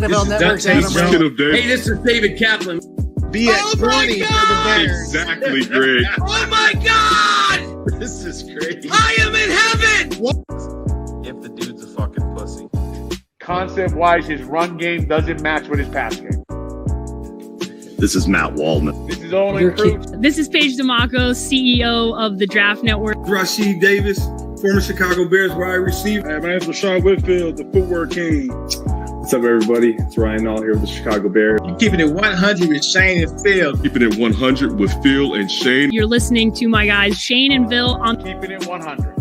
TTNL Networks. Hey, this is David Kaplan. Be at 20 for the Bears. Exactly, Greg. Oh my God! This is crazy. I am in heaven! If the dude's a fucking pussy. Concept-wise, his run game doesn't match with his pass game. This is Matt Waldman. This is only proof. This is Paige DeMacco, CEO of the Draft Network. Rasheed Davis, former Chicago Bears wide receiver. Hey, my name is Rashad Whitfield, the footwork king. What's up, everybody? It's Ryan Nall here with the Chicago Bears. You're keeping it 100 with Shane and Phil. Keeping it 100 with Phil and Shane. You're listening to my guys Shane and Phil on Keeping It 100.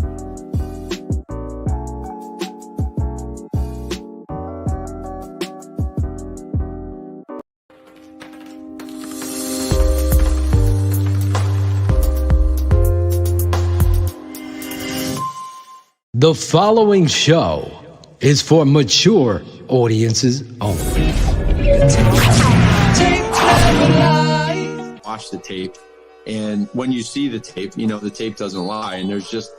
The following show is for mature audiences only. Watch the tape, and when you see the tape, you know the tape doesn't lie, and there's just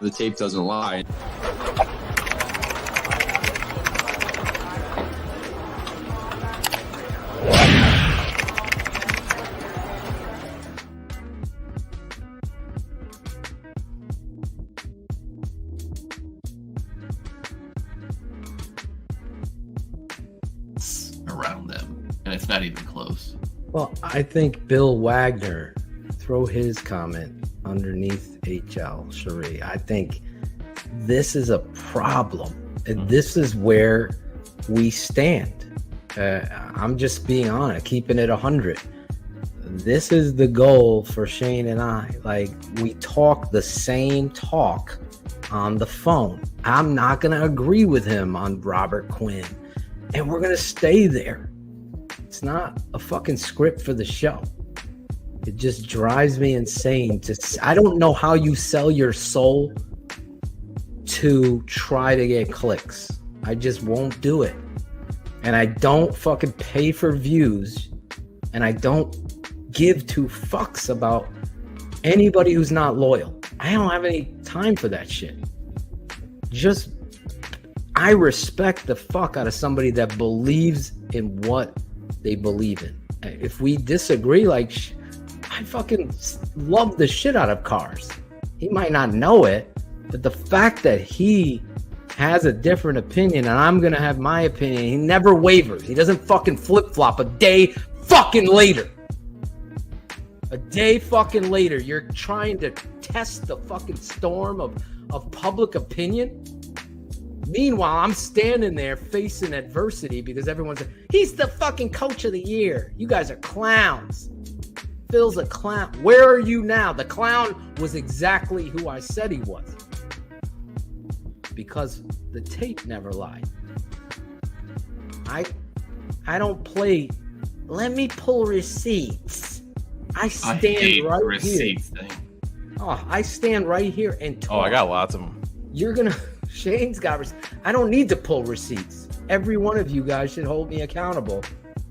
the tape doesn't lie. Around them, and it's not even close. Well, I think Bill Wagner, throw his comment underneath HL Sheree. I think this is a problem, and this is where we stand. I'm just being honest, keeping it 100. This is the goal for Shane and I. Like, we talk the same talk on the phone. I'm not going to agree with him on Robert Quinn, and we're going to stay there. It's not a fucking script for the show. It just drives me insane. I don't know how you sell your soul to try to get clicks. I just won't do it. And I don't fucking pay for views. And I don't give two fucks about anybody who's not loyal. I don't have any time for that shit. I respect the fuck out of somebody that believes in what they believe in. If we disagree, I fucking love the shit out of Cars. He might not know it, but the fact that he has a different opinion and I'm gonna have my opinion, he never wavers. He doesn't fucking flip-flop a day fucking later. A day fucking later, you're trying to test the fucking storm of public opinion. Meanwhile, I'm standing there facing adversity because everyone's like, he's the fucking coach of the year. You guys are clowns. Phil's a clown. Where are you now? The clown was exactly who I said he was. Because the tape never lied. I don't play, let me pull receipts. I stand right here. Thing. Oh, I stand right here and talk. Oh, I got lots of them. You're going to... Shane's got receipts. I don't need to pull receipts. Every one of you guys should hold me accountable.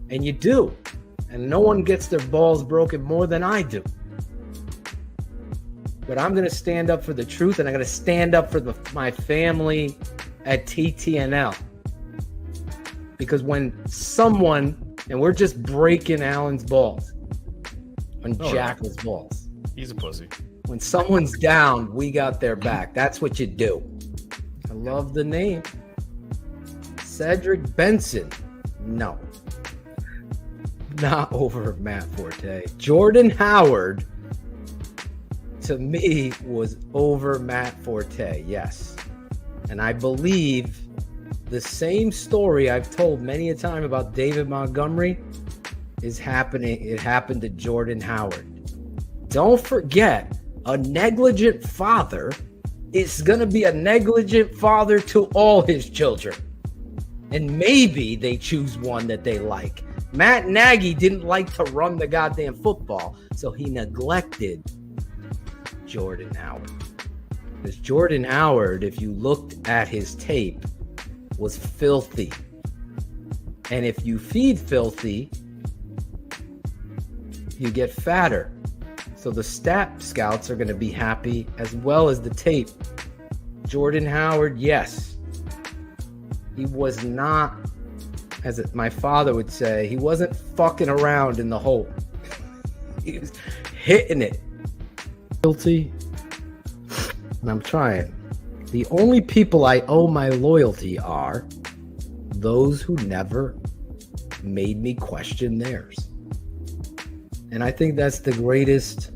And you do. And no one gets their balls broken more than I do. But I'm going to stand up for the truth, and I'm going to stand up for my family at TTNL. Because when someone, and we're just breaking Alan's balls, on Jack's balls. He's a pussy. When someone's down, we got their back. That's what you do. I love the name. Cedric Benson. No. Not over Matt Forte. Jordan Howard, to me, was over Matt Forte. Yes. And I believe the same story I've told many a time about David Montgomery is happening. It happened to Jordan Howard. Don't forget, a negligent father is going to be a negligent father to all his children. And maybe they choose one that they like. Matt Naggie didn't like to run the goddamn football, so he neglected Jordan Howard. Because Jordan Howard, if you looked at his tape, was filthy. And if you feed filthy, you get fatter. So the stat scouts are going to be happy as well as the tape. Jordan Howard, yes. He was not as my father would say, he wasn't fucking around in the hole. He was hitting it. Loyalty. And I'm trying. The only people I owe my loyalty are those who never made me question theirs. And I think that's the greatest.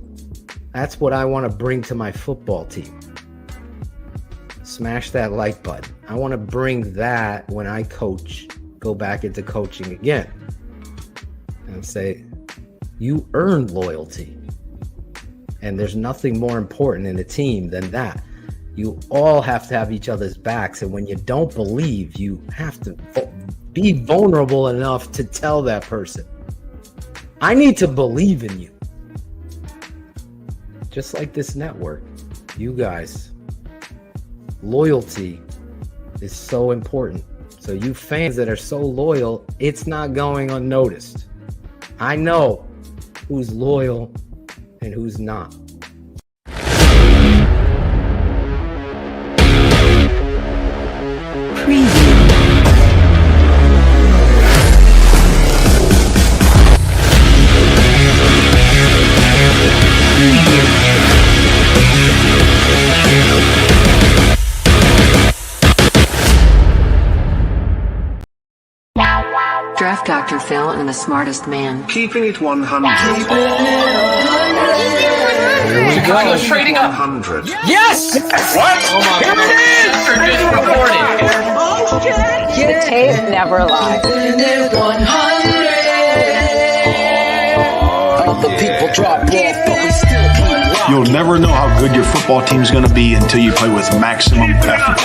That's what I want to bring to my football team. Smash that like button. I want to bring that when I coach, go back into coaching again. And say, you earned loyalty. And there's nothing more important in a team than that. You all have to have each other's backs. And when you don't believe, you have to be vulnerable enough to tell that person, I need to believe in you. Just like this network, you guys, loyalty is so important. So you fans that are so loyal, it's not going unnoticed. I know who's loyal and who's not. Draft Dr. Phil and the smartest man. Keeping it 100. Chicago's trading up. 100. Yes! What? Oh my God. The tape never lies. Other people drop off, but we still keep. You'll never know how good your football team's going to be until you play with maximum effort.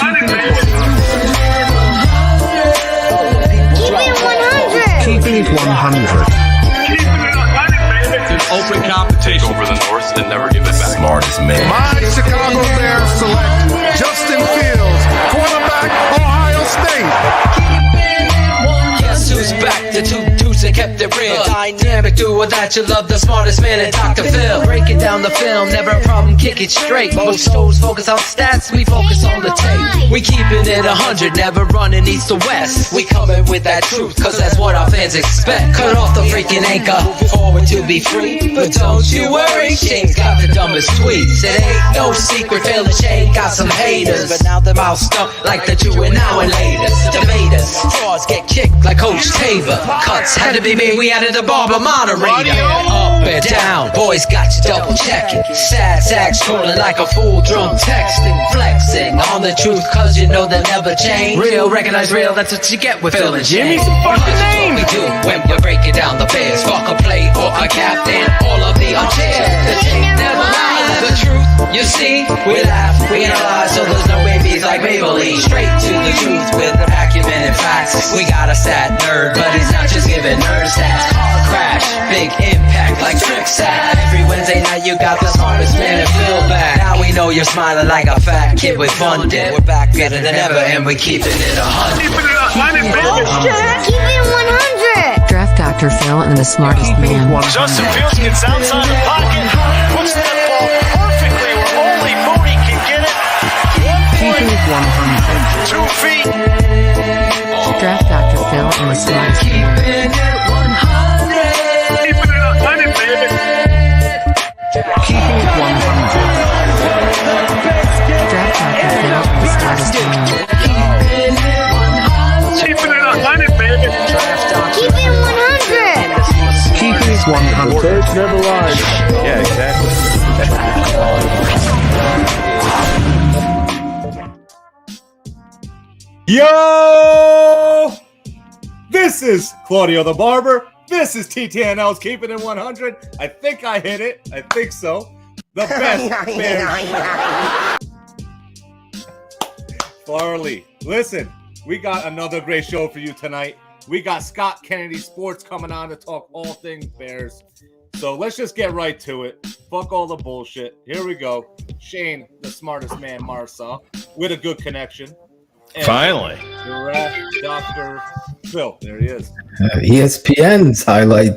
Keeping it 100. It's an open competition. Take over the North and never give it back. Smartest man. My Chicago Bears select Justin Fields, quarterback, Ohio State. Guess who's back? The two dudes that kept it real. Dynamic duo that you love, the smartest man and Dr. Phil. Breaking down the film, never a problem, kick it straight. Most shows focus on stats, we focus on the tape. We keeping it 100, never running east to west. We coming with that truth, cause that's what our fans expect. Cut off the freaking anchor, forward to be free. But don't you worry, Shane's got the dumbest tweets. It ain't no secret, Phil and Shane got some haters. But now they're all stuck like the Jew and now and laters. Debaters, frauds get kicked like Coach Tabor. Cuts had to be made, we added a barber moderator. Up and down, boys got you double checking. Sad sack scrolling like a fool drunk texting. Flexing on the truth cause you know they'll never change. Real, recognize real, that's what you get with Phil and Jimmy. What we do when we're breaking down the Bears. Fuck a play or a captain, all of the unchairs. The tape never lies, the truth, you see. We laugh, we analyze, so there's no babies like Maybelline. Straight to the truth with acumen and facts. We got a sad nerd, but he's not just giving nerd stats. Car crash, big impact like Trick Sack. Every Wednesday night you got the smartest man and Phil back. Now we know you're smiling like a fat kid with fun dip. We're back better than ever and we keeping it 100. Keeping it 100, baby. Keep it 100. Draft Dr. Phil and the smartest man. Justin Fields gets outside the pocket, puts that ball perfectly where only Mooney can get it. 1 point. 2 feet. Draft Dr. Phil and the smartest man. Keeping it 100, baby. Keeping it 100. Draft Dr. Phil and the smartest man. Keeping it 100, baby. Keep it 100. Keeping it 100. Church never lies. Yeah, exactly. Yo! This is Claudio the Barber. This is TTNL's Keepin It 100. I think I hit it. I think so. The best Bears. Farley, listen, we got another great show for you tonight. We got Scott Kennedy Sports coming on to talk all things Bears. So let's just get right to it. Fuck all the bullshit. Here we go. Shane, the smartest man, Marsaw, with a good connection. And Finally. Dr. Phil, there he is. ESPN's highlight.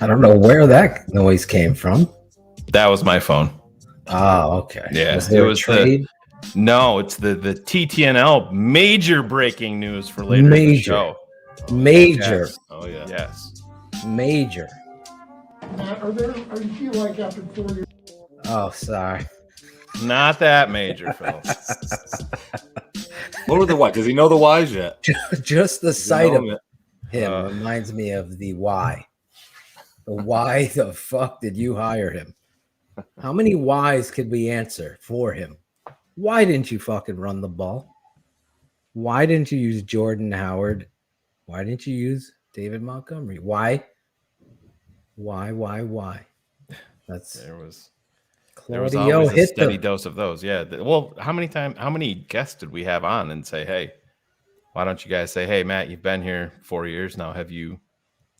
I don't know where that noise came from. That was my phone. Oh, okay. Yeah, Was there it was a trade? No, it's the TTNL major breaking news for later in the show. Major. Yes. Oh yeah. Yes. Major. Matt, are you feel like after 4 years? Oh, sorry. Not that major, Phil. What were the why? Does he know the whys yet? Just the sight of it? him reminds me of the why. The why the fuck did you hire him? How many whys could we answer for him? Why didn't you fucking run the ball? Why didn't you use Jordan Howard? Why didn't you use David Montgomery? Why? That's there was Claudio always a hit steady them. dose of those. Yeah. Well, how many guests did we have on and say, hey, why don't you guys say, hey, Matt, you've been here 4 years now. Have you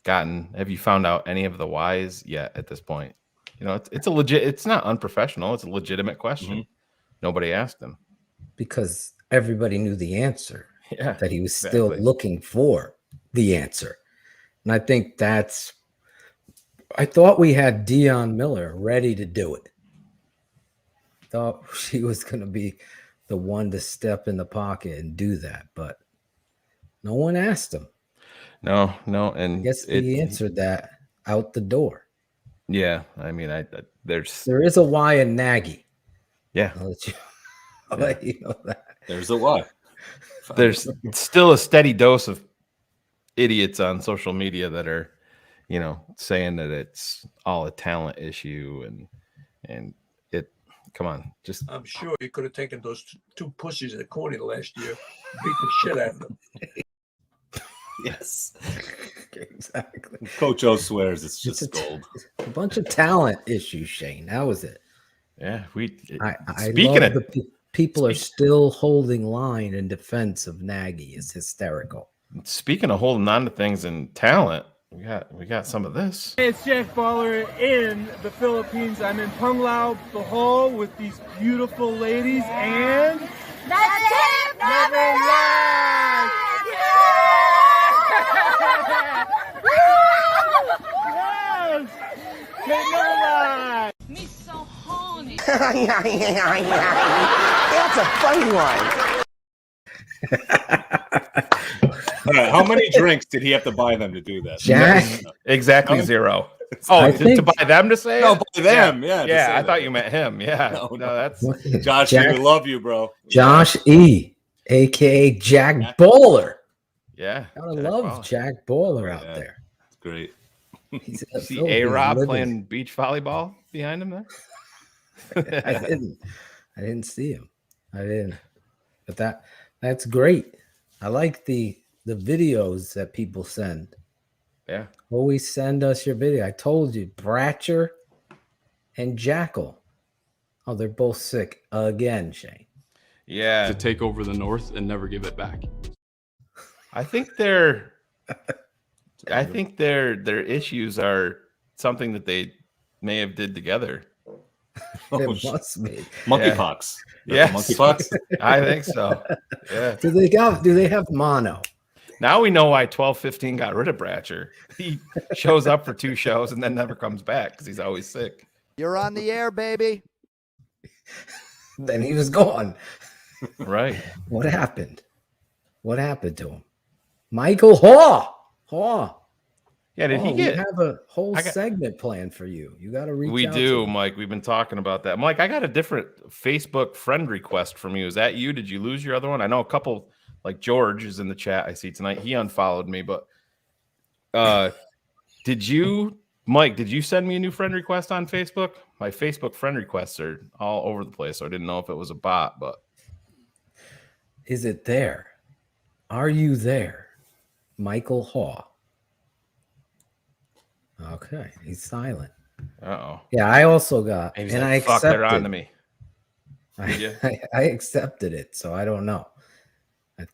found out any of the whys yet at this point? You know, it's not unprofessional. It's a legitimate question. Mm-hmm. Nobody asked him. Because everybody knew the answer. Yeah, that he was still looking for the answer. And I think I thought we had Dion Miller ready to do it. Thought she was going to be the one to step in the pocket and do that, but no one asked him. No, and I guess he answered that out the door. Yeah, I mean, there is a why in Naggie. Yeah, I'll let you know that. There's a why. There's still a steady dose of idiots on social media that are, you know, saying that it's all a talent issue and it. Come on, just. I'm sure he could have taken those two pussies at Corny last year, beat the shit out of them. Yes, exactly. Coach O swears it's just gold. A bunch of talent issues, Shane. That was it. Yeah, I love the people are still holding line in defense of Naggie. It's hysterical. Speaking of holding on to things and talent, we got some of this. Hey, it's Jack Baller in the Philippines. I'm in Panglao, Bohol, with these beautiful ladies, and that's it. Never lies. Yes, they never lie. Me so horny. That's a funny one. All right, how many drinks did he have to buy them to do that? Jack? Exactly zero. Oh, to buy them to say no, it? buy them. Yeah, yeah. I thought you meant him. Yeah, no, that's Josh. Jack, we love you, bro. Josh E, aka Jack Bowler. Yeah, I love Jack Bowler out there. It's great. See A-Rob playing beach volleyball behind him there. I didn't see him. I didn't. But that's great. I like the videos that people send. Yeah. Always send us your video. I told you, Bratcher and Jackal. Oh, they're both sick again, Shane. Yeah. To take over the North and never give it back. I think their issues are something that they may have did together. It must be monkeypox. Yeah, monkeypox. I think so. Yeah. Do they have mono? Now we know why 12-15 got rid of Bratcher. He shows up for 2 shows and then never comes back because he's always sick. You're on the air, baby. Then he was gone. Right. What happened? What happened to him? Michael Haw. Yeah, did he get? We have a whole segment planned for you. You got to reach out. We do, Mike. We've been talking about that. Mike, I got a different Facebook friend request from you. Is that you? Did you lose your other one? I know a couple, like George is in the chat I see tonight. He unfollowed me, but did you, Mike, did you send me a new friend request on Facebook? My Facebook friend requests are all over the place, so I didn't know if it was a bot, but. Is it there? Are you there? Michael Haw. Okay, he's silent. Uh-oh. Yeah, I also got, and I fuck, they're on to accepted. me. I accepted it, so I don't know.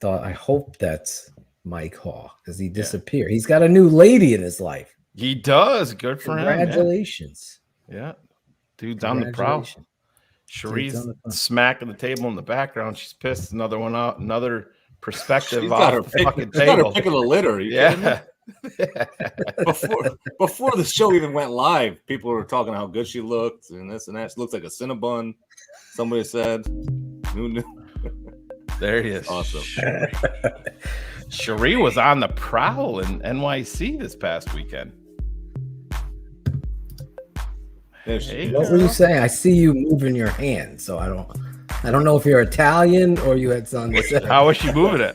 I hope that's Mike Haw because he disappeared. He's got a new lady in his life. He does. Good for him. Congratulations. Yeah. Dude's on the prowl. Sheree's smacking the table in the background. She's pissed another one out. Another perspective She's off got her the pick, fucking she's table. got her pick of the litter. Yeah. Before the show even went live, people were talking how good she looked and this and that. She looks like a Cinnabon. Somebody said, Who knew? There he is. Awesome. Sheree was on the prowl in NYC this past weekend. Hey, what were you saying? I see you moving your hand, so I don't know if you're Italian or you had something to say. How was she moving it?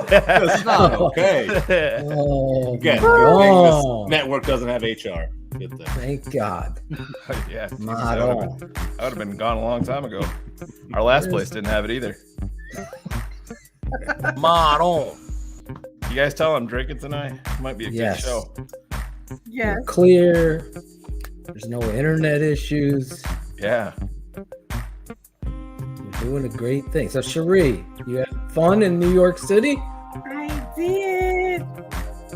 That's not okay. Again, good thing this network doesn't have HR. Good thing. Thank God. Yeah, I would have been gone a long time ago. Our last place didn't have it either. Model. You guys tell I'm drinking tonight? Might be a good show. You're clear. There's no internet issues. Yeah. You're doing a great thing. So, Sheree, you had fun in New York City? I did.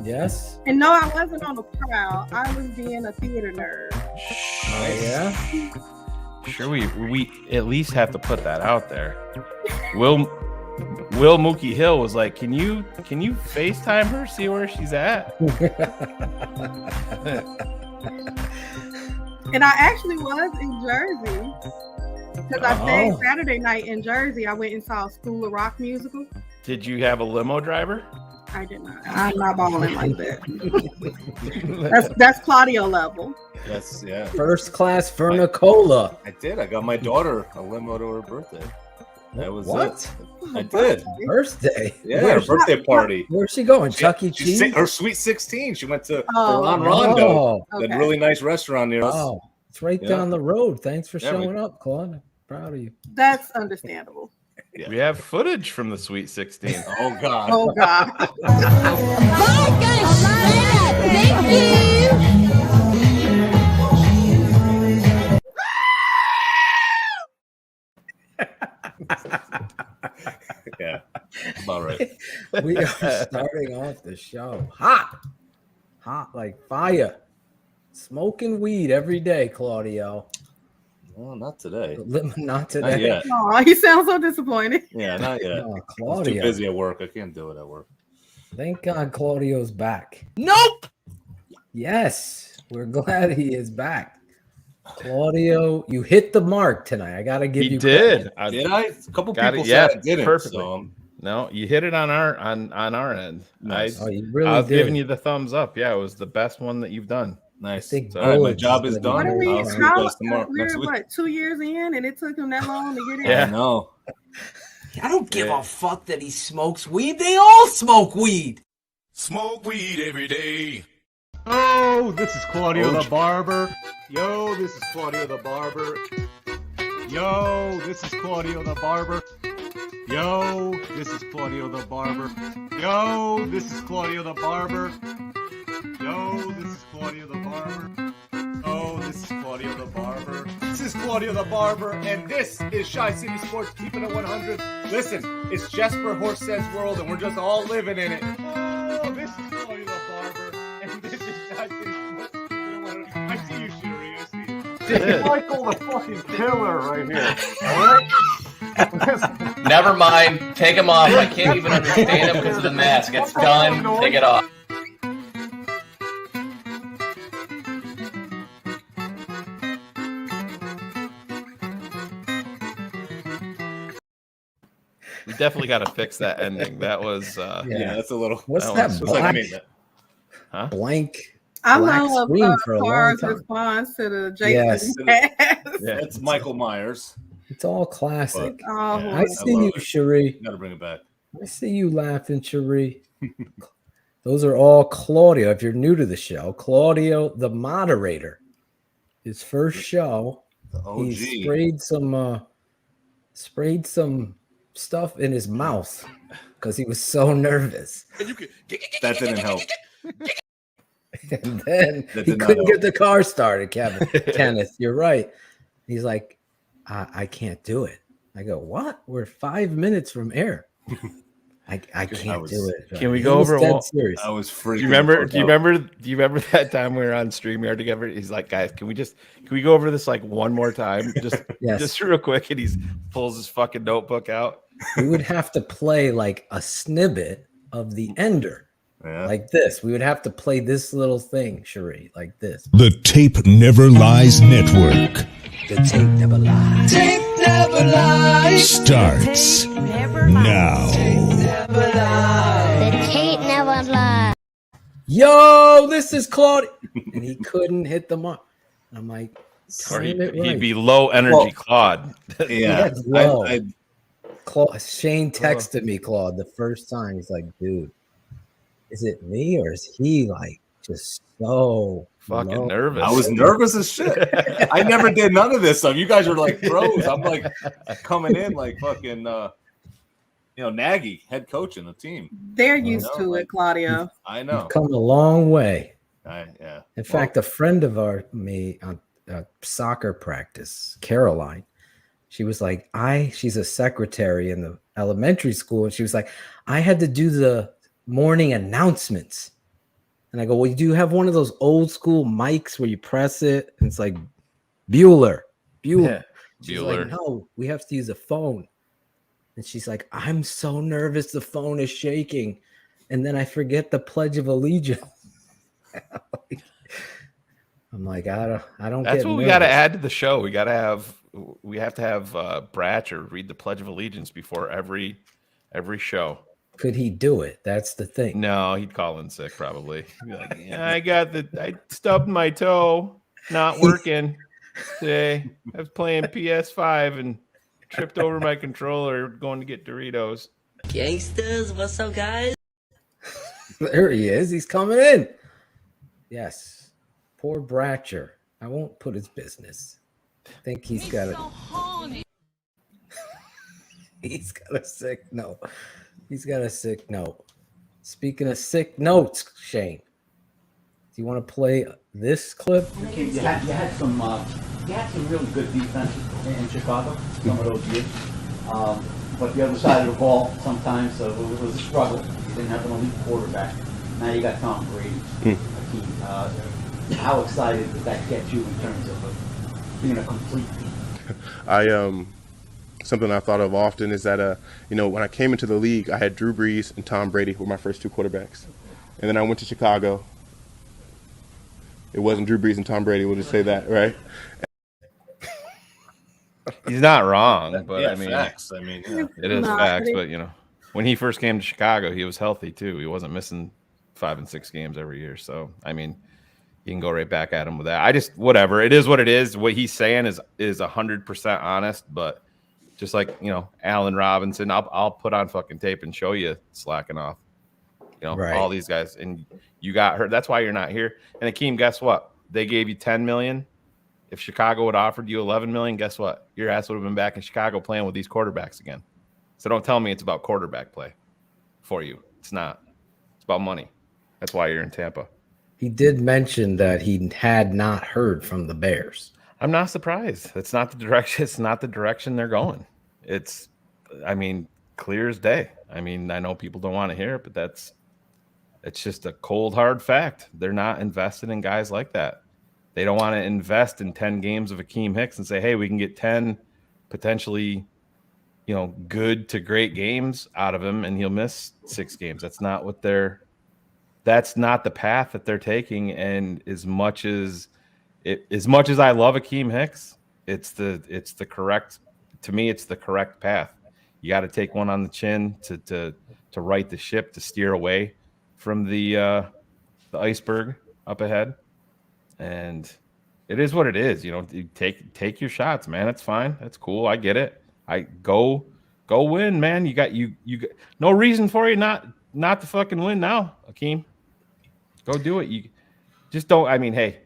Yes. And no, I wasn't on the prowl. I was being a theater nerd. Yeah. Sure, we at least have to put that out there. Will Mookie Hill was like, can you FaceTime her, see where she's at? And I actually was in Jersey because I stayed Saturday night in Jersey. I went and saw a School of Rock musical. Did you have a limo driver? I did not. I'm not balling like that. That's Claudio level. Yes, yeah. First class Fernicola. I did. I got my daughter a limo to her birthday. That was What? it. I did. Birthday? Yeah, her birthday party. Where's she going? Chuck E. Cheese? Her Sweet 16. She went to Oh. Rondo, Oh, that really nice restaurant near us. Oh, it's right Yeah. down the road. Thanks for Yeah, showing up, Claude. Proud of you. That's understandable. Yeah. We have footage from the Sweet 16. Oh God. Oh God. Thank you. Yeah, about right. We are starting off the show hot like fire, smoking weed every day, Claudio. Well, not today. Not today. Not yet. Oh, he sounds so disappointed. Yeah, not yet. Oh, I'm Claudio. too busy at work. I can't do it at work. Thank God Claudio's back. Nope. Yes, we're glad he is back. Claudio, you hit the mark tonight. I gotta give you did. credit. Did I? A couple Got people it. Yeah, said I didn't. perfectly. So, No, you hit it on our end. Nice. Oh, you really I was did. giving you the thumbs up. Yeah, it was the best one that you've done. Nice. think All right, my Bullets job is is gonna done. be What are we? I'll see you guys tomorrow. We're Next week. what, 2 years in, and it took him that long to get in. Yeah. I know. I don't give a fuck that he smokes weed. They all smoke weed. Smoke weed every day. Oh, this is Claudio the Barber. Yo, this is Claudio the Barber. Yo, this is Claudio the Barber. Yo, this is Claudio the Barber. Yo, this is Claudio the Barber. Yo, this is Claudio the Barber. Oh, this is Claudio the Barber. This is Claudio the Barber, and this is Shy City Sports Keeping It 100. Listen, it's Jesper Horsted's world, and we're just all living in it. Oh, this is Claudio the Barber, and this is Shy City Sports Keeping It 100. I see you, Sheree. I see you. This is Michael the fucking killer right here. All right? Never mind. Take him off. I can't even understand him because of the mask. It's done. Take it off. We definitely got to fix that ending. That was Yeah, that's a little. What's that that was- Looks like I black, made that. Huh? blank I black love screen for a long Carr's time? response to the Jason. Yes. Yeah. That's Michael Myers. It's all classic. Oh, Yeah. I see love you, it. Sheree. Gotta bring it back. I see you laughing, Sheree. Those are all Claudio. If you're new to the show, Claudio, the moderator, his first show, The OG. he sprayed some stuff in his mouth because he was so nervous. That didn't help. And then That he did not couldn't help. get the car started, Kenneth. You're right. He's like, I can't do it. I go, what? We're 5 minutes from air. I can't do it. Can we He go was over dead one- serious. I was freaking. Do you remember? fucked Do you up. remember? Do you remember that time we were on StreamYard together? He's like, guys, can we go over this like one more time, Yes. just real quick? And he pulls his fucking notebook out. We would have to play like a snippet of the ender, Yeah. like this. We would have to play this little thing, Sheree, like this. The Tape Never Lies Network. The tape never lies. Tape never lie. Starts now. The tape never lie. Yo, this is Claudio. And he couldn't hit the mark. I'm like, Or time it right. he'd be low energy Claude. Yeah, low. Shane texted me, Claude, the first time. He's like, dude, is it me or is he like just so fucking nervous? I was nervous as shit. I never did none of this stuff. You guys are like pros. I'm like coming in like fucking Naggie, head coach in the team. They're used to it, Claudio. I know. You've come a long way. Yeah. In fact, a friend of me on soccer practice, Caroline, she was like, she's a secretary in the elementary school, and she was like, I had to do the morning announcements. And I go, well, do you have one of those old school mics where you press it? And it's like Bueller. Yeah, She's Bueller. like, no, we have to use a phone. And she's like, I'm so nervous. The phone is shaking. And then I forget the Pledge of Allegiance. I'm like, I don't. That's get what we nervous. got to add to the show. We have to have Bratcher read the Pledge of Allegiance before every show. Could he do it? That's the thing. No, he'd call in sick probably. He'd be like, yeah, I stubbed my toe, not working today. I was playing PS5 and tripped over my controller going to get Doritos. Gangsters, what's up, guys? There he is. He's coming in. Yes. Poor Bratcher. I won't put his business. I think he's got he's got a sick note. He's got a sick note. Speaking of sick notes, Shane, do you want to play this clip? You had some really good defense in Chicago some of those years, but the other side of the ball sometimes it was a struggle. You didn't have an elite quarterback. Now you got Tom Brady. Hakeem, how excited did that get you in terms of being a complete team? Something I thought of often is that when I came into the league, I had Drew Brees and Tom Brady were my first two quarterbacks, and then I went to Chicago. It wasn't Drew Brees and Tom Brady. We'll just say that, right? He's not wrong, but Yeah, I mean, facts. I mean, yeah. it is facts. But when he first came to Chicago, he was healthy too. He wasn't missing 5 and 6 games every year. So I mean, you can go right back at him with that. Whatever. It is what it is. What he's saying is 100% honest. But just like Allen Robinson, I'll put on fucking tape and show you slacking off. Right. All these guys, and you got hurt. That's why you're not here. And Hakeem, guess what? They gave you $10 million. If Chicago would offered you $11 million, guess what? Your ass would have been back in Chicago playing with these quarterbacks again. So don't tell me it's about quarterback play for you. It's not. It's about money. That's why you're in Tampa. He did mention that he had not heard from the Bears. I'm not surprised. It's not the direction. It's not the direction they're going. It's, clear as day. I know people don't want to hear it, but it's just a cold, hard fact. They're not invested in guys like that. They don't want to invest in 10 games of Hakeem Hicks and say, hey, we can get 10 potentially, good to great games out of him, and he'll miss 6 games. That's not the path that they're taking. And as much as I love Hakeem Hicks, it's the correct path. You got to take one on the chin to right the ship, to steer away from the iceberg up ahead. And it is what it is. You take your shots, man. It's fine. That's cool. I get it. I go win, man. You got no reason for you not to fucking win now, Hakeem. Go do it. You just don't. Hey,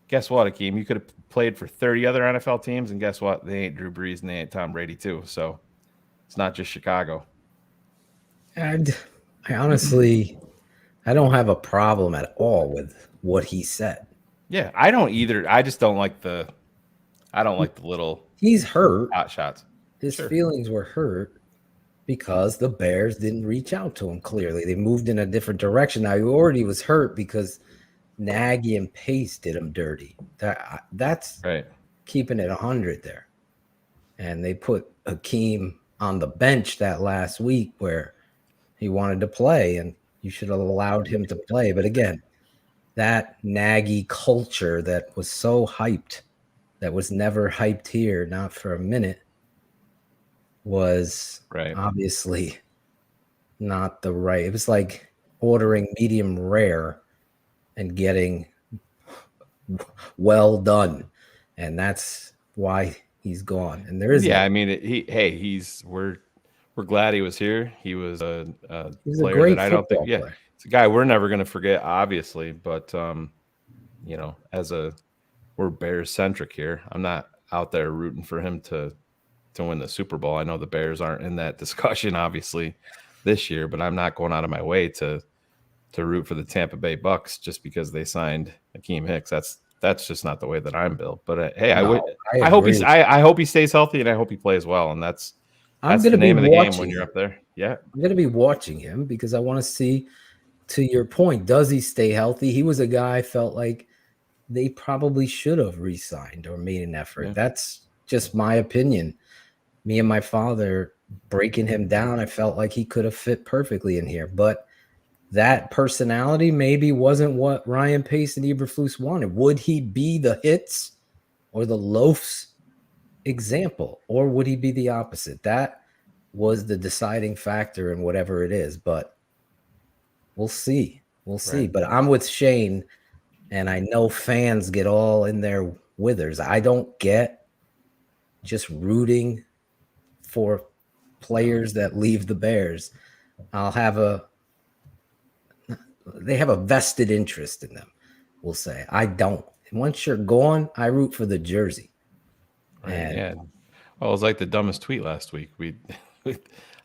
guess what, Hakeem? You could have played for 30 other NFL teams, and guess what? They ain't Drew Brees and they ain't Tom Brady too. So it's not just Chicago. And I honestly, I don't have a problem at all with what he said. Yeah, I don't either. I just don't like the little. He's hurt. Hot shots. His feelings were hurt because the Bears didn't reach out to him. Clearly, they moved in a different direction. Now he already was hurt because Naggie and Pace did him dirty. That's right. Keeping it 100 there, and they put Hakeem on the bench that last week where he wanted to play, and you should have allowed him to play. But again, that Naggie culture that was so hyped, that was never hyped here, not for a minute. was Right. obviously not the right. It was like ordering medium rare and getting well done, and that's why he's gone. And there is I mean, we're glad he was here. He was a player great that I don't think, football player. it's a guy we're never going to forget, obviously. But you know, we're Bears centric here. I'm not out there rooting for him to win the Super Bowl. I know the Bears aren't in that discussion, obviously, this year, but I'm not going out of my way to root for the Tampa Bay Bucks just because they signed Hakeem Hicks. That's just not the way that I'm built. But hey, I hope he stays healthy, and I hope he plays well. And that's the name of the game when you're up there. Yeah, I'm going to be watching him because I want to see, to your point, does he stay healthy? He was a guy I felt like they probably should have re-signed or made an effort. Yeah. That's just my opinion. Me and my father breaking him down, I felt like he could have fit perfectly in here. But that personality maybe wasn't what Ryan Pace and Eberflus wanted. Would he be the hits or the loafs example, or would he be the opposite? That was the deciding factor in whatever it is. But we'll see. We'll see. Right. But I'm with Shane, and I know fans get all in their withers. I don't get just rooting for players that leave the Bears. They have a vested interest in them, we'll say. I don't. And once you're gone, I root for the jersey. Well, it was like the dumbest tweet last week.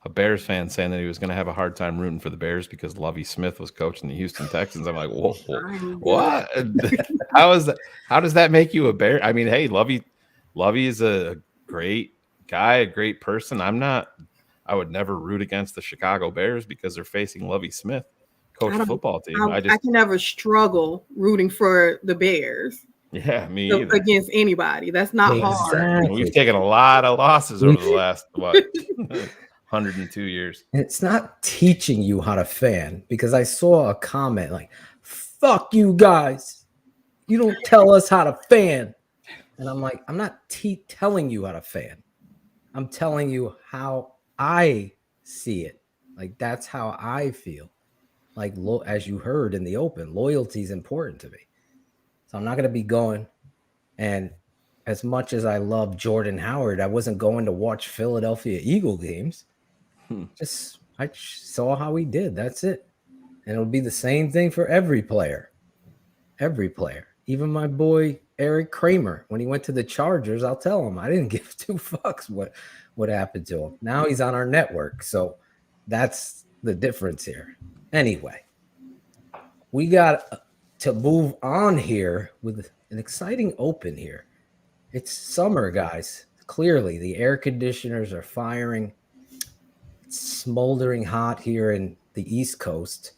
A Bears fan saying that he was going to have a hard time rooting for the Bears because Lovie Smith was coaching the Houston Texans. I'm like, whoa, what? How does that make you a Bear? I mean, hey, Lovie is a great guy, a great person. I would never root against the Chicago Bears because they're facing Lovie Smith, coach the football team. I can never struggle rooting for the Bears. Yeah, me either. Against anybody. That's not hard. We've taken a lot of losses over the last 102 years. It's not teaching you how to fan, because I saw a comment like, fuck you guys. You don't tell us how to fan. And I'm like, I'm not telling you how to fan. I'm telling you how I see it. Like, that's how I feel. Like, as you heard in the open, loyalty is important to me. So I'm not going to be going. And as much as I love Jordan Howard, I wasn't going to watch Philadelphia Eagle games. I saw how he did. That's it. And it'll be the same thing for every player. Every player. Even my boy Eric Kramer, when he went to the Chargers, I'll tell him I didn't give two fucks what happened to him. Now he's on our network. So that's the difference here. Anyway, we got to move on here with an exciting open here. It's summer, guys. Clearly, the air conditioners are firing. It's smoldering hot here in the East Coast.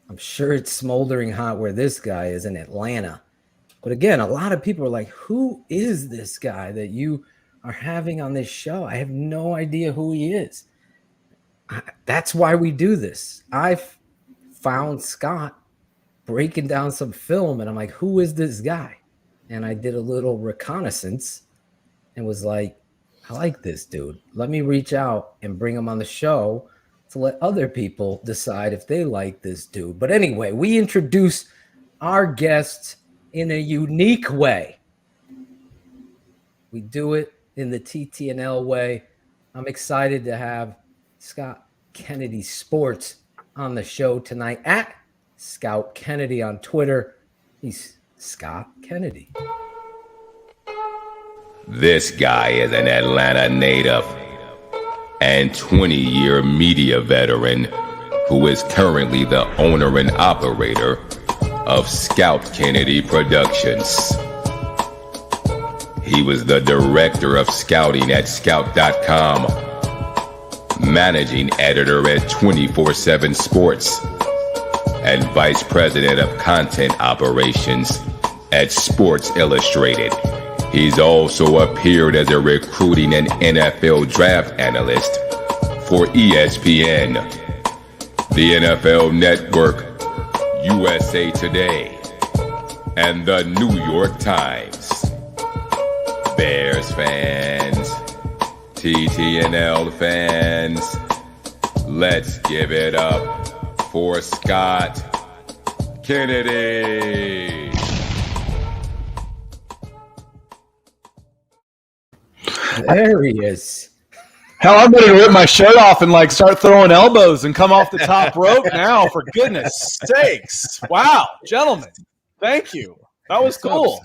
I'm sure it's smoldering hot where this guy is in Atlanta. But again, a lot of people are like, who is this guy that you are having on this show? I have no idea who he is. That's why we do this. I've found Scott breaking down some film, and I'm like, who is this guy? And I did a little reconnaissance and was like, I like this dude. Let me reach out and bring him on the show to let other people decide if they like this dude. But anyway, we introduce our guests in a unique way. We do it in the TTNL way. I'm excited to have Scott Kennedy Sports on the show tonight at Scout Kennedy on Twitter. He's Scott Kennedy. This guy is an Atlanta native and 20-year media veteran who is currently the owner and operator of Scout Kennedy Productions. He was the director of scouting at Scout.com, managing editor at 24/7 Sports, and vice president of content operations at Sports Illustrated. He's also appeared as a recruiting and NFL draft analyst for ESPN, the NFL Network, USA Today, and the New York Times. Bears fans, TTNL fans, let's give it up for Scott Kennedy. There he is. Hell, I'm ready to rip my shirt off and like start throwing elbows and come off the top rope now, for goodness sakes. Wow, gentlemen. Thank you. That was cool.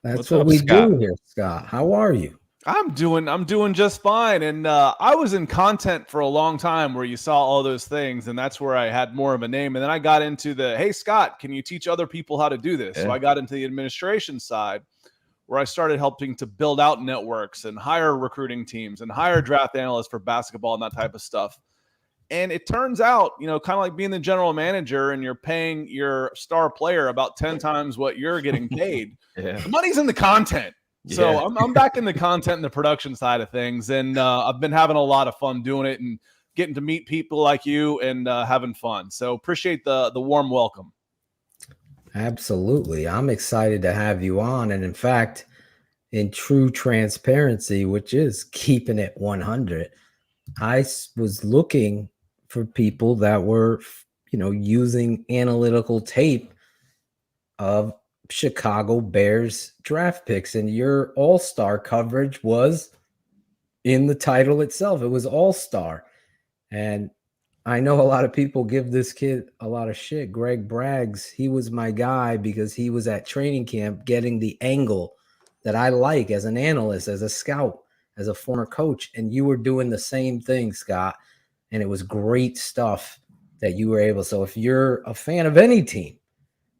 That's what we do here, Scott. How are you? I'm doing just fine. And I was in content for a long time where you saw all those things, and that's where I had more of a name. And then I got into the, hey, Scott, can you teach other people how to do this? Yeah. So I got into the administration side, where I started helping to build out networks and hire recruiting teams and hire draft analysts for basketball and that type of stuff. And it turns out, you know, kind of like being the general manager and you're paying your star player about 10 times what you're getting paid. Yeah. The money's in the content. So Yeah. I'm back in the content and the production side of things. And I've been having a lot of fun doing it and getting to meet people like you and having fun. So appreciate the warm welcome. Absolutely. I'm excited to have you on. And in fact, in true transparency, which is keeping it 100, I was looking for people that were, you know, using analytical tape of Chicago Bears draft picks. And your all-star coverage was in the title itself. It was all-star. And I know a lot of people give this kid a lot of shit. Greg Braggs, he was my guy because he was at training camp getting the angle that I like as an analyst, as a scout, as a former coach. And you were doing the same thing, Scott. And it was great stuff that you were able. So if you're a fan of any team,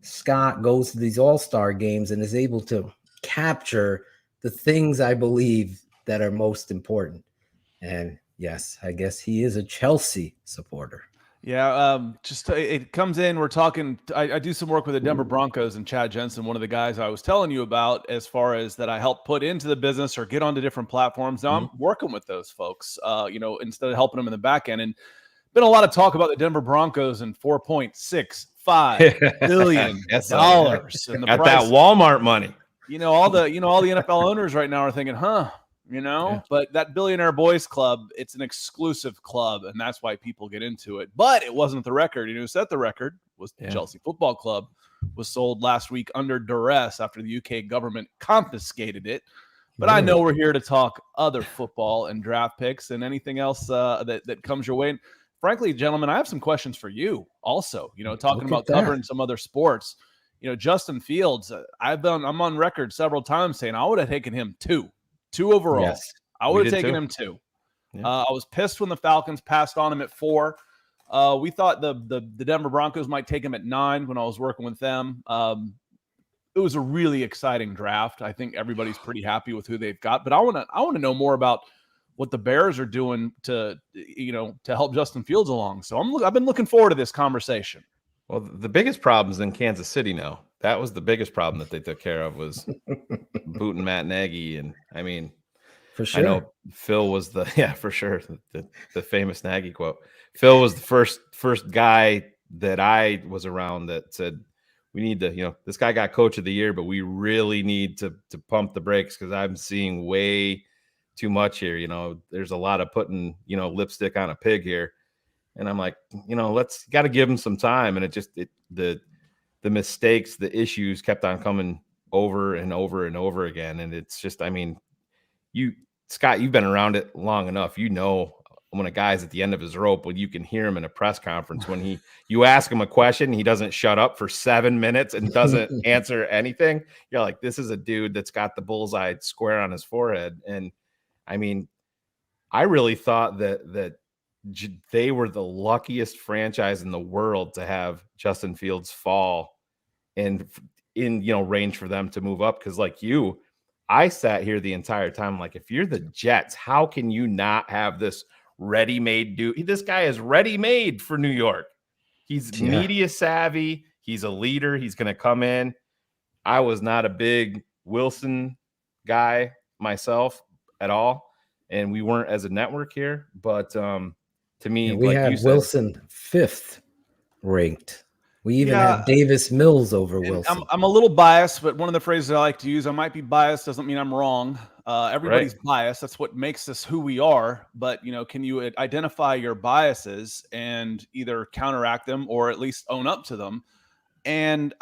Scott goes to these all-star games and is able to capture the things I believe that are most important. And yes, I guess he is a Chelsea supporter. Yeah, it comes in. We're talking. I do some work with the Denver Broncos and Chad Jensen, one of the guys I was telling you about, as far as that I help put into the business or get onto different platforms. Now I'm working with those folks, you know, instead of helping them in the back end. And been a lot of talk about the Denver Broncos and $4.65 billion dollars and the Got price. that Walmart money. All the NFL owners right now are thinking, but that Billionaire Boys Club, it's an exclusive club, and that's why people get into it. But it wasn't the record. Who set the record was the Chelsea Football Club, was sold last week under duress after the UK government confiscated it. But I know we're here to talk other football and draft picks and anything else that comes your way. And frankly, gentlemen, I have some questions for you also, talking about covering some other sports. Justin Fields, I'm on record several times saying I would have taken him two overall. Yes, I would have taken him 2. Yeah. I was pissed when the Falcons passed on him at 4. We thought the Denver Broncos might take him at 9 when I was working with them. It was a really exciting draft. I think everybody's pretty happy with who they've got, but I want to know more about what the Bears are doing to help Justin Fields along. So I've been looking forward to this conversation. Well, the biggest problem is in Kansas City now. That was the biggest problem that they took care of, was booting Matt Naggie. And I mean, for sure, I know Phil was the famous Naggie quote. Phil was the first guy that I was around that said, we need to, this guy got coach of the year, but we really need to pump the brakes, because I'm seeing way too much here. There's a lot of putting, lipstick on a pig here. And I'm like, let's got to give him some time. And the mistakes, the issues kept on coming over and over and over again. And it's just, Scott, you've been around it long enough. When a guy's at the end of his rope, when you can hear him in a press conference, when you ask him a question, he doesn't shut up for 7 minutes and doesn't answer anything. You're like, this is a dude that's got the bullseye square on his forehead. And I really thought that they were the luckiest franchise in the world to have Justin Fields fall and in range for them to move up. Because I sat here the entire time like, if you're the Jets, how can you not have this ready-made dude? This guy is ready-made for New York. He's media savvy. He's a leader. He's going to come in. I was not a big Wilson guy myself at all, and we weren't as a network here. But to me, we had Wilson 5th ranked We even Yeah. have Davis Mills over And Wilson. I'm a little biased, but one of the phrases I like to use, I might be biased, doesn't mean I'm wrong. Everybody's biased. That's what makes us who we are. But, can you identify your biases and either counteract them or at least own up to them? And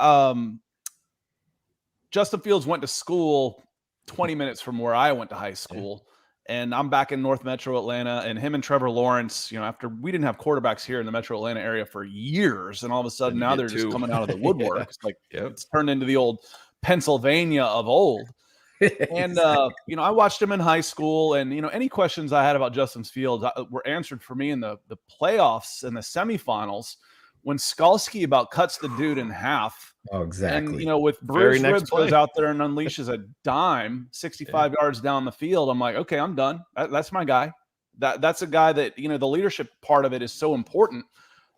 Justin Fields went to school 20 minutes from where I went to high school. And I'm back in North Metro Atlanta, and him and Trevor Lawrence, after we didn't have quarterbacks here in the Metro Atlanta area for years, and all of a sudden now they're just coming out of the woodwork. It's like it's turned into the old Pennsylvania of old. And I watched him in high school, and any questions I had about Justin Fields were answered for me in the playoffs and the semifinals when Skalski about cuts the dude in half. Oh, exactly. And, with Bruce Ribs goes out there and unleashes a dime 65 yards down the field. I'm like, okay, I'm done. That's my guy. That's a guy that, the leadership part of it is so important.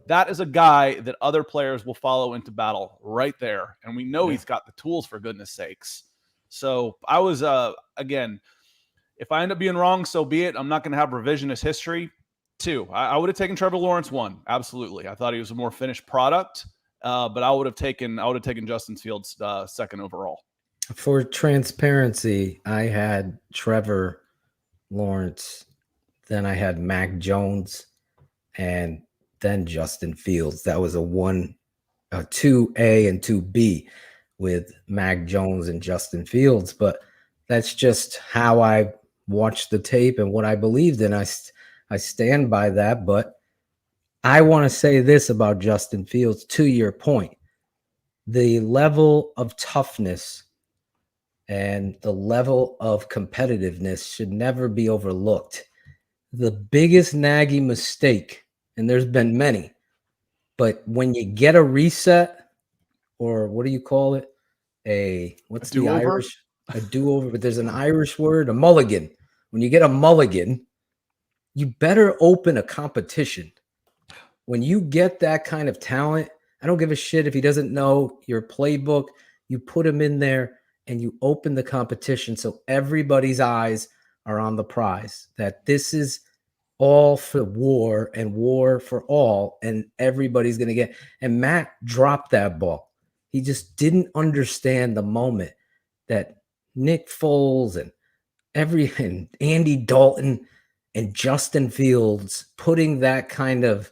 That is a guy that other players will follow into battle right there. And we know he's got the tools, for goodness sakes. So I was, again, if I end up being wrong, so be it. I'm not going to have revisionist history. 2, I would have taken Trevor Lawrence. 1, absolutely. I thought he was a more finished product. But I would have taken Justin Fields 2nd overall. For transparency, I had Trevor Lawrence, then I had Mac Jones, and then Justin Fields. That was a 2A and 2B with Mac Jones and Justin Fields. But that's just how I watched the tape and what I believed in. I stand by that, but I want to say this about Justin Fields, to your point. The level of toughness and the level of competitiveness should never be overlooked. The biggest Naggie mistake, and there's been many, but when you get a reset, or what do you call it? What's the Irish? A do-over, but there's an Irish word, a mulligan. When you get a mulligan, you better open a competition. When you get that kind of talent, I don't give a shit if he doesn't know your playbook. You put him in there and you open the competition so everybody's eyes are on the prize, that this is all for war and war for all, and everybody's going to get. And Matt dropped that ball. He just didn't understand the moment that Nick Foles and Andy Dalton and Justin Fields putting that kind of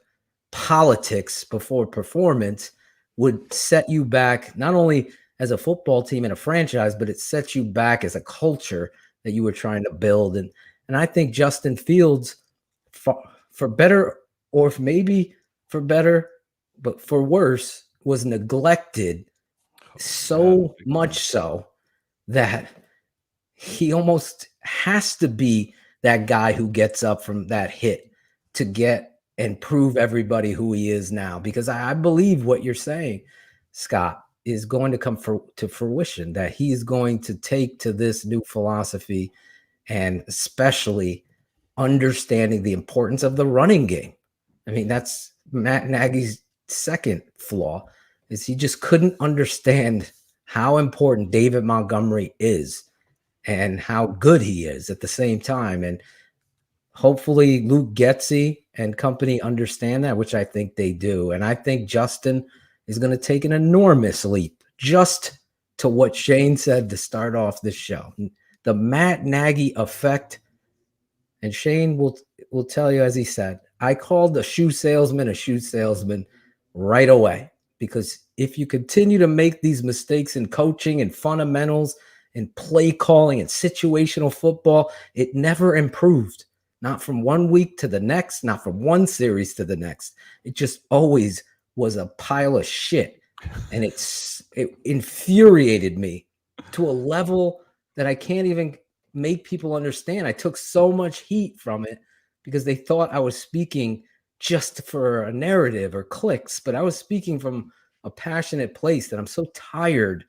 politics before performance would set you back, not only as a football team and a franchise, but it sets you back as a culture that you were trying to build. And I think Justin Fields, for better, or maybe for better, but for worse, was neglected so much so that he almost has to be that guy who gets up from that hit to get and prove everybody who he is now. Because I believe what you're saying, Scott, is going to come to fruition, that he is going to take to this new philosophy, and especially understanding the importance of the running game. I mean, that's Matt Nagy's second flaw, is he just couldn't understand how important David Montgomery is and how good he is at the same time. And hopefully Luke Getsy and company understand that, which I think they do. And I think Justin is going to take an enormous leap, just to what Shane said to start off this show. The Matt Nagy effect. And Shane will tell you, as he said, I called a shoe salesman right away. Because if you continue to make these mistakes in coaching and fundamentals and play calling and situational football, it never improved. Not from one week to the next, not from one series to the next. It just always was a pile of shit. And it infuriated me to a level that I can't even make people understand. I took so much heat from it because they thought I was speaking just for a narrative or clicks, but I was speaking from a passionate place, that I'm so tired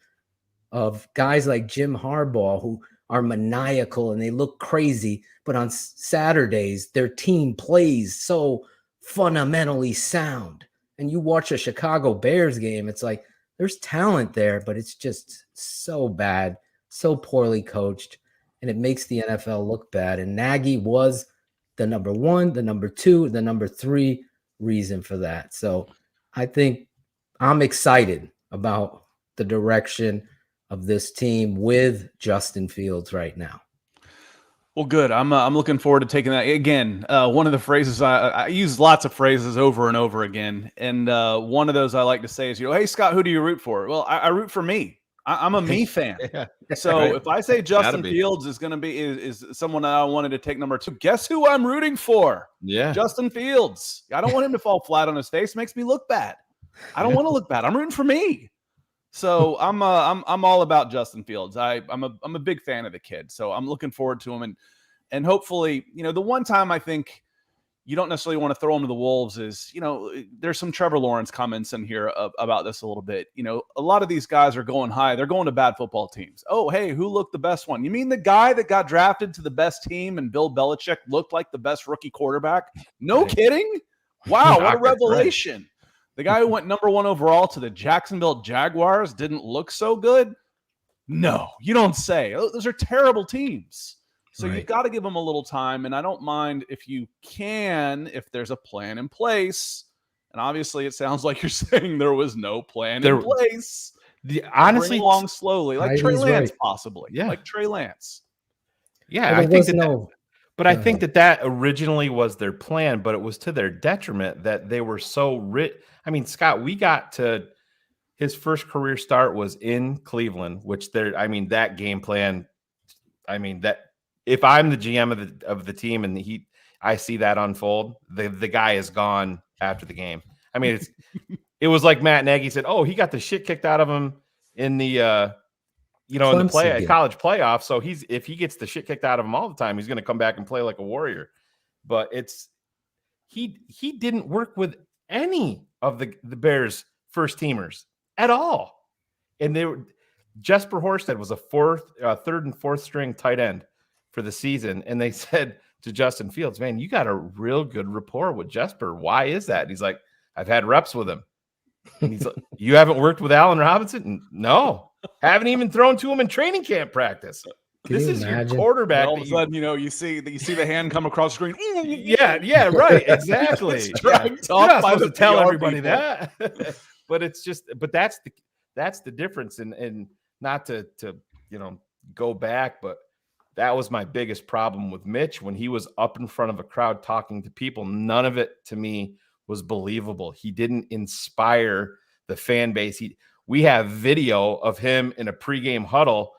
of guys like Jim Harbaugh who are maniacal and they look crazy, but on Saturdays their team plays so fundamentally sound. And you watch a Chicago Bears game, it's like there's talent there, but it's just so bad, so poorly coached, and it makes the NFL look bad. And Nagy was the number one, the number two, the number three reason for that. So I think I'm excited about the direction of this team with Justin Fields right now. Well, good. I'm looking forward to taking that again. One of the phrases I use lots of phrases over and over again, and one of those I like to say is, hey Scott, who do you root for? Well, I root for me. I'm a me fan. So Right. if I say Justin Fields is going to be is someone that I wanted to take number 2, guess who I'm rooting for? Yeah, Justin Fields. I don't want him to fall flat on his face. It makes me look bad. I don't want to look bad. I'm rooting for me. So I'm all about Justin Fields. I'm a big fan of the kid. So I'm looking forward to him, and hopefully, the one time I think you don't necessarily want to throw him to the wolves is, there's some Trevor Lawrence comments in here about this a little bit. A lot of these guys are going high. They're going to bad football teams. Oh, hey, who looked the best one? You mean the guy that got drafted to the best team and Bill Belichick looked like the best rookie quarterback? No kidding. Wow. What a revelation. The guy who went number 1 overall to the Jacksonville Jaguars didn't look so good? No, you don't say. Those are terrible teams. So you've got to give them a little time. And I don't mind if you can, if there's a plan in place. And obviously, it sounds like you're saying there was no plan in place. Honestly, bring along slowly, like Trey Lance, right. possibly. Yeah. Like Trey Lance. Yeah, Well, I think that. no. But I think that originally was their plan, but it was to their detriment that they were so rich. I mean, Scott, we got to his first career start was in Cleveland, which that game plan. I mean, that if I'm the GM of the team and I see that unfold, the guy is gone after the game. I mean, it was like Matt Nagy said, "Oh, he got the shit kicked out of him in the in the college playoffs. So if he gets the shit kicked out of him all the time, he's going to come back and play like a warrior." But he didn't work with any of the Bears first teamers at all. And Jesper Horsted was a third and fourth string tight end for the season. And they said to Justin Fields, "Man, you got a real good rapport with Jesper. Why is that?" And he's like, "I've had reps with him." And he's like, "You haven't worked with Allen Robinson?" "No. Haven't even thrown to him in training camp practice." This is your quarterback. And all of a sudden, you see the hand come across the screen. Yeah, right, exactly. You're not supposed to tell everybody that. But that's the difference. And not to go back, but that was my biggest problem with Mitch when he was up in front of a crowd talking to people. None of it to me was believable. He didn't inspire the fan base. We have video of him in a pregame huddle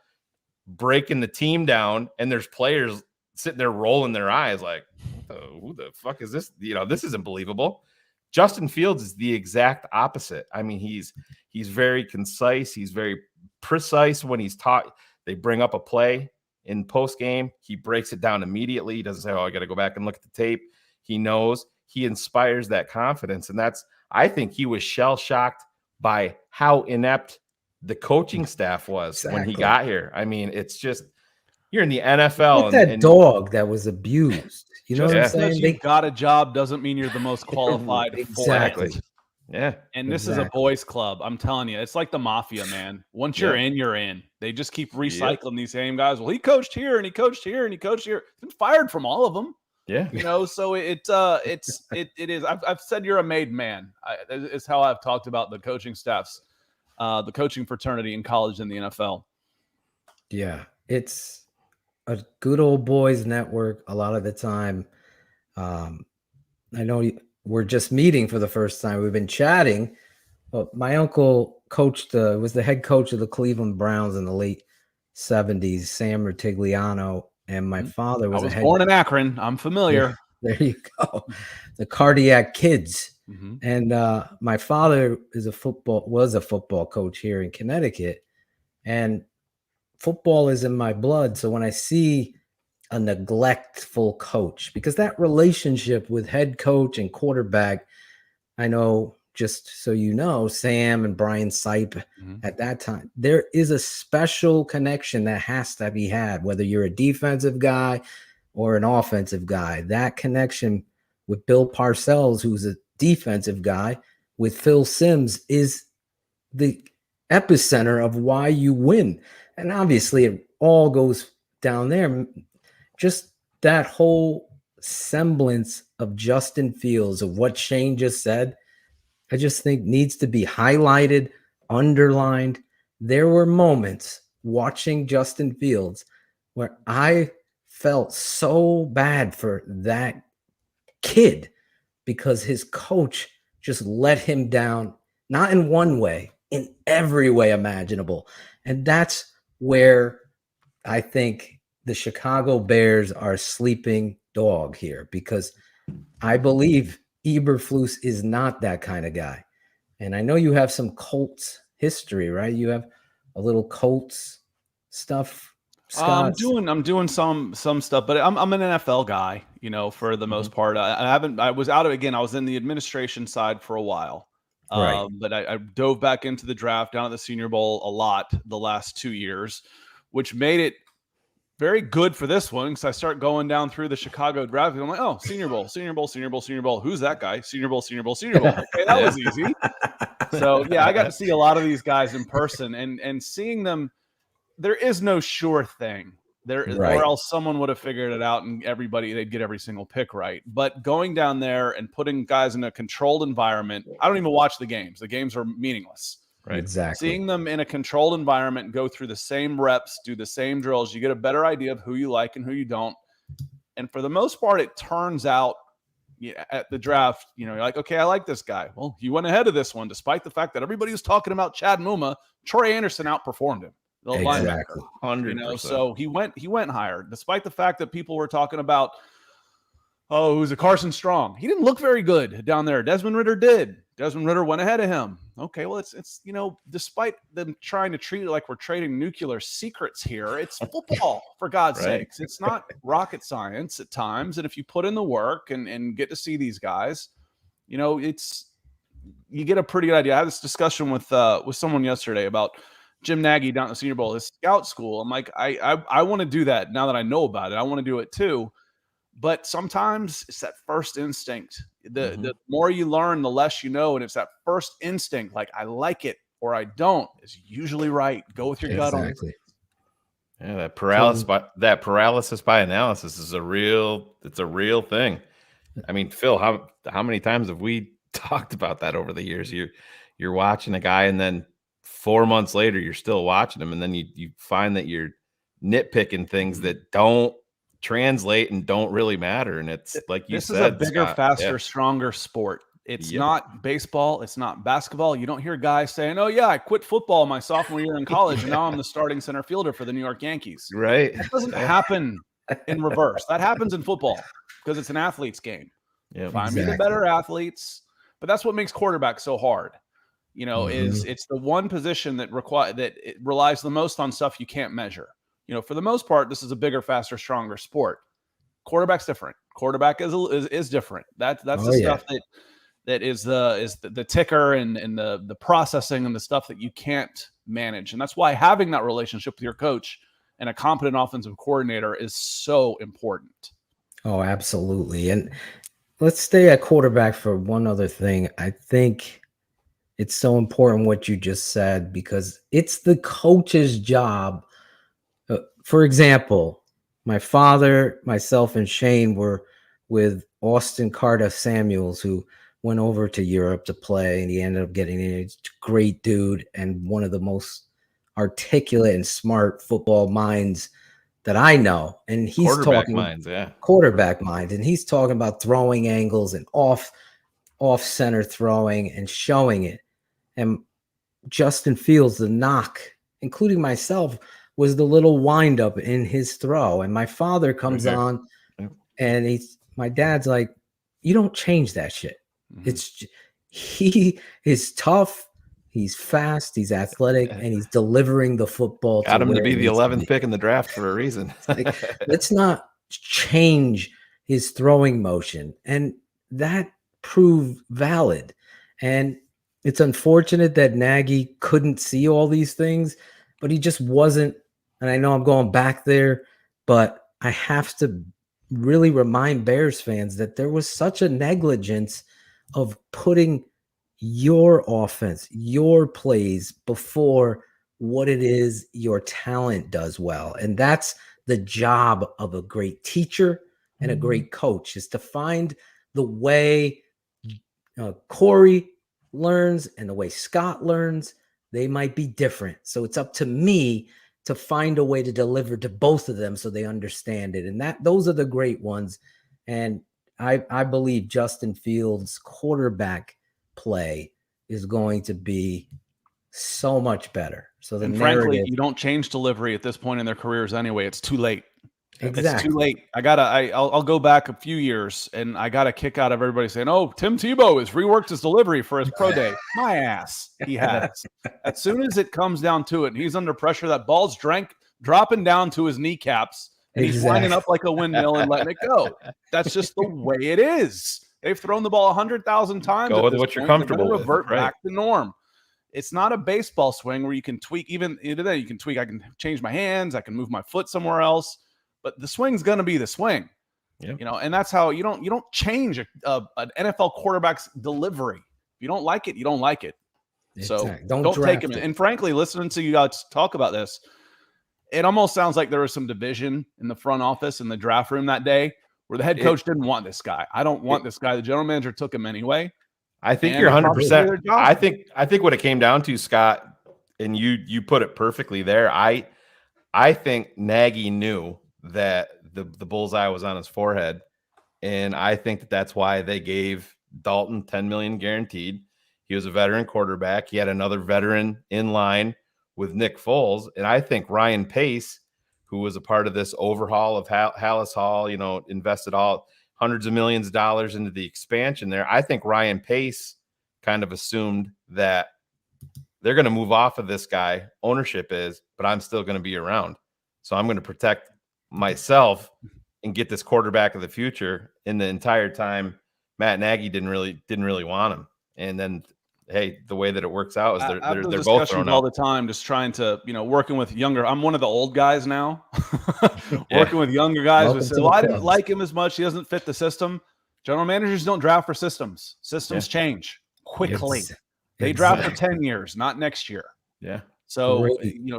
breaking the team down, and there's players sitting there rolling their eyes like, who the fuck is this? This isn't believable. Justin Fields is the exact opposite. I mean, he's very concise. He's very precise when he's taught. They bring up a play in post game. He breaks it down immediately. He doesn't say, "Oh, I got to go back and look at the tape." He knows. He inspires that confidence. And I think he was shell-shocked by how inept the coaching staff was when he got here. I mean, it's just, you're in the NFL. That dog that was abused. You know what I'm saying? You got a job doesn't mean you're the most qualified Exactly. for it. Yeah. And this is a boys club. I'm telling you, it's like the mafia, man. Once you're in, you're in. They just keep recycling these same guys. Well, he coached here and he coached here and he coached here. He's been fired from all of them. Yeah. So it is. I've said you're a made man. Is how I've talked about the coaching staffs, the coaching fraternity in college and the NFL. Yeah, it's a good old boys network a lot of the time. I know we're just meeting for the first time. We've been chatting, but my uncle was the head coach of the Cleveland Browns in the late 70s, Sam Rutigliano. And my father was born in Akron. I'm familiar. Yeah, there you go. The Cardiac Kids. Mm-hmm. And my father was a football coach here in Connecticut. And football is in my blood. So when I see a neglectful coach, because that relationship with head coach and quarterback, I know, just so you know, Sam and Brian Sipe at that time, there is a special connection that has to be had, whether you're a defensive guy or an offensive guy. That connection with Bill Parcells, who's a defensive guy, with Phil Simms is the epicenter of why you win. And obviously it all goes down there. Just that whole semblance of Justin Fields, of what Shane just said, I just think needs to be highlighted, underlined. There were moments watching Justin Fields where I felt so bad for that kid because his coach just let him down, not in one way, in every way imaginable. And that's where I think the Chicago Bears are a sleeping dog here, because I believe Eberflus is not that kind of guy. And I know you have some Colts history, right? You have a little Colts stuff. I'm doing some stuff, but I'm an NFL guy, for the most part. I was out of, again, I was in the administration side for a while. Right. But I dove back into the draft down at the Senior Bowl a lot the last 2 years, which made it very good for this one, because I start going down through the Chicago draft and I'm like, oh, Senior Bowl, Senior Bowl, Senior Bowl, Senior Bowl. Who's that guy? Senior Bowl, Senior Bowl, Senior Bowl. Okay, that was easy. So yeah, I got to see a lot of these guys in person, and seeing them, there is no sure thing there, Right. or else someone would have figured it out and they'd get every single pick right. But going down there and putting guys in a controlled environment, I don't even watch the games. The games are meaningless. Right. Exactly. Seeing them in a controlled environment, go through the same reps, do the same drills, you get a better idea of who you like and who you don't. And for the most part, it turns out at the draft, you're like, okay, I like this guy. Well, he went ahead of this one, despite the fact that everybody was talking about Chad Muma. Troy Anderson outperformed him. The Exactly. linebacker. So he went higher, despite the fact that people were talking about, oh, who's a Carson Strong? He didn't look very good down there. Desmond Ridder did. Desmond Ridder went ahead of him. Okay, well, it's despite them trying to treat it like we're trading nuclear secrets here, it's football, for God's sakes. It's not rocket science at times. And if you put in the work and get to see these guys, you get a pretty good idea. I had this discussion with someone yesterday about Jim Naggie down at the Senior Bowl, his scout school. I'm like, I want to do that now that I know about it. I want to do it too. But sometimes it's that first instinct. The more you learn, the less you know. And it's that first instinct, like I like it or I don't, is usually right. Go with your gut on it. Yeah, that paralysis by analysis is a real thing. I mean, Phil, how many times have we talked about that over the years? You're watching a guy, and then 4 months later you're still watching him, and then you find that you're nitpicking things that don't translate and don't really matter. And it's like you said, this is a bigger, Scott, faster, stronger sport. It's not baseball. It's not basketball. You don't hear guys saying, oh yeah, I quit football my sophomore year in college and now I'm the starting center fielder for the New York Yankees. Right. That doesn't happen in reverse. That happens in football because it's an athlete's game. Yeah, Find me the better athletes. But that's what makes quarterback so hard. Is it's the one position that it relies the most on stuff you can't measure. For the most part, this is a bigger, faster, stronger sport. Quarterback's different. Quarterback is different. That's the stuff that is the ticker and the processing and the stuff that you can't manage. And that's why having that relationship with your coach and a competent offensive coordinator is so important. Oh, absolutely. And let's stay at quarterback for one other thing. I think it's so important what you just said, because it's the coach's job. For example, my father, myself, and Shane were with Austin Carter Samuels, who went over to Europe to play, and he ended up getting in. He's a great dude and one of the most articulate and smart football minds that I know. And he's quarterback minds, and he's talking about throwing angles and off center throwing and showing it. And Justin Fields, the knock, including myself, was the little wind up in his throw. And my father comes on and my dad's like, you don't change that shit. He is tough. He's fast. He's athletic, and he's delivering the football. Got him to be the 11th pick in the draft for a reason. Let's not change his throwing motion. And that proved valid. And it's unfortunate that Naggie couldn't see all these things, but he just wasn't. And I know I'm going back there, but I have to really remind Bears fans that there was such a negligence of putting your offense, your plays before what it is your talent does well. And that's the job of a great teacher and a great coach, is to find the way. Corey learns and the way Scott learns, they might be different. So it's up to me to find a way to deliver to both of them so they understand it. And those are the great ones. And I believe Justin Fields' quarterback play is going to be so much better. So the frankly, you don't change delivery at this point in their careers anyway. It's too late. Exactly. It's too late. I'll go back a few years and I got a kick out of everybody saying, "Oh, Tim Tebow has reworked his delivery for his pro day." My ass, he has. As soon as it comes down to it, and he's under pressure, that ball's dropping down to his kneecaps, and he's lining up like a windmill and letting it go. That's just the way it is. They've thrown the ball 100,000 times. Go with what you're comfortable with. Revert back to norm. It's not a baseball swing where you can tweak. Even today, you can tweak. I can change my hands. I can move my foot somewhere else. But the swing's going to be the swing, and that's how you don't change an NFL quarterback's delivery. If you don't like it, you don't like it. Exactly. So don't take him. And frankly, listening to you guys talk about this, it almost sounds like there was some division in the front office in the draft room that day where the head coach didn't want this guy. I don't want this guy. The general manager took him anyway. I think you're 100%. I think what it came down to, Scott, and you put it perfectly there. I think Naggie knew that the bullseye was on his forehead, and I think that's why they gave Dalton $10 million guaranteed. He was a veteran quarterback. He had another veteran in line with Nick Foles, and I think Ryan Pace, who was a part of this overhaul of Hallis Hall, invested all hundreds of millions of dollars into the expansion there. I think Ryan Pace kind of assumed that they're going to move off of this guy, ownership is, but I'm still going to be around. So I'm going to protect myself and get this quarterback of the future. In the entire time, Matt Nagy didn't really want him. And then, hey, the way that it works out is they're both thrown all out. the time, just trying to, working with younger. I'm one of the old guys now, working with younger guys. Who say, well, I didn't like him as much. He doesn't fit the system. General managers don't draft for systems. Systems change quickly. They draft for 10 years, not next year. Yeah. So,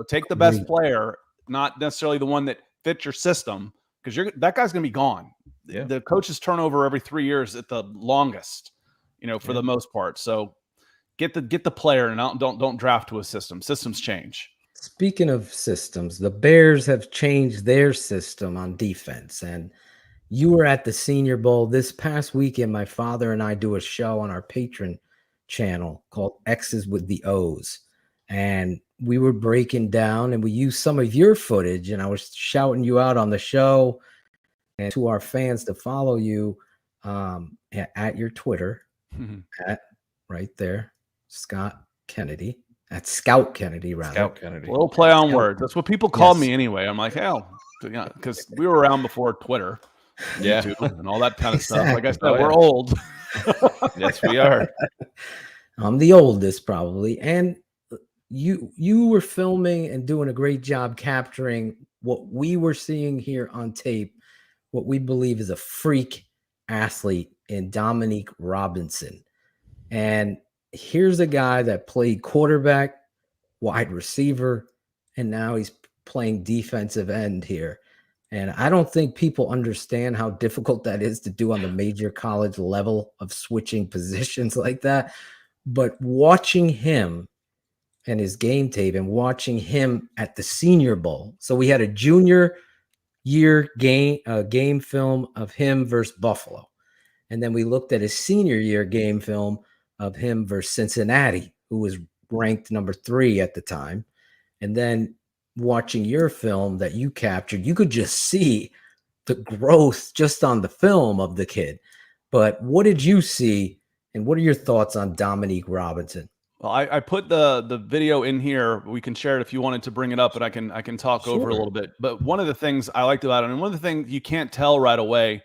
take the best player, not necessarily the one that fits your system, because that guy's going to be gone. Yeah. The coaches turnover every 3 years at the longest, for the most part. So get the player and don't draft to a system. Systems change. Speaking of systems, the Bears have changed their system on defense. And you were at the Senior Bowl this past weekend. My father and I do a show on our Patreon channel called X's with the O's. And we were breaking down and we used some of your footage, and I was shouting you out on the show and to our fans to follow you at your Twitter, at right there, Scott Kennedy, at Scout Kennedy, rather. Scout Kennedy. A little play on words. That's what people call me anyway. I'm like, hell, because we were around before Twitter, YouTube, and all that kind of stuff. Like I said, we're old. Yes, we are. I'm the oldest, probably. And you were filming and doing a great job capturing what we were seeing here on tape, what we believe is a freak athlete in Dominique Robinson. And here's a guy that played quarterback, wide receiver, and now he's playing defensive end here. And I don't think people understand how difficult that is to do on the major college level of switching positions like that. But watching him and his game tape and watching him at the Senior Bowl. So we had a junior year game film of him versus Buffalo. And then we looked at his senior year game film of him versus Cincinnati, who was ranked number 3 at the time. And then watching your film that you captured, you could just see the growth just on the film of the kid. But what did you see, and what are your thoughts on Dominique Robinson? Well, I put the video in here. We can share it if you wanted to bring it up, but I can talk over a little bit. But one of the things I liked about it, and one of the things you can't tell right away,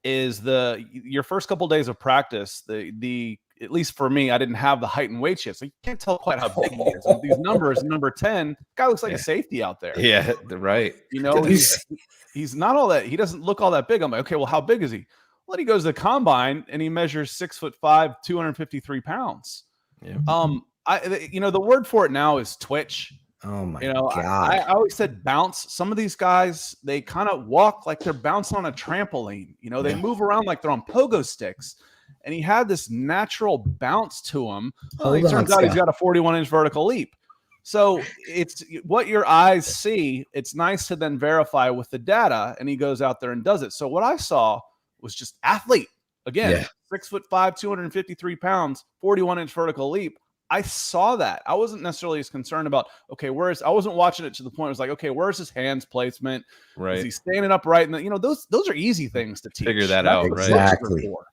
is your first couple of days of practice. At least for me, I didn't have the height and weight yet, so you can't tell quite how big he is. With these numbers, number 10, guy looks like a safety out there. Yeah, right. He's not all that. He doesn't look all that big. I'm like, okay, well, how big is he? Well, he goes to the combine and he measures 6'5", 253 pounds. Yeah. The word for it now is twitch. Oh my God. I always said bounce. Some of these guys, they kind of walk like they're bouncing on a trampoline. They move around like they're on pogo sticks. and he had this natural bounce to him. Well, Hold it turns on, out he's Scott. got a 41-inch vertical leap. So it's what your eyes see. It's nice to then verify with the data, and he goes out there and does it. So what I saw was just athlete. Again, 6'5", 253 pounds, 41-inch vertical leap. I saw that. I wasn't necessarily as concerned about, okay, I wasn't watching it to the point. It was like, okay, where's his hands placement? Right. Is he standing upright? And those are easy things to teach. Figure that That's out, what right? coaches are Exactly. for.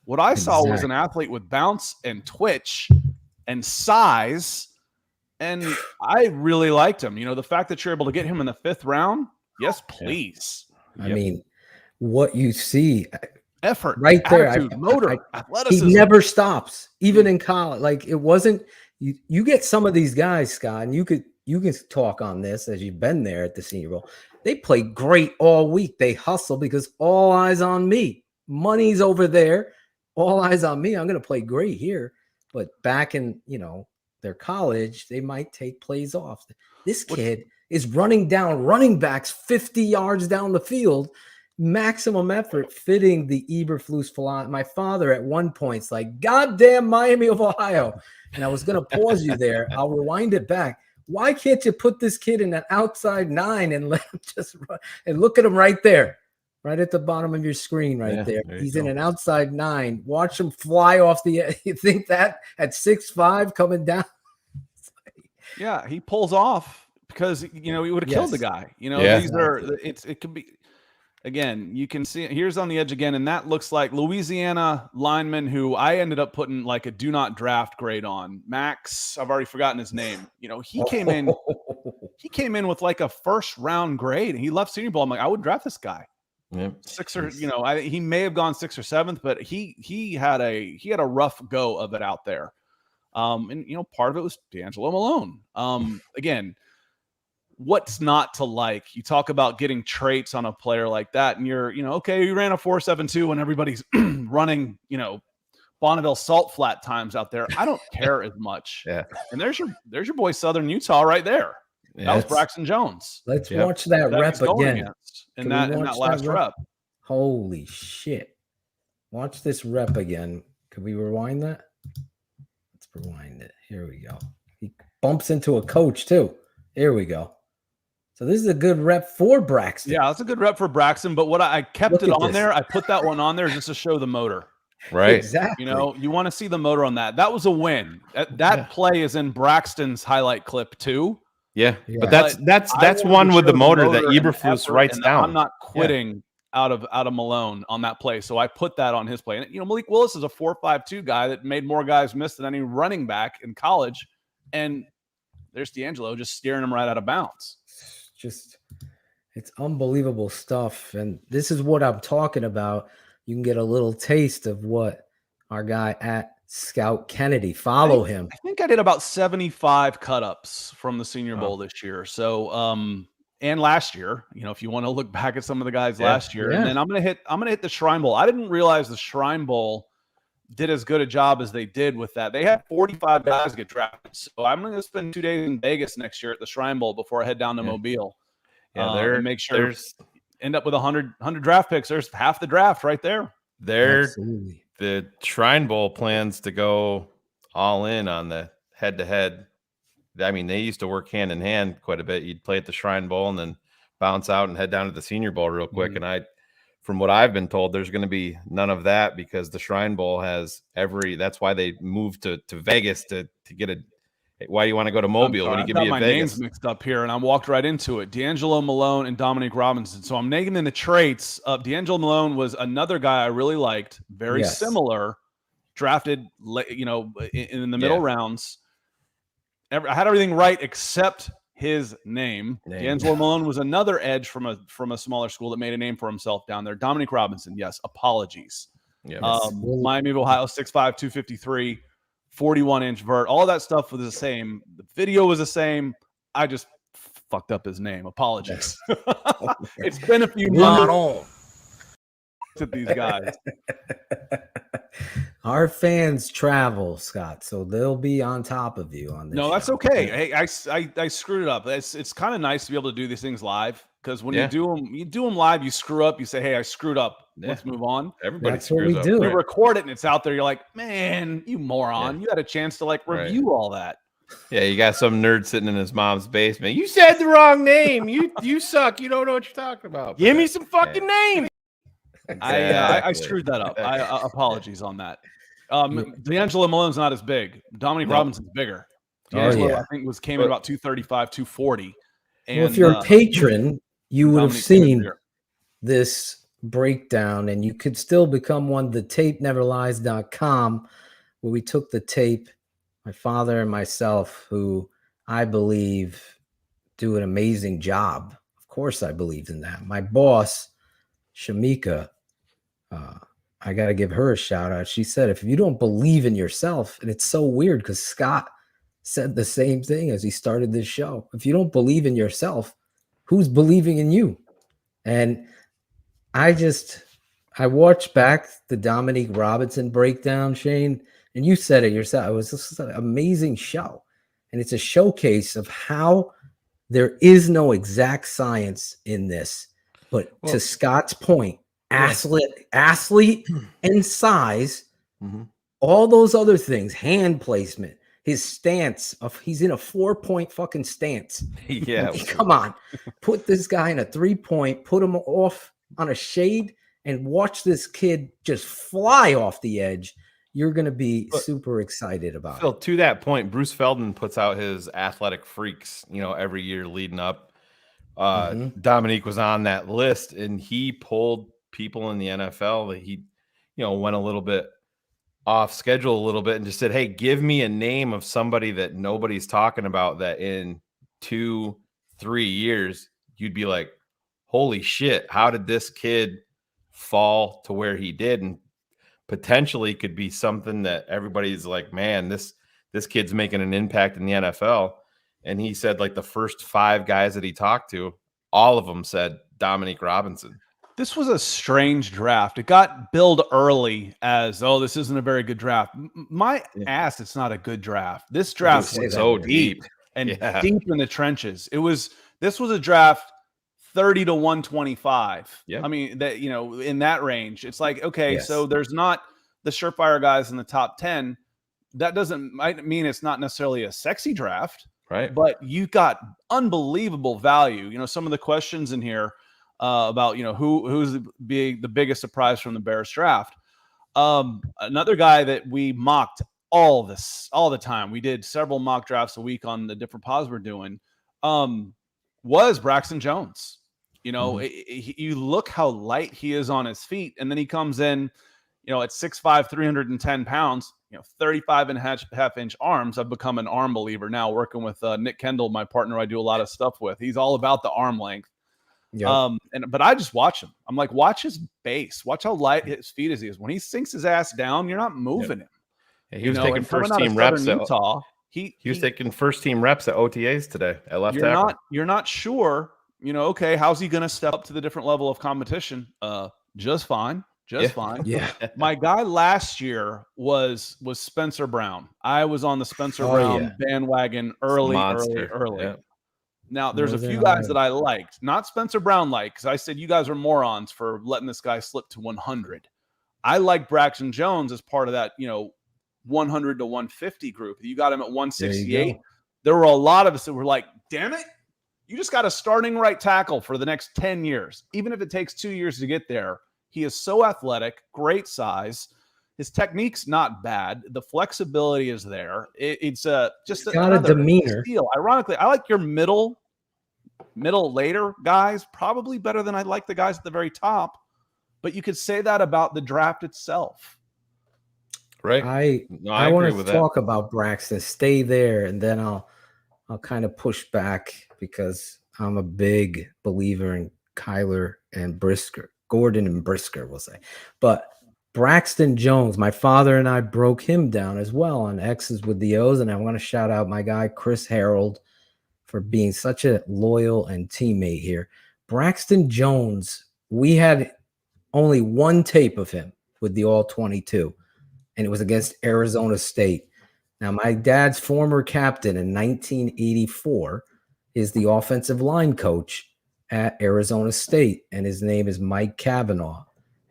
What I saw was an athlete with bounce and twitch and size, and I really liked him. The fact that you're able to get him in the 5th round, yes, please. I mean, what you see, effort, right there, attitude, motor, athleticism. He never stops, even in college. Like, it wasn't. You get some of these guys, Scott, and you can talk on this as you've been there at the Senior Bowl. They play great all week. They hustle because all eyes on me. Money's over there. All eyes on me. I'm going to play great here. But back in, their college, they might take plays off. This kid is running down running backs 50 yards down the field, maximum effort, fitting the Eberflus philosophy. My father at one point's like, goddamn Miami of Ohio. And I was going to pause you there. I'll rewind it back. Why can't you put this kid in an outside 9 and let him just run? And look at him right there, right at the bottom of your screen right there. He's in an outside 9. Watch him fly off the – you think that at 6'5" coming down? Yeah, he pulls off because, he would have killed the guy. These are – it could be – again, you can see here's on the edge again, and that looks like Louisiana lineman who I ended up putting like a do not draft grade on. Max, I've already forgotten his name. He came in with like a 1st round grade, and he left Senior Bowl. I'm like, I would draft this guy. Yep. 6 or he may have gone 6th or 7th, but he had a rough go of it out there. And part of it was D'Angelo Malone. Again, what's not to like? You talk about getting traits on a player like that, and you're, okay, you ran a 4.72 when everybody's running, Bonneville salt flat times out there. I don't care as much. Yeah. And there's your boy Southern Utah right there. That was Braxton Jones. Let's watch that rep again. In that last rep. Holy shit. Watch this rep again. Can we rewind that? Let's rewind it. Here we go. He bumps into a coach too. Here we go. So this is a good rep for Braxton. Yeah, that's a good rep for Braxton. But what I kept it on there, I put that one on there just to show the motor. Right. Exactly. You want to see the motor on that. That was a win. That play is in Braxton's highlight clip too. Yeah. But that's one with the motor that Eberflus writes down. I'm not quitting out of Malone on that play. So I put that on his play. And Malik Willis is a 4.52 guy that made more guys miss than any running back in college. And there's D'Angelo just steering him right out of bounds. It's unbelievable stuff. And this is what I'm talking about. You can get a little taste of what our guy at Scout Kennedy, follow him. I think I did about 75 cut-ups from the Senior Bowl this year. So, and last year, if you want to look back at some of the guys last year, and then I'm going to hit the Shrine Bowl. I didn't realize the Shrine Bowl did as good a job as they did with that. They had 45 guys get drafted. So I'm going to spend 2 days in Vegas next year at the Shrine Bowl before I head down to Mobile. Yeah, make sure end up with 100 draft picks. There's half the draft right there. The Shrine Bowl plans to go all in on the head-to-head. I mean, they used to work hand in hand quite a bit. You'd play at the Shrine Bowl and then bounce out and head down to the Senior Bowl real quick. And from what I've been told, there's going to be none of that because the Shrine Bowl has that's why they moved to Vegas to get a. Why do you want to go to Mobile when you can be at Vegas? Names mixed up here, and I walked right into it. D'Angelo Malone and Dominique Robinson. So I'm naming the traits. D'Angelo Malone was another guy I really liked, very similar, drafted, in the middle rounds. I had everything right except his name. D'Angelo Malone was another edge from a smaller school that made a name for himself down there. Dominique Robinson, yes, apologies. Miami of Ohio, 6'5", 253. 41-inch vert, all that stuff was the same. The video was the same. I just fucked up his name. Apologies. It's been a few months to these guys. Our fans travel, Scott, so they'll be on top of you on this. No, that's okay. Hey, I screwed it up. It's kind of nice to be able to do these things live because when you do them live, you screw up. You say, "Hey, I screwed up. Let's move on. Everybody That's what screws we up. do. We record it and it's out there. You're like, man, you moron. You had a chance to like review all that. Yeah, you got some nerd sitting in his mom's basement. You said the wrong name. You suck. You don't know what you're talking about. Give me some fucking names. I screwed that up. Apologies on that. D'Angelo Malone's not as big. Dominique Robinson's bigger. D'Angelo, I think, came in about 235, 240. And, well, if you're a patron, you would have Dominique seen this breakdown, and you could still become one. The tapeneverlies.com, where we took the tape, my father and myself, who I believe do an amazing job. Of course, I believe in that. My boss, Shamika, I got to give her a shout out. She said, if you don't believe in yourself, and it's so weird because Scott said the same thing as he started this show. If you don't believe in yourself, who's believing in you? And I watched back the Dominique Robinson breakdown, Shane, and you said it yourself. It was just an amazing show. And it's a showcase of how there is no exact science in this. But to Scott's point, athlete and size, all those other things, hand placement, his stance he's in a 4-point fucking stance. Yeah. Come on. Put this guy in a 3-point, put him off on a shade, and watch this kid just fly off the edge. You're going to be super excited about Phil, it. to that point, Bruce Feldman puts out his athletic freaks, every year leading up. Dominique was on that list, and he pulled people in the NFL that he, went a little bit off schedule a little bit and just said, hey, give me a name of somebody that nobody's talking about that in 2-3 years, you'd be like, holy shit, how did this kid fall to where he did? And potentially could be something that everybody's like, man, this kid's making an impact in the NFL. And he said, like, the first 5 guys that he talked to, all of them said Dominique Robinson. This was a strange draft. It got billed early as, this isn't a very good draft. My ass, it's not a good draft. This draft was so deep and deep in the trenches. This was a draft 30 to 125. Yeah. I mean, that, in that range, it's like, okay, so there's not the surefire guys in the top 10. That might mean it's not necessarily a sexy draft, right? But you got unbelievable value. Some of the questions in here about, who's the biggest surprise from the Bears draft. Another guy that we mocked all the time. We did several mock drafts a week on the different pods we're doing. Was Braxton Jones. You look how light he is on his feet, and then he comes in, at 6'5", 310 pounds, 35 and a half inch arms. I've become an arm believer now, working with Nick Kendall, my partner I do a lot of stuff with. He's all about the arm length. Yep. But I just watch him. I'm like, watch his base. Watch how light his feet is. When he sinks his ass down, you're not moving him. Yeah, he was taking first team reps at Utah. He was taking first team reps at OTAs today at left tackle. You're not sure, okay, how's he going to step up to the different level of competition? Just fine. Fine. Yeah. My guy last year was Spencer Brown. I was on the Spencer Brown bandwagon early. Yeah. Now, there's a few guys that I liked, not Spencer Brown because I said you guys are morons for letting this guy slip to 100. I like Braxton Jones as part of that, 100 to 150 group. You got him at 168. There were a lot of us that were like, damn it, you just got a starting right tackle for the next 10 years. Even if it takes 2 years to get there, he is so athletic, great size. His technique's not bad. The flexibility is there. It's just got a demeanor. Steal. Ironically, I like your middle later guys probably better than I like the guys at the very top. But you could say that about the draft itself. Right. I want to talk about Braxton. Stay there, and then I'll kind of push back because I'm a big believer in Kyler and Brisker, Gordon and Brisker, we'll say. But Braxton Jones, my father and I broke him down as well on X's with the O's, and I want to shout out my guy Chris Harold for being such a loyal and teammate here. Braxton Jones, we had only one tape of him with the All-22, and it was against Arizona State. Now, my dad's former captain in 1984 is the offensive line coach at Arizona State, and his name is Mike Cavanaugh.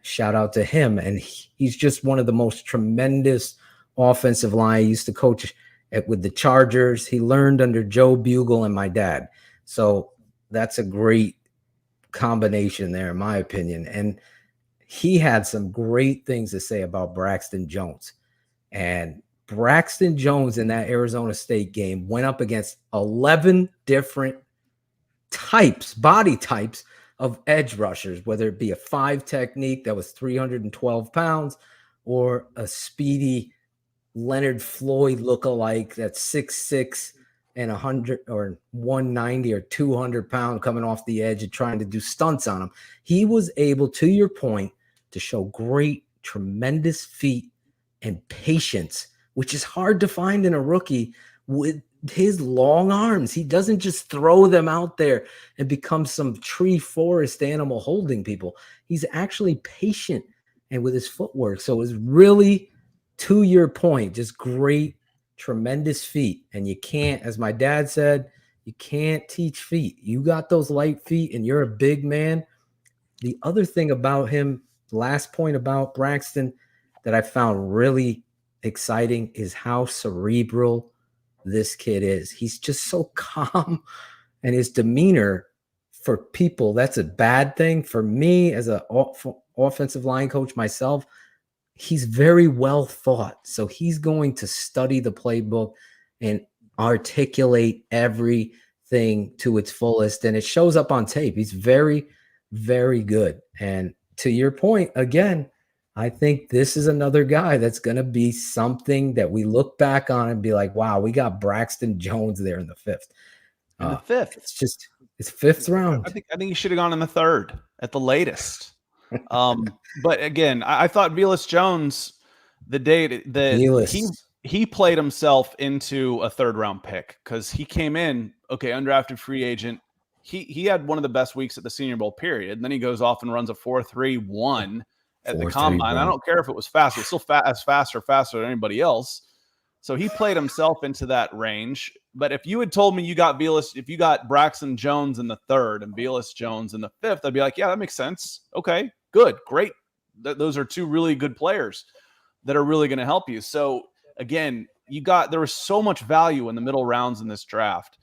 shout out to him. And he's just one of the most tremendous offensive line. He used to coach with the Chargers. He learned under Joe Bugle and my dad. So that's a great combination there, in my opinion. And he had some great things to say about Braxton Jones. And Braxton Jones in that Arizona State game went up against 11 different body types of edge rushers, whether it be a 5 technique that was 312 pounds or a speedy Leonard Floyd lookalike that's 6'6" and 100 or 190 or 200 pound coming off the edge and trying to do stunts on him. He was able, to your point, to show great, tremendous feet and patience, which is hard to find in a rookie with his long arms. He doesn't just throw them out there and become some tree forest animal holding people. He's actually patient and with his footwork. So it's really, to your point, just great, tremendous feet. And you can't, as my dad said, you can't teach feet. You got those light feet and you're a big man. The other thing about him, last point about Braxton that I found really exciting is how cerebral this kid is. He's just so calm, and his demeanor, for people, that's a bad thing. For me, as an offensive line coach myself, he's very well thought. So he's going to study the playbook and articulate everything to its fullest. And it shows up on tape. He's very, very good. And to your point, again, I think this is another guy that's going to be something that we look back on and be like, wow, we got Braxton Jones there in the 5th. In the 5th. It's 5th round. I think he should have gone in the 3rd at the latest. But again, I thought Veis Jones, the day that he played himself into a 3rd round pick because he came in, undrafted free agent. He had one of the best weeks at the Senior Bowl period. And then he goes off and runs a 4.31 at the combine. I don't care if it was fast. It was still faster than anybody else. So he played himself into that range. But if you had told me you got Braxton Jones in the 3rd and Veis Jones in the 5th, I'd be like, yeah, that makes sense. Okay, good, great. Those are 2 really good players that are really going to help you. So again, there was so much value in the middle rounds in this draft.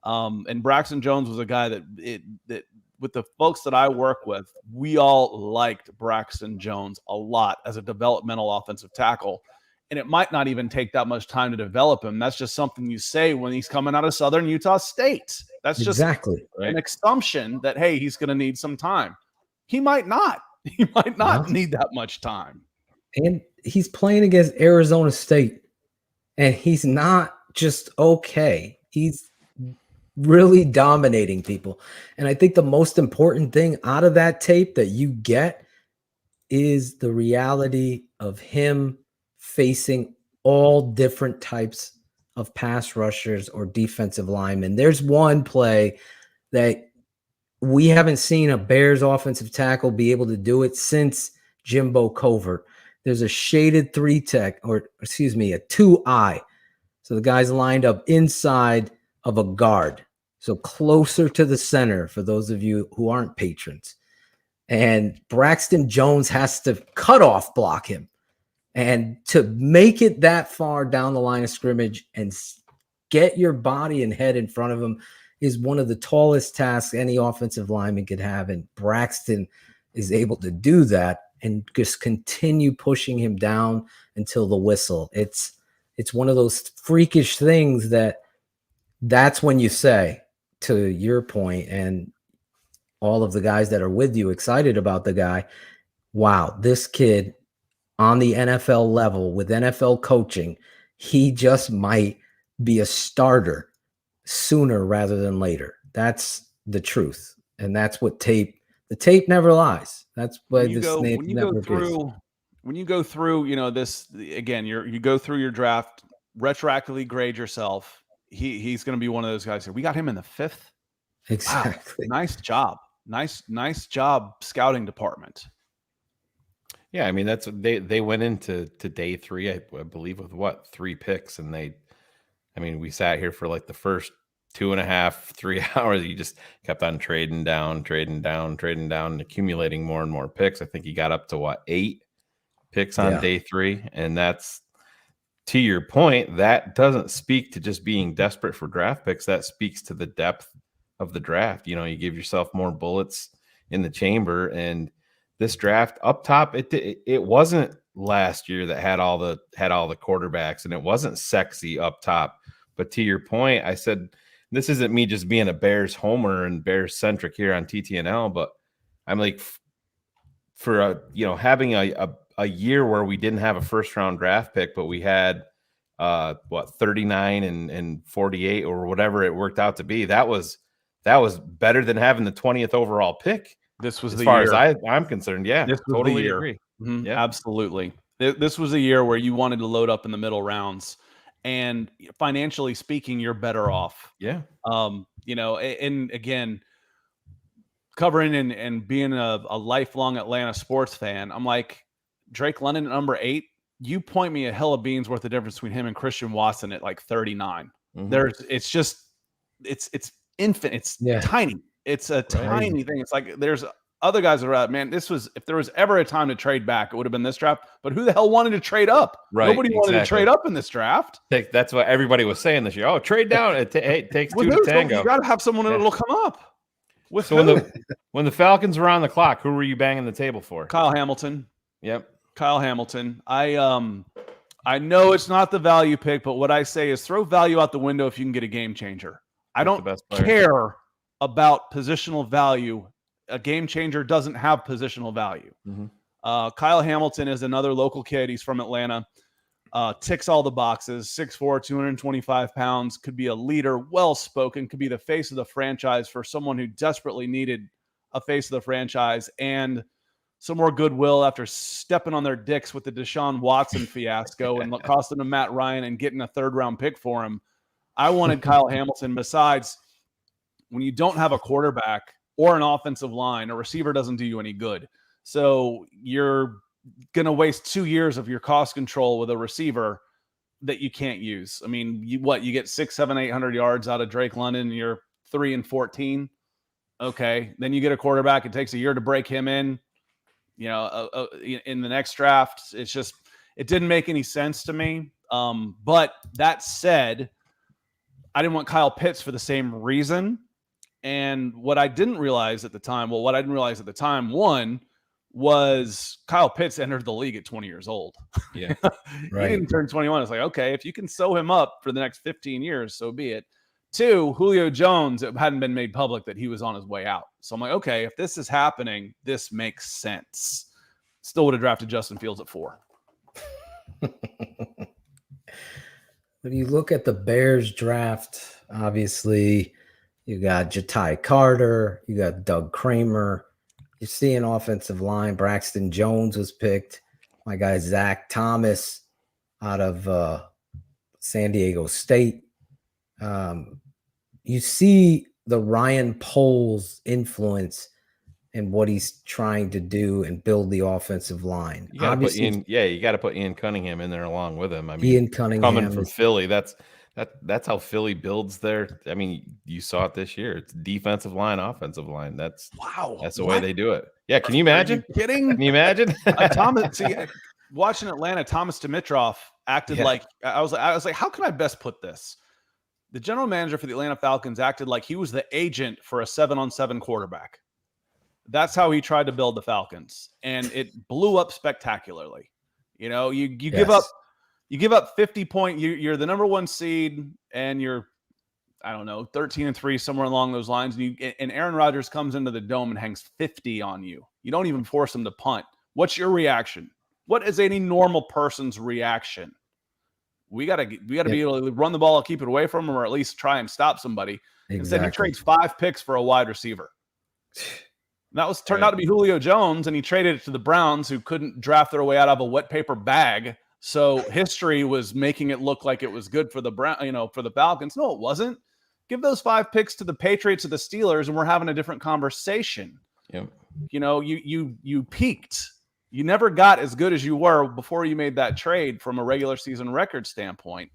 And Braxton Jones was a guy that with the folks that I work with, we all liked Braxton Jones a lot as a developmental offensive tackle. And it might not even take that much time to develop him. That's just something you say when he's coming out of Southern Utah State. That's just exactly an assumption that, hey, he's going to need some time. He might not. He might not need that much time. And he's playing against Arizona State. And he's not just okay. He's really dominating people. And I think the most important thing out of that tape that you get is the reality of him facing all different types of pass rushers or defensive linemen. There's one play that we haven't seen a Bears offensive tackle be able to do it since Jimbo Covert. There's a shaded 3-tech, or excuse me, a 2-eye. So the guy's lined up inside of a guard. So closer to the center for those of you who aren't patrons. And Braxton Jones has to cut off block him. And to make it that far down the line of scrimmage and get your body and head in front of him is one of the tallest tasks any offensive lineman could have. And Braxton is able to do that and just continue pushing him down until the whistle. It's one of those freakish things that's when you say, to your point, and all of the guys that are with you excited about the guy, wow, this kid on the NFL level with NFL coaching, he just might be a starter sooner rather than later. That's the truth. And that's what the tape never lies. That's why this network is. When you go through, this again, you go through your draft, retroactively grade yourself. He's going to be one of those guys here. We got him in the 5th. Exactly. Wow. Nice job. Nice job, scouting department. Yeah, I mean that's they went into day 3, I believe, with 3 picks, and we sat here for like the first 2.5, 3 hours. He just kept on trading down, and accumulating more and more picks. I think he got up to 8 picks on day 3. And that's, to your point, that doesn't speak to just being desperate for draft picks. That speaks to the depth of the draft. You know, you give yourself more bullets in the chamber. And this draft up top, it wasn't last year that had all the quarterbacks, and it wasn't sexy up top. But to your point, I said, this isn't me just being a Bears homer and Bears centric here on TTNL, but I'm like, for having a year where we didn't have a first round draft pick, but we had 39 and 48 or whatever it worked out to be. That was better than having the 20th overall pick. This was as the far year. as I'm concerned. Yeah, this was totally the year. agree. Mm-hmm. Yeah. Absolutely. This was a year where you wanted to load up in the middle rounds, and financially speaking, you're better off. Yeah. And again, covering and being a lifelong Atlanta sports fan, I'm like, Drake London at number 8, you point me a hill of beans worth of difference between him and Christian Watson at like 39. Mm-hmm. It's infant. It's tiny. It's a tiny thing. It's like there's other guys that are out. Man, if there was ever a time to trade back, it would have been this draft. But who the hell wanted to trade up? Right. Nobody wanted to trade up in this draft. That's what everybody was saying this year. Oh, trade down. It takes 2 to tango. You got to have someone that'll come up. So when the Falcons were on the clock, who were you banging the table for? Kyle Hamilton. Yep. Kyle Hamilton. I know it's not the value pick, but what I say is throw value out the window if you can get a game changer. I don't care about positional value. A game changer doesn't have positional value. Mm-hmm. Kyle Hamilton is another local kid. He's from Atlanta. Ticks all the boxes. 6'4", 225 pounds. Could be a leader, well-spoken. Could be the face of the franchise for someone who desperately needed a face of the franchise and some more goodwill after stepping on their dicks with the Deshaun Watson fiasco and costing them Matt Ryan and getting a 3rd-round pick for him. I wanted Kyle Hamilton. Besides, when you don't have a quarterback or an offensive line, a receiver doesn't do you any good. So you're going to waste 2 years of your cost control with a receiver that you can't use. I mean, you get 600, 700, 800 yards out of Drake London, and you're 3-14. Okay. Then you get a quarterback. It takes a year to break him in. In the next draft, it didn't make any sense to me. But that said, I didn't want Kyle Pitts for the same reason. And what I didn't realize at the time, one was Kyle Pitts entered the league at 20 years old. Yeah. Right. He didn't turn 21. It's like, okay, if you can sew him up for the next 15 years, so be it. 2, Julio Jones, it hadn't been made public that he was on his way out. So I'm like, okay, if this is happening, this makes sense. Still would have drafted Justin Fields at 4. When you look at the Bears draft, obviously you got Ja'Tai Carter, you got Doug Kramer. You see an offensive line. Braxton Jones was picked. My guy Zach Thomas out of San Diego State. You see the Ryan Poles influence in what he's trying to do and build the offensive line. You got to put Ian Cunningham in there along with him. I mean, Ian Cunningham coming from Philly, that's how Philly builds their. I mean, you saw it this year. It's defensive line, offensive line. That's the way they do it. Yeah, can you imagine? Are you kidding? Can you imagine? Watching Atlanta, Thomas Dimitroff acted like I was like, how can I best put this? The general manager for the Atlanta Falcons acted like he was the agent for a 7-on-7 quarterback. That's how he tried to build the Falcons, and it blew up spectacularly. You give up 50 points. You're the number 1 seed, and you're 13-3 somewhere along those lines. And Aaron Rodgers comes into the dome and hangs 50 on you. You don't even force him to punt. What's your reaction? What is any normal person's reaction? We gotta be able to run the ball and keep it away from him, or at least try and stop somebody. Exactly. Instead, he trades 5 picks for a wide receiver. That turned out to be Julio Jones, and he traded it to the Browns, who couldn't draft their way out of a wet paper bag. So history was making it look like it was good for the for the Falcons. No, it wasn't. Give those 5 picks to the Patriots or the Steelers, and we're having a different conversation. Yep. You peaked. You never got as good as you were before you made that trade from a regular season record standpoint.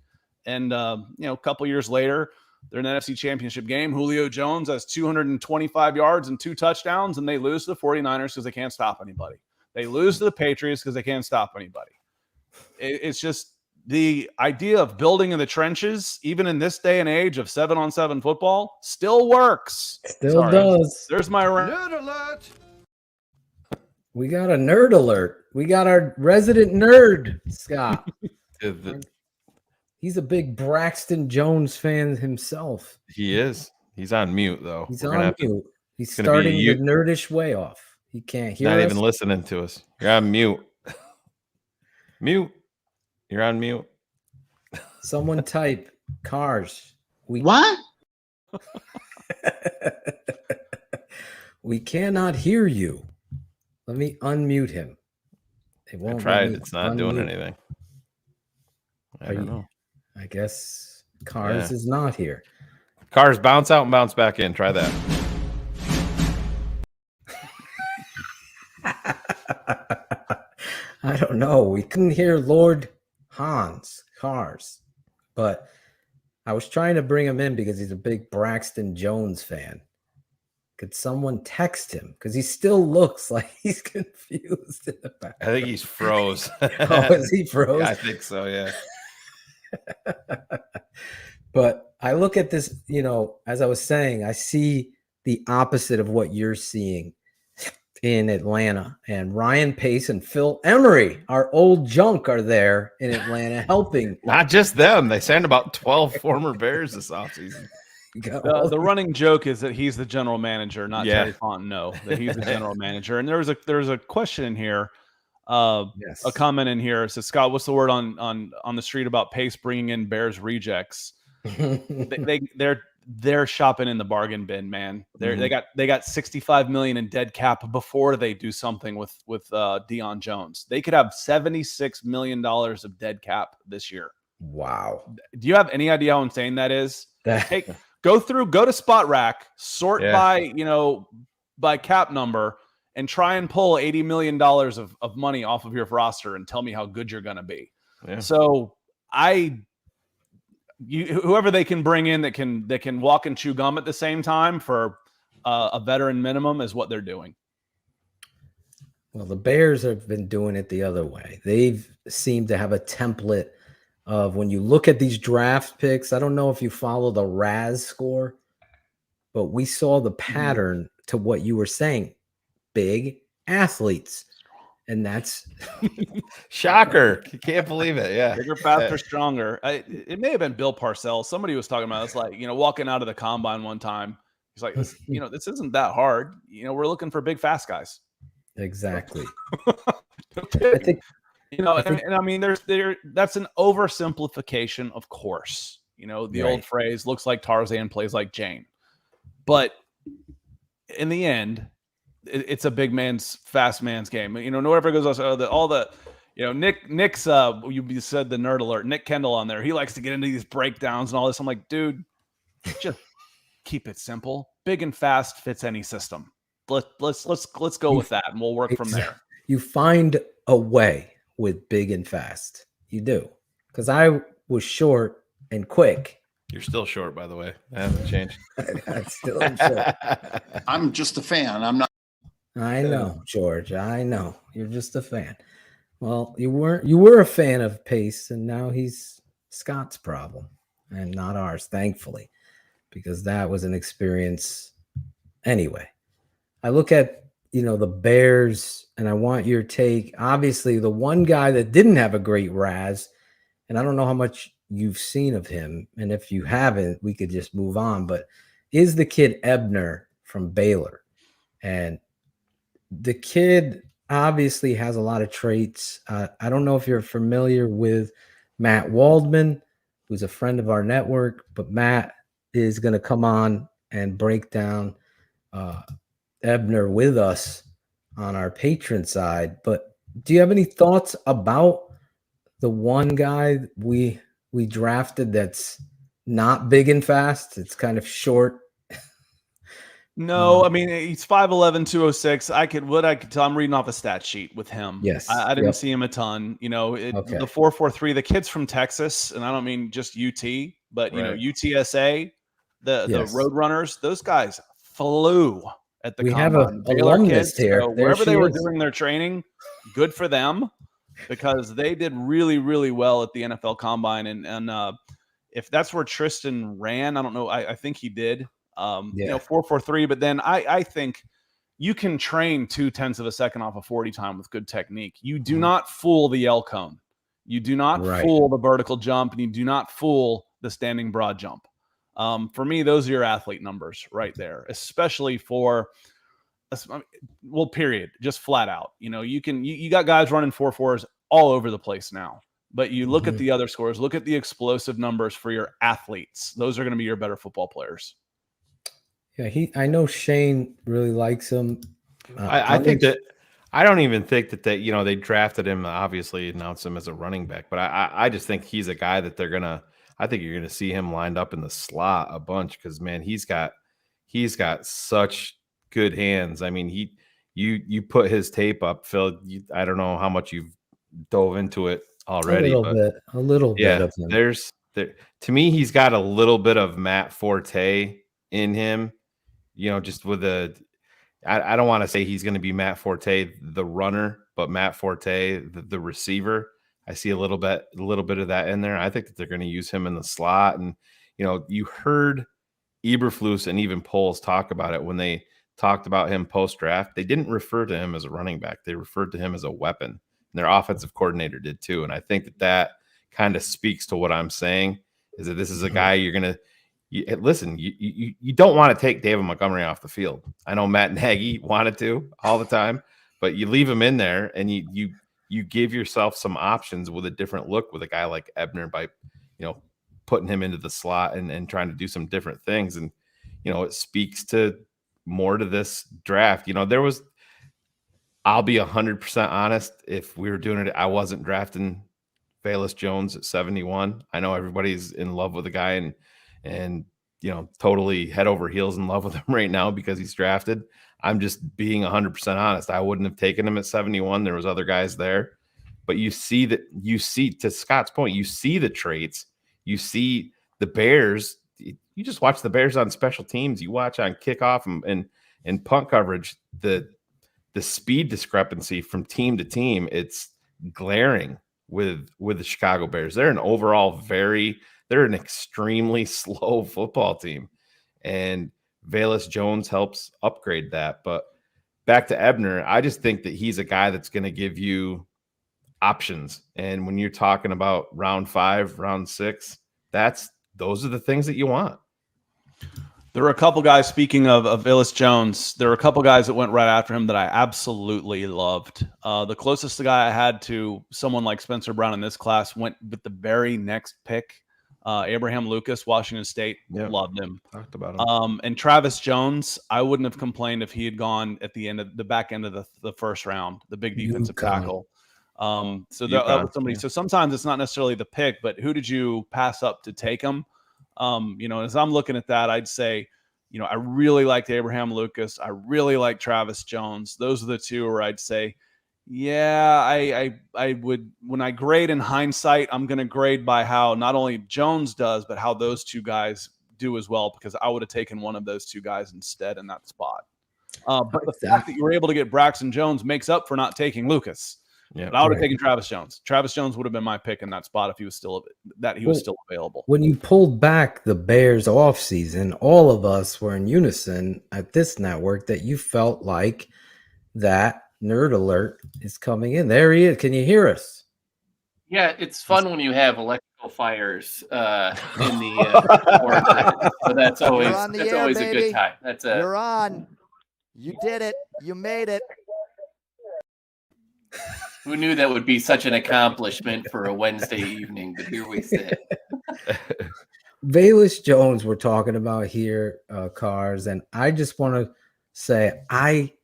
And a couple years later, They're in the NFC Championship game. Julio Jones has 225 yards and 2 touchdowns, and they lose to the 49ers because they can't stop anybody. They lose to the Patriots because they can't stop anybody. It's just the idea of building in the trenches, even in this day and age of 7-on-7 football, still works. Still does. There's my Nerd alert. We got a nerd alert. We got our resident nerd, Scott. He's a big Braxton Jones fan himself. He is. He's on mute though. He's on mute. He's starting the nerdish way off. He can't hear us. Not even listening to us. You're on mute. Mute. You're on mute. Someone type cars. What? We cannot hear you. Let me unmute him. It won't. I tried. It's not doing anything. I don't know. I guess Cars is not here. Cars bounce out and bounce back in. Try that. I don't know. We couldn't hear Lord Hans Cars, but I was trying to bring him in because he's a big Braxton Jones fan. Could someone text him? Because he still looks like he's confused in the back. I think he's froze. Oh, is he froze? Yeah, I think so, yeah. But I look at this, as I was saying, I see the opposite of what you're seeing in Atlanta. And Ryan Pace and Phil Emery, our old junk, are there in Atlanta helping. Not just them. They signed about 12 former Bears this offseason. The running joke is that he's the general manager, not Terry Fontenot. That he's the general manager. And there's a question in here, a comment in here. It says, Scott, what's the word on the street about Pace bringing in Bears rejects? They're shopping in the bargain bin, man. They got $65 million in dead cap before they do something with Deion Jones. They could have $76 million of dead cap this year. Wow. Do you have any idea how insane that is? Hey, go to Spot Rack, sort by cap number, and try and pull $80 million of money off of your roster and tell me how good you're going to be. Yeah. So whoever they can bring in that can walk and chew gum at the same time for a veteran minimum is what they're doing. Well, the Bears have been doing it the other way. They've seemed to have a template of when you look at these draft picks. I don't know if you follow the RAS score, but we saw the pattern to what you were saying. Big athletes. And that's shocker. You can't believe it. Yeah. Bigger, faster, stronger. It may have been Bill Parcells. Somebody was talking about it. It's like, walking out of the combine one time. He's like, this isn't that hard. We're looking for big, fast guys. Exactly. I think, I mean, that's an oversimplification, of course. The old phrase, looks like Tarzan, plays like Jane. But in the end, it's a big man's, fast man's game. Whoever goes, Nick's, you said the nerd alert, Nick Kendall on there. He likes to get into these breakdowns and all this. I'm like, dude, just keep it simple. Big and fast fits any system. Let's go with that, and we'll work from there. You find a way with big and fast. You do. Because I was short and quick. You're still short, by the way. That hasn't changed. I'm still short. I'm just a fan. I'm not. I know, George. I know. You're just a fan. Well, you were a fan of Pace, and now he's Scott's problem and not ours, thankfully, because that was an experience anyway. I look at, the Bears, and I want your take. Obviously, the one guy that didn't have a great RAS, and I don't know how much you've seen of him, and if you haven't, we could just move on, but is the kid Ebner from Baylor. And the kid obviously has a lot of traits. I don't know if you're familiar with Matt Waldman, who's a friend of our network, but Matt is going to come on and break down Ebner with us on our patron side. But do you have any thoughts about the one guy we drafted that's not big and fast? It's kind of short. No, I mean, he's 5'11", 206. I could tell. I'm reading off a stat sheet with him. Yes. I didn't see him a ton. The 4.43, the kid's from Texas, and I don't mean just UT, but, UTSA, the road runners, those guys flew at the We have combine. a Baylor alumnus kids, here. so There wherever she they were is. doing their training, good for them because they did really, really well at the NFL combine. And if that's where Tristan ran, I don't know. I think he did. You know, 4.43. But then I think you can train 0.2 of a second off of 40 time with good technique. You do not fool the L cone. You do not fool the vertical jump, and you do not fool the standing broad jump. For me, those are your athlete numbers right there, especially for, well, period, just flat out. You know, you got guys running 4.4s all over the place now, but you look at the other scores, look at the explosive numbers for your athletes. Those are going to be your better football players. Yeah, I know Shane really likes him. I think that I don't even think that they, you know, they drafted him, obviously announced him as a running back, but I just think he's a guy that I think you're gonna see him lined up in the slot a bunch because, man, he's got such good hands. I mean, you put his tape up, Phil. I don't know how much you've dove into it already, a little bit of him. To me, he's got a little bit of Matt Forte in him. You know, just with I don't want to say he's going to be Matt Forte, the runner, but Matt Forte, the receiver. I see a little bit of that in there. I think that they're going to use him in the slot. And, you know, you heard Eberflus and even Poles talk about it when they talked about him post-draft. They didn't refer to him as a running back. They referred to him as a weapon. And their offensive coordinator did too. And I think that kind of speaks to what I'm saying, is that this is a guy you're going to, listen, you don't want to take David Montgomery off the field. I know Matt Nagy wanted to all the time, but you leave him in there and you give yourself some options with a different look with a guy like Ebner by, you know, putting him into the slot and trying to do some different things. And, you know, it speaks to more to this draft. You know, I'll be 100% honest. If we were doing it, I wasn't drafting Veis Jones at 71. I know everybody's in love with the guy and you know, totally head over heels in love with him right now because he's drafted. I'm just being 100% honest. I wouldn't have taken him at 71. There was other guys there, but you see, to Scott's point, you see the traits, you see the Bears. You just watch the Bears on special teams. You watch on kickoff and punt coverage, the speed discrepancy from team to team. It's glaring with the Chicago Bears. They're an extremely slow football team, and Veis Jones helps upgrade that. But back to Ebner, I just think that he's a guy that's going to give you options. And when you're talking about round 5, round 6, those are the things that you want. There were a couple guys, speaking of Veis Jones, there were a couple guys that went right after him that I absolutely loved. The closest guy I had to someone like Spencer Brown in this class went with the very next pick. Abraham Lucas, Washington State, loved him. Talked about him. And Travis Jones, I wouldn't have complained if he had gone at the end of the back end of the first round, the big defensive tackle. So that was somebody. So sometimes it's not necessarily the pick, but who did you pass up to take him? You know, as I'm looking at that, I'd say, you know, I really liked Abraham Lucas. I really like Travis Jones. Those are the two where I'd say, yeah, I would, when I grade in hindsight, I'm going to grade by how not only Jones does, but how those two guys do as well, because I would have taken one of those two guys instead in that spot. But the fact that you were able to get Braxton Jones makes up for not taking Lucas. Yeah, but I would have taken Travis Jones. Travis Jones would have been my pick in that spot if he was still available. When you pulled back the Bears off season, all of us were in unison at this network that you felt like that Nerd Alert is coming in. There he is. Can you hear us? Yeah, it's fun when you have electrical fires in the orbit. So that's always a good time. You're on. You did it. You made it. Who knew that would be such an accomplishment for a Wednesday evening? But here we sit. Veis Jones we're talking about here, Cars, and I just want to say I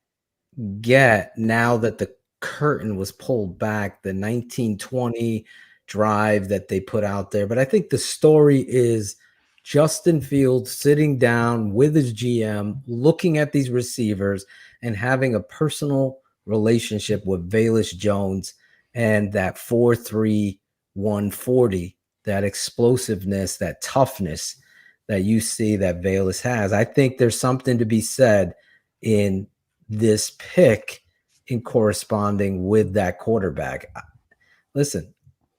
get now that the curtain was pulled back, the 1920 drive that they put out there, but I think the story is Justin Fields sitting down with his GM, looking at these receivers and having a personal relationship with Veis Jones and that 4.3 140, that explosiveness, that toughness that you see that Veis has. I think there's something to be said in this pick in corresponding with that quarterback. Listen,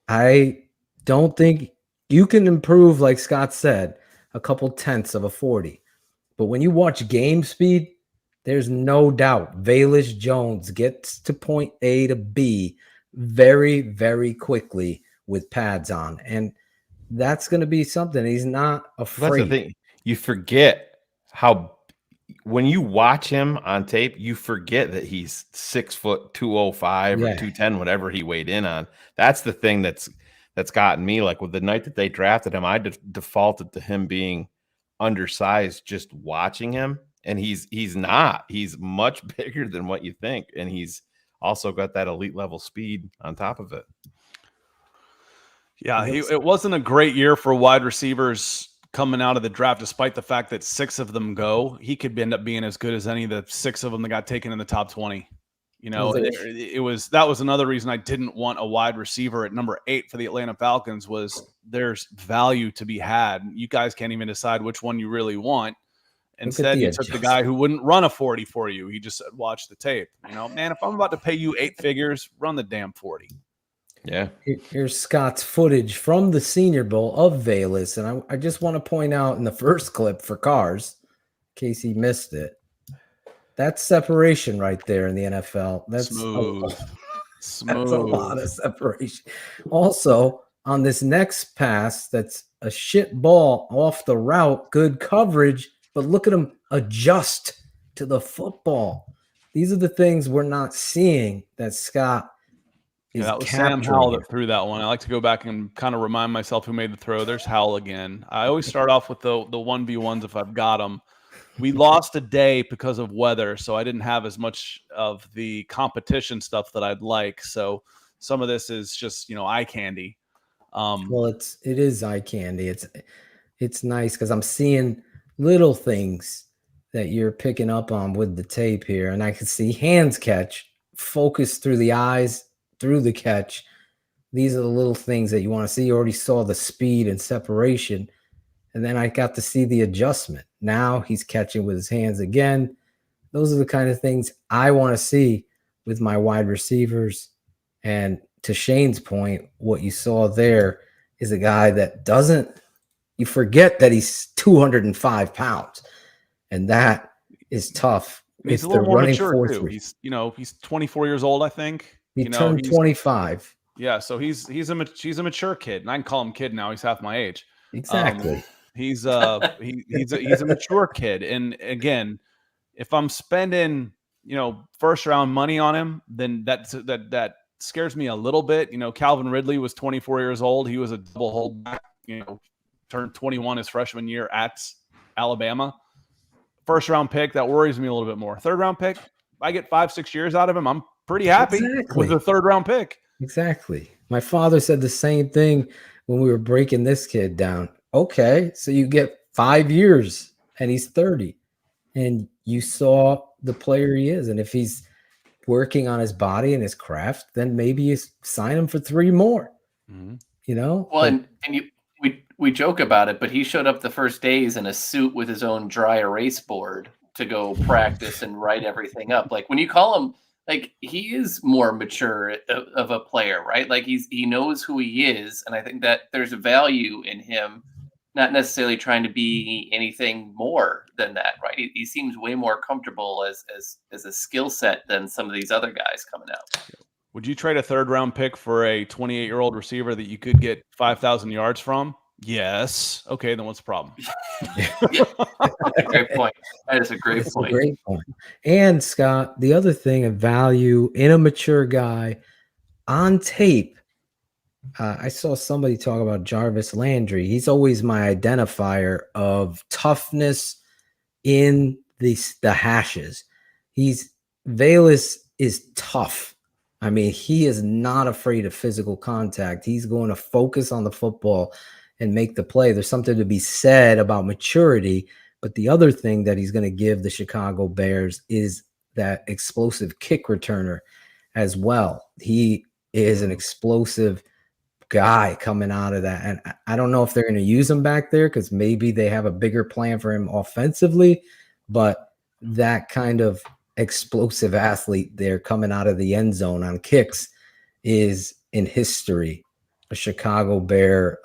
I don't think you can improve, like Scott said, a couple tenths of a 40. But when you watch game speed, there's no doubt Veis Jones gets to point A to B very, very quickly with pads on. And that's going to be something. He's not afraid. That's the thing. You forget how, when you watch him on tape, you forget that he's 6 foot 205 or 210, whatever he weighed in on. That's the thing that's gotten me. Like with the night that they drafted him, I defaulted to him being undersized just watching him. And he's not. He's much bigger than what you think. And he's also got that elite level speed on top of it. Yeah, it wasn't a great year for wide receivers coming out of the draft, despite the fact that 6 of them go. He could end up being as good as any of the 6 of them that got taken in the top 20. You know, that was another reason I didn't want a wide receiver at number 8 for the Atlanta Falcons. Was there's value to be had. You guys can't even decide which one you really want. Instead, you took the guy who wouldn't run a 40 for you. He just said, watch the tape. You know, man, if I'm about to pay you 8 figures, run the damn 40. Yeah. Here's Scott's footage from the Senior Bowl of Veis. And I just want to point out in the first clip for Cars, in case he missed it, that's separation right there in the NFL. That's smooth. That's a lot of separation. Also, on this next pass, that's a shit ball off the route, good coverage, but look at him adjust to the football. These are the things we're not seeing that Scott is that was capturing. Sam Howell that threw that one. I like to go back and kind of remind myself who made the throw. There's Howell again. I always start off with the 1v1s if I've got them. We lost a day because of weather, so I didn't have as much of the competition stuff that I'd like. So some of this is just, eye candy. Well, it is eye candy. It's nice because I'm seeing little things that you're picking up on with the tape here, and I can see hands catch, focus through the eyes, through the catch. These are the little things that you want to see. You already saw the speed and separation, and then I got to see the adjustment. Now he's catching with his hands again. Those are the kind of things I want to see with my wide receivers. And to Shane's point, what you saw there is a guy that you forget that he's 205 pounds. And that is tough. He's a little more mature too. He's 24 years old, I think. He turned 25. Yeah, so he's a mature kid, and I can call him kid now. He's half my age. Exactly. He's a mature kid, and again, if I'm spending first round money on him, then that scares me a little bit. Calvin Ridley was 24 years old. He was a double holdback. Turned 21 his freshman year at Alabama. First round pick, that worries me a little bit more. Third round pick, I get 5-6 years out of him, I'm pretty happy with the third round pick. Exactly. My father said the same thing when we were breaking this kid down. Okay, so you get 5 years and he's 30, and you saw the player he is. And if he's working on his body and his craft, then maybe you sign him for 3 more. Well, and we joke about it, but he showed up the first days in a suit with his own dry erase board to go practice and write everything up. Like when you call him, like he is more mature of a player, right? Like he knows who he is, and I think that there's a value in him, not necessarily trying to be anything more than that, right? He seems way more comfortable as a skill set than some of these other guys coming out. Would you trade a third round pick for a 28-year-old receiver that you could get 5,000 yards from? Yes. Okay, then what's the problem? Great point. That is a great point. A great point. And Scott, the other thing of value in a mature guy on tape, I saw somebody talk about Jarvis Landry. He's always my identifier of toughness in the hashes. Veis is tough. I mean, he is not afraid of physical contact. He's going to focus on the football and make the play. There's something to be said about maturity, but the other thing that he's going to give the Chicago Bears is that explosive kick returner as well. He is an explosive guy coming out of that. And I don't know if they're going to use him back there because maybe they have a bigger plan for him offensively, but that kind of explosive athlete there coming out of the end zone on kicks is in history a Chicago Bear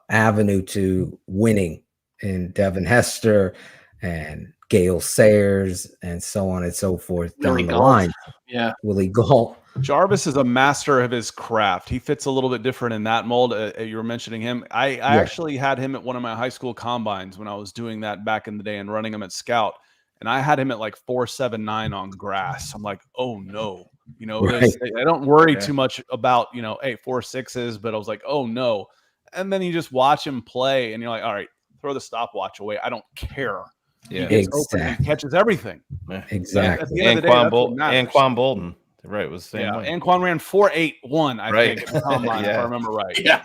avenue to winning, in Devin Hester and Gale Sayers and so on and so forth Willie down the Gault. line. Yeah. Willie Gault. Jarvis is a master of his craft. He fits a little bit different in that mold. You were mentioning him. I actually had him at one of my high school combines when I was doing that back in the day and running him at Scout. And I had him at like 4.79 on grass. I'm like, oh no. You know, Right. I don't worry too much about, 4.6s, but I was like, oh no. And then you just watch him play and you're like, all right, throw the stopwatch away. I don't care. Yeah, He gets open and he catches everything. Exactly. At the end of the day, that's what matters. Anquan Bolden. Right, was the same way. Anquan ran 4.81, I Right. think, at the combine, if I remember right. Yeah.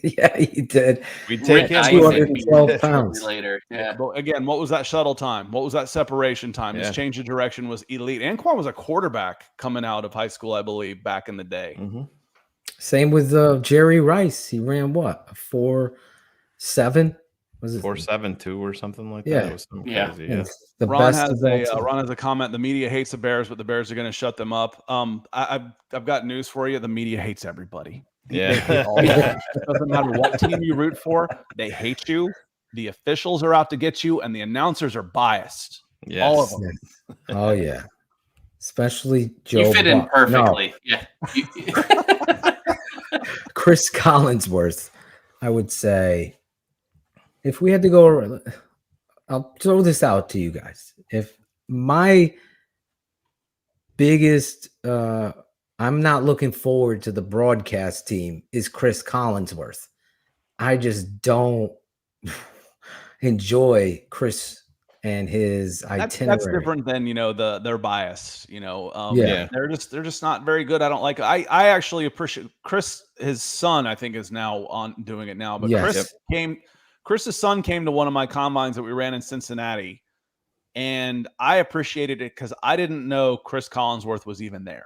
Yeah, he did. We take him 212 pounds. Later. Yeah. But again, what was that shuttle time? What was that separation time? His change of direction was elite. Anquan was a quarterback coming out of high school, I believe, back in the day. Same with Jerry Rice. He ran what? 4.7? Was it 4.72 or something like Yeah. that? It was something Yeah. crazy. Yeah. the Ron best has of all a time. Ron has a comment. The media hates the Bears, but the Bears are going to shut them up. I've got news for you. The media hates everybody. Yeah. They hate all of them. It doesn't matter what team you root for. They hate you. The officials are out to get you, and the announcers are biased. Yes. All of them. Yes. Oh yeah, especially Joe. You fit in Buck. perfectly. No, Yeah. Chris Collinsworth. I would say, if we had to go, I'll throw this out to you guys. If my biggest, I'm not looking forward to the broadcast team is Chris Collinsworth. I just don't enjoy Chris and his itinerary. That's different than their bias. Yeah. They're just not very good. I don't like. I actually appreciate Chris. His son, I think, is now on doing it now. But Yes. Chris's son came to one of my combines that we ran in Cincinnati, and I appreciated it because I didn't know Chris Collinsworth was even there.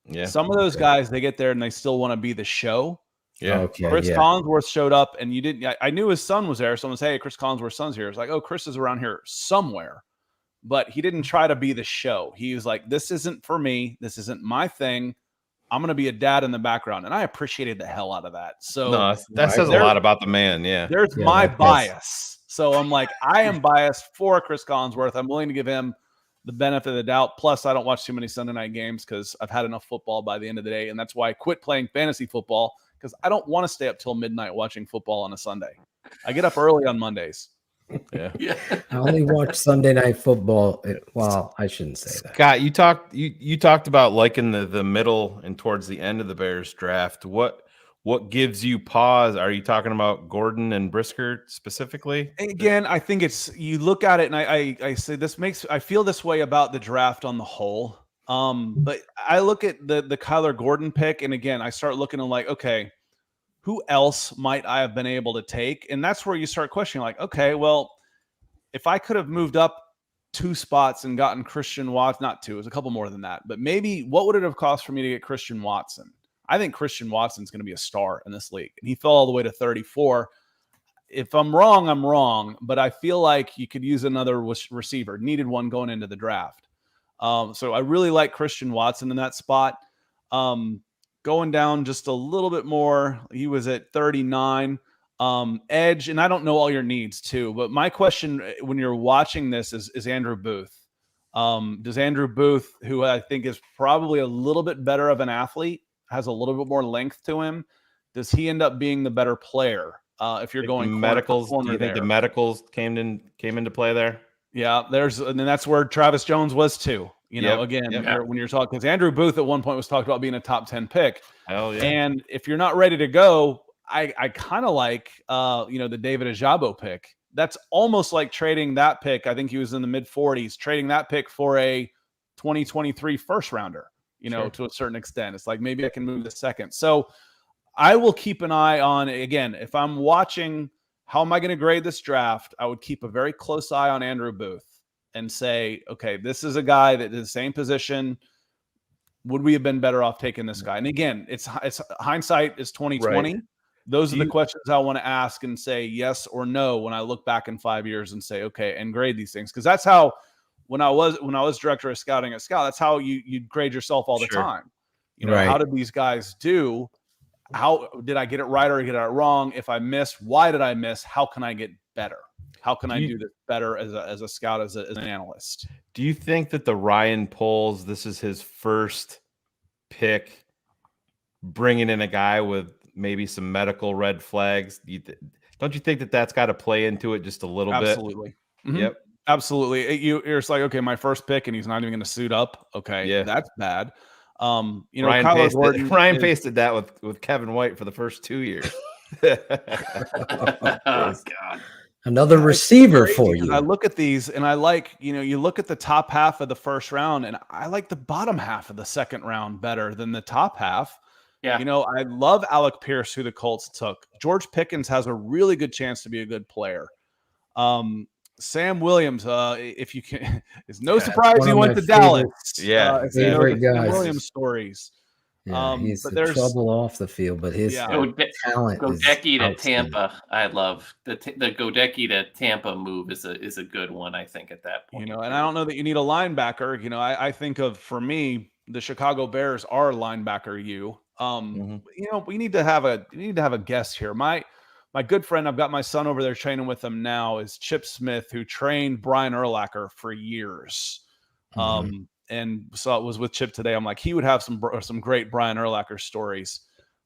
Yeah. Some of those guys, they get there and they still want to be the show. Yeah. Okay. Chris yeah. Collinsworth showed up, and you didn't. I knew his son was there. Someone said, "Hey, Chris Collinsworth's son's here." It's like, "Oh, Chris is around here somewhere," but he didn't try to be the show. He was like, "This isn't for me. This isn't my thing. I'm going to be a dad in the background," and I appreciated the hell out of that. So No, that says a lot about the man. Yeah. there's my bias. So I'm like, I am biased for Chris Collinsworth. I'm willing to give him the benefit of the doubt. Plus, I don't watch too many Sunday night games because I've had enough football by the end of the day, and that's why I quit playing fantasy football. Because I don't want to stay up till midnight watching football on a Sunday. I get up early on Mondays. Yeah. I only watch Sunday Night Football. Well, I shouldn't say that. Scott, you talked about liking the middle and towards the end of the Bears draft. What gives you pause? Are you talking about Gordon and Brisker specifically? Again, I think you look at it and I say I feel this way about the draft on the whole. But I look at the Kyler Gordon pick, and again, I start looking at like, okay, who else might I have been able to take? And that's where you start questioning, like, okay, well, if I could have moved up 2 spots and gotten Christian Watson, not 2, it was a couple more than that, but maybe what would it have cost for me to get Christian Watson? I think Christian Watson's going to be a star in this league, and he fell all the way to 34. If I'm wrong, I'm wrong, but I feel like you could use another receiver. Needed one going into the draft. So I really like Christian Watson in that spot. Going down just a little bit more, he was at 39. Edge, and I don't know all your needs too, but my question when you're watching this is Andrew Booth. Does Andrew Booth, who I think is probably a little bit better of an athlete, has a little bit more length to him, does he end up being the better player? If you're going medicals, do you think the medicals came into play there? Yeah, and that's where Travis Jones was too. When you're talking, because Andrew Booth at one point was talked about being a top 10 pick. Hell yeah. And if you're not ready to go, I kind of like the David Ajabo pick. That's almost like trading that pick. I think he was in the mid 40s, trading that pick for a 2023 first rounder, Sure. to a certain extent. It's like maybe I can move the second. So I will keep an eye on, again, if I'm watching, how am I going to grade this draft? I would keep a very close eye on Andrew Booth and say, okay, this is a guy that is the same position. would we have been better off taking this guy? And again, it's hindsight is 2020. Right. Those are the questions I want to ask and say yes or no when I look back in 5 years and say, okay, and grade these things. Because that's how, when I was director of scouting at Scout, that's how you grade yourself all the time. You know, how did these guys do? How did I get it right or get it wrong? If I missed, why did I miss? How can I get better? How can I do this better as a scout, as an analyst? Do you think that the Ryan Poles, this is his first pick, bringing in a guy with maybe some medical red flags? Don't you think that that's got to play into it just a little bit? Absolutely. Yep. Absolutely. You're just like, okay, my first pick, and he's not even going to suit up. Okay, that's bad. You know, Ryan pasted that with Kevin White for the first 2 years. Oh God. Another receiver for you. I look at these and I like, you look at the top half of the first round, and I like the bottom half of the second round better than the top half. Yeah. You know, I love Alec Pierce, who the Colts took. George Pickens has a really good chance to be a good player. Sam Williams, if you can, it's no surprise he went to Dallas. Favorite guys. Williams stories. He's but the trouble off the field, but his talent Godecki to is Tampa. I love the Godecki to Tampa move is a good one. I think at that point, and I don't know that you need a linebacker. You know, I think of, for me, the Chicago Bears are linebacker. You know, we need to have a guest here. My good friend, I've got my son over there training with him now, is Chip Smith, who trained Brian Urlacher for years. And so it was with Chip today. I'm like, he would have some great Brian Urlacher stories.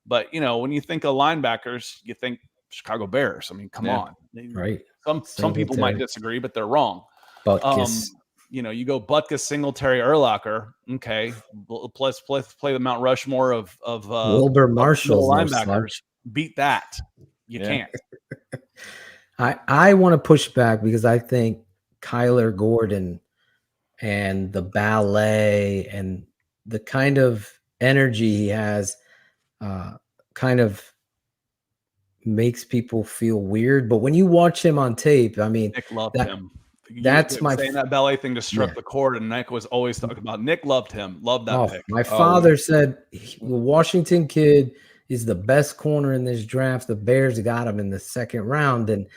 But, you know, when you think of linebackers, you think Chicago Bears. I mean, come on. Right. Some people might disagree, but they're wrong. Butkus. You know, you go Butkus, Singletary, Urlacher. Okay. Let's play the Mount Rushmore of Wilbur Marshall linebackers. Beat that. You can't. I want to push back because I think Kyler Gordon and the ballet and the kind of energy he has kind of makes people feel weird. But when you watch him on tape, I mean, Nick loved him. That's my saying that ballet thing to struck the chord, and Nick was always talking about. Nick loved him. Loved that pick. My father said the Washington kid is the best corner in this draft. The Bears got him in the second round, and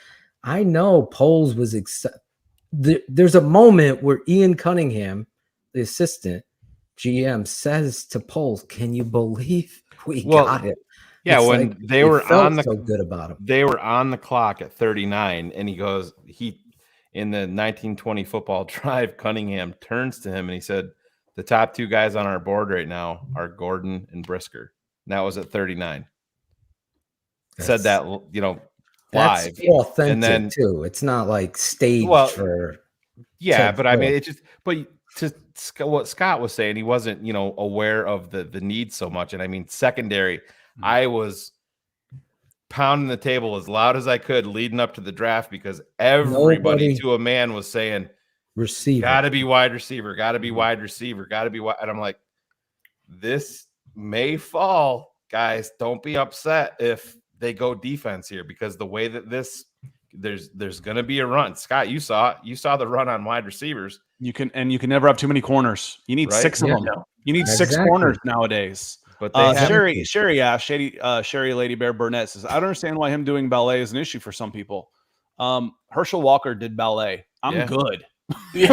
I know Poles was there's a moment where Ian Cunningham, the assistant GM, says to Poles, "Can you believe we got it?" Yeah, it's when like, they were on so good about him. They were on the clock at 39, and he goes, in the 1920 football drive, Cunningham turns to him and he said, "The top two guys on our board right now are Gordon and Brisker." And that was at 39. Said that, you know, live. That's authentic, and then, too. It's not like staged for. Yeah, but I mean, it just, but to what Scott was saying, he wasn't, you know, aware of the need so much. And I mean, secondary, I was pounding the table as loud as I could leading up to the draft because everybody to a man was saying, receiver, gotta be wide receiver, gotta be wide receiver, gotta be wide. And I'm like, this may fall, guys. Don't be upset if they go defense here, because the way that there's gonna be a run. Scott, you saw the run on wide receivers. You can never have too many corners. You need 6 of them. You need 6 corners nowadays. But they Sheree asked, Sheree Lady Bear Burnett says, I don't understand why him doing ballet is an issue for some people. Herschel Walker did ballet. I'm good. Lynn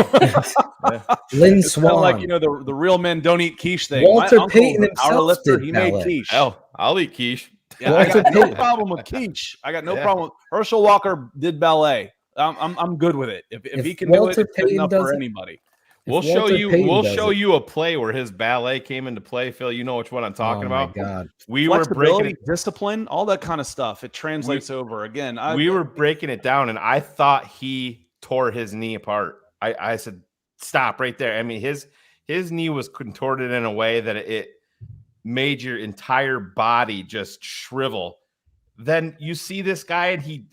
It's Swan, like, you know, the real men don't eat quiche thing. Walter My uncle, Payton the himself powerlifter, did he ballet. made quiche. Hell, I'll eat quiche. Yeah, I got no problem with quiche. I got no problem. Herschel Walker did ballet. I'm good with it. If he can do it, it's good enough for anybody. We'll show you a play where his ballet came into play, Phil. You know which one I'm talking about. God. We were breaking it, discipline, all that kind of stuff. It translates over again. We were breaking it down, and I thought he tore his knee apart. I said, stop right there. I mean, his knee was contorted in a way that it made your entire body just shrivel. Then you see this guy, and he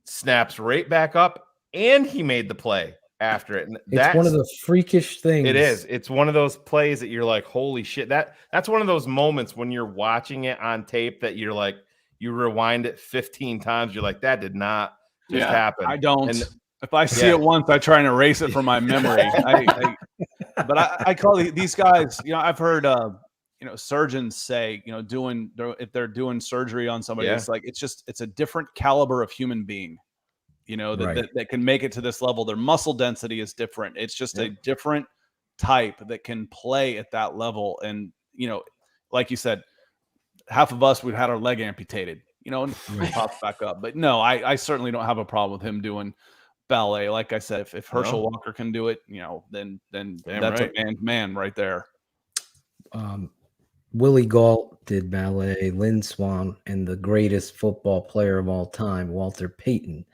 snaps right back up, and he made the play after it. And it's one of the freakish things. It is. It's one of those plays that you're like, holy shit. That's one of those moments when you're watching it on tape that you're like, you rewind it 15 times. You're like, that did not just happen. I don't. If I see it once, I try and erase it from my memory. But I call these guys, I've heard, surgeons say, if they're doing surgery on somebody, Yeah. it's like, it's a different caliber of human being, that can make it to this level. Their muscle density is different. It's just a different type that can play at that level. And, like you said, half of us, we've had our leg amputated, and pops back up. But no, I certainly don't have a problem with him doing ballet. Like I said, if Herschel Walker can do it, then that's a man's man right there. Willie Gault did ballet. Lynn Swan, and the greatest football player of all time, Walter Payton,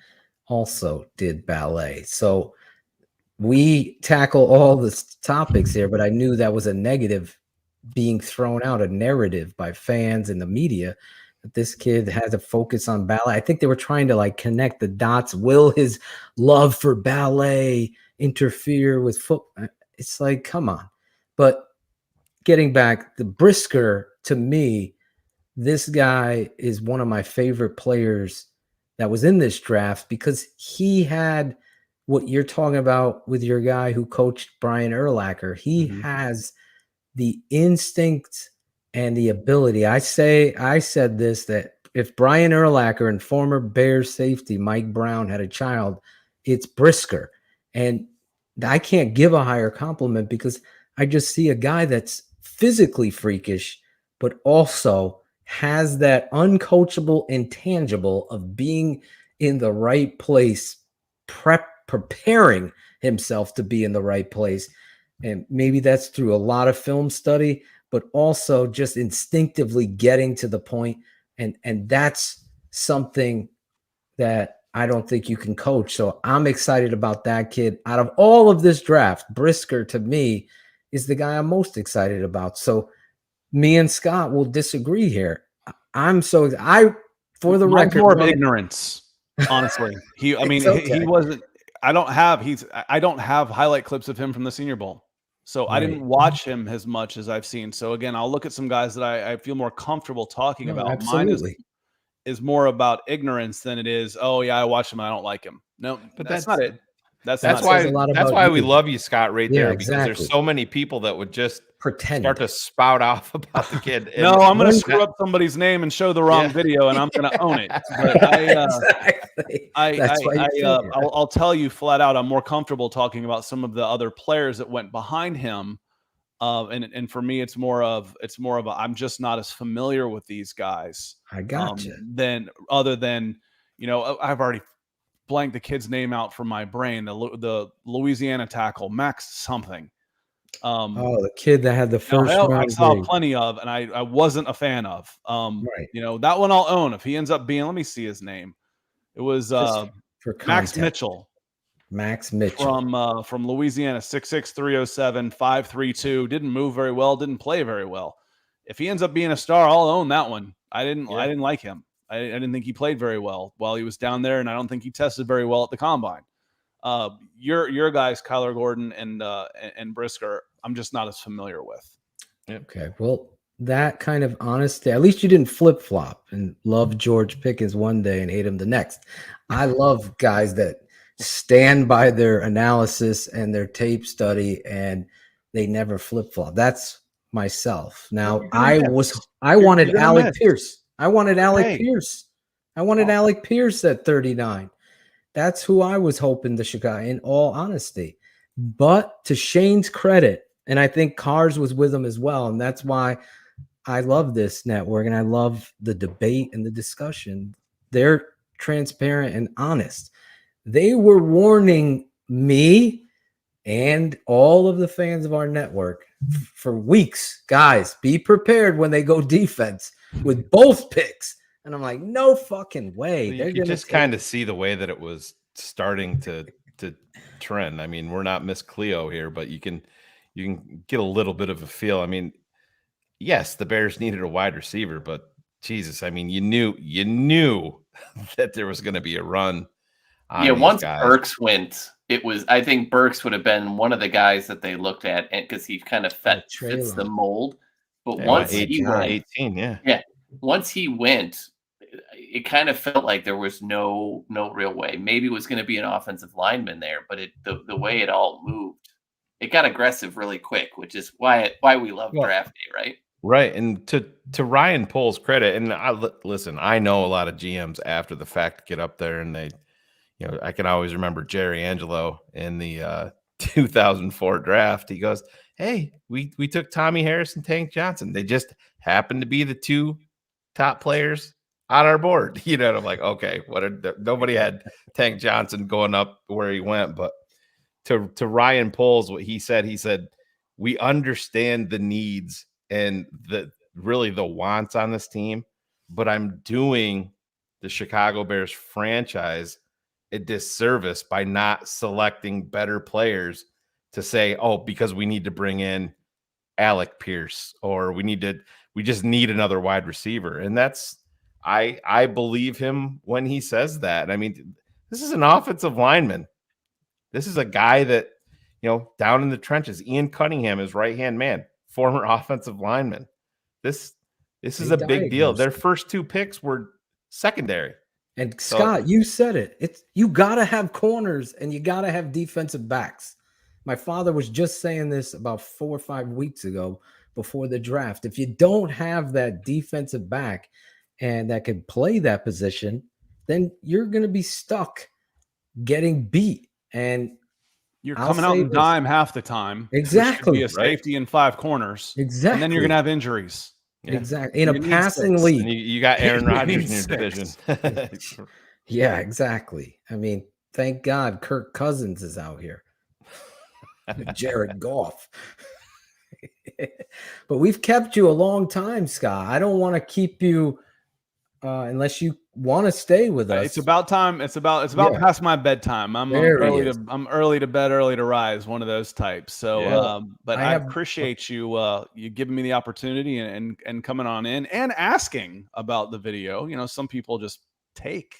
also did ballet. So we tackle all the topics here, but I knew that was a negative being thrown out, a narrative by fans and the media, that this kid has a focus on ballet. I think they were trying to connect the dots. Will his love for ballet interfere with football? It's like, come on. But getting back, the Brisker, to me, this guy is one of my favorite players that was in this draft, because he had what you're talking about with your guy who coached Brian Urlacher. He has the instinct and the ability. I said this, that if Brian Urlacher and former Bears safety Mike Brown had a child, it's Brisker. And I can't give a higher compliment, because I just see a guy that's physically freakish, but also has that uncoachable intangible of being in the right place, preparing himself to be in the right place. And maybe that's through a lot of film study, but also just instinctively getting to the point. And that's something that I don't think you can coach. So I'm excited about that kid. Out of all of this draft, Brisker, to me, is the guy I'm most excited about. So me and Scott will disagree here. For the record, more of ignorance, honestly. He wasn't. I don't have highlight clips of him from the Senior Bowl, so I didn't watch him as much as I've seen. So again, I'll look at some guys that I feel more comfortable talking about. Absolutely. Mine is more about ignorance than it is, oh yeah, I watched him, I don't like him. No, but that's not it. That's why we love you, Scott, right there, because exactly. there's so many people that would just pretend, start to spout off about the kid. No, I'm going to screw up somebody's name and show the wrong video, and I'm going to own it. But I'll tell you flat out, I'm more comfortable talking about some of the other players that went behind him. And for me, it's more of a, I'm just not as familiar with these guys. I got you. Other than, I've already blanked the kid's name out from my brain. The Louisiana tackle, Max something. The kid that had the first round. I saw plenty of, and I wasn't a fan of. That one I'll own. If he ends up being, let me see his name. It was Max Mitchell. Max Mitchell from Louisiana, 6'6", 307, 5'3", didn't move very well, didn't play very well. If he ends up being a star, I'll own that one. I didn't like him. I didn't think he played very well while he was down there, and I don't think he tested very well at the combine. Your guys, Kyler Gordon and Brisker, I'm just not as familiar with. Okay, well, that kind of honesty, at least you didn't flip-flop and love George Pickens one day and hate him the next. I love guys that stand by their analysis and their tape study, and they never flip-flop. That's myself. Now, I wanted Alec Pierce. I wanted Alec Pierce at 39. That's who I was hoping the Chicago, in all honesty. But to Shane's credit, and I think Cars was with him as well, and that's why I love this network and I love the debate and the discussion. They're transparent and honest. They were warning me and all of the fans of our network for weeks. Guys, be prepared when they go defense with both picks. And I'm like, no fucking way. You can just kind of see the way that it was starting to trend. I mean, we're not Miss Cleo here, but you can get a little bit of a feel. I mean, yes, the Bears needed a wide receiver, but Jesus, I mean, you knew that there was going to be a run. Once Burks went, I think Burks would have been one of the guys that they looked at, and because he kind of fits the mold. But once he went, 18, once he went, it kind of felt like there was no real way. Maybe it was going to be an offensive lineman there, but the way it all moved, it got aggressive really quick, which is why we love draft day, right? Right. And to Ryan Pohl's credit, and listen, I know a lot of GMs after the fact get up there and they, I can always remember Jerry Angelo in the 2004 draft. He goes, "Hey, we took Tommy Harris and Tank Johnson. They just happened to be the two top players on our board." And I'm like, okay, nobody had Tank Johnson going up where he went. But to Ryan Pohl's, what he said, we understand the needs and the wants on this team, but I'm doing the Chicago Bears franchise a disservice by not selecting better players to say, oh, because we need to bring in Alec Pierce, or we just need another wide receiver. And that's, I believe him when he says that. I mean, this is an offensive lineman. This is a guy that, down in the trenches. Ian Cunningham is right-hand man, former offensive lineman. This is a big deal. Their first two picks were secondary. And Scott, you said it. You got to have corners and you got to have defensive backs. My father was just saying this about 4 or 5 weeks ago before the draft. If you don't have that defensive back and that can play that position, then you're going to be stuck getting beat. And you're coming out in dime half the time. Exactly. Be a safety in 5 corners. Exactly. And then you're going to have injuries. Yeah. Exactly. In a passing league. And you got Aaron Rodgers in your division. Yeah, exactly. I mean, thank God Kirk Cousins is out here. Jared Goff. But we've kept you a long time, Scott. I don't want to keep you unless you want to stay with us. It's about time. It's about past my bedtime. I'm early to bed, early to rise, one of those types. So but I appreciate you giving me the opportunity and coming on in and asking about the video. Some people just take.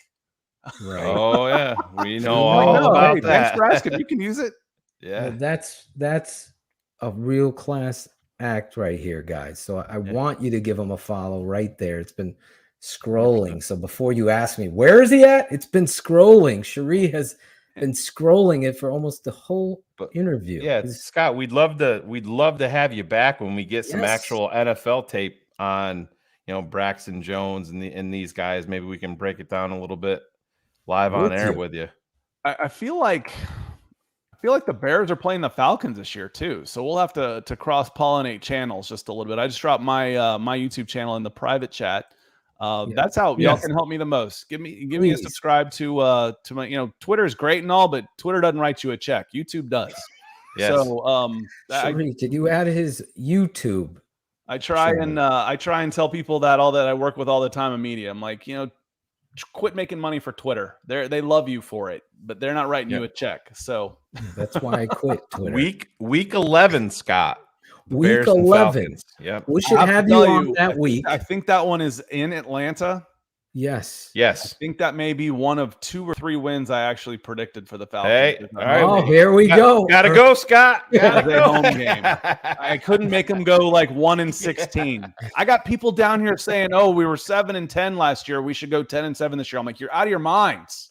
Right. Oh yeah. We know all about that. Thanks for asking. You can use it. Yeah. That's a real class act right here, guys. So I want you to give him a follow right there. It's been scrolling. So before you ask me, where is he at? It's been scrolling. Sheree has been scrolling it for almost the whole interview. Yeah, Scott, we'd love to have you back when we get some actual NFL tape on, Braxton Jones and these guys. Maybe we can break it down a little bit live on air with you. I feel like the Bears are playing the Falcons this year too, so we'll have to cross-pollinate channels just a little bit. I just dropped my my YouTube channel in the private chat. That's how y'all can help me the most. Give me a subscribe to my Twitter is great and all, but Twitter doesn't write you a check. YouTube does. Yes. So Sheree, did you add his YouTube? I try and tell people that I work with all the time in media. I'm like, quit making money for Twitter. They love you for it, but they're not writing you a check. So that's why I quit Twitter. Week 11, Scott. Week 11. Yep. We should have you on that week. I think that one is in Atlanta. Yes. I think that may be one of 2 or 3 wins I actually predicted for the Falcons. Hey, all right. Oh, here we go. Gotta go, Scott. Gotta go. Home game. I couldn't make them go like 1-16. I got people down here saying, "Oh, we were 7-10 last year. We should go 10-7 this year." I'm like, "You're out of your minds."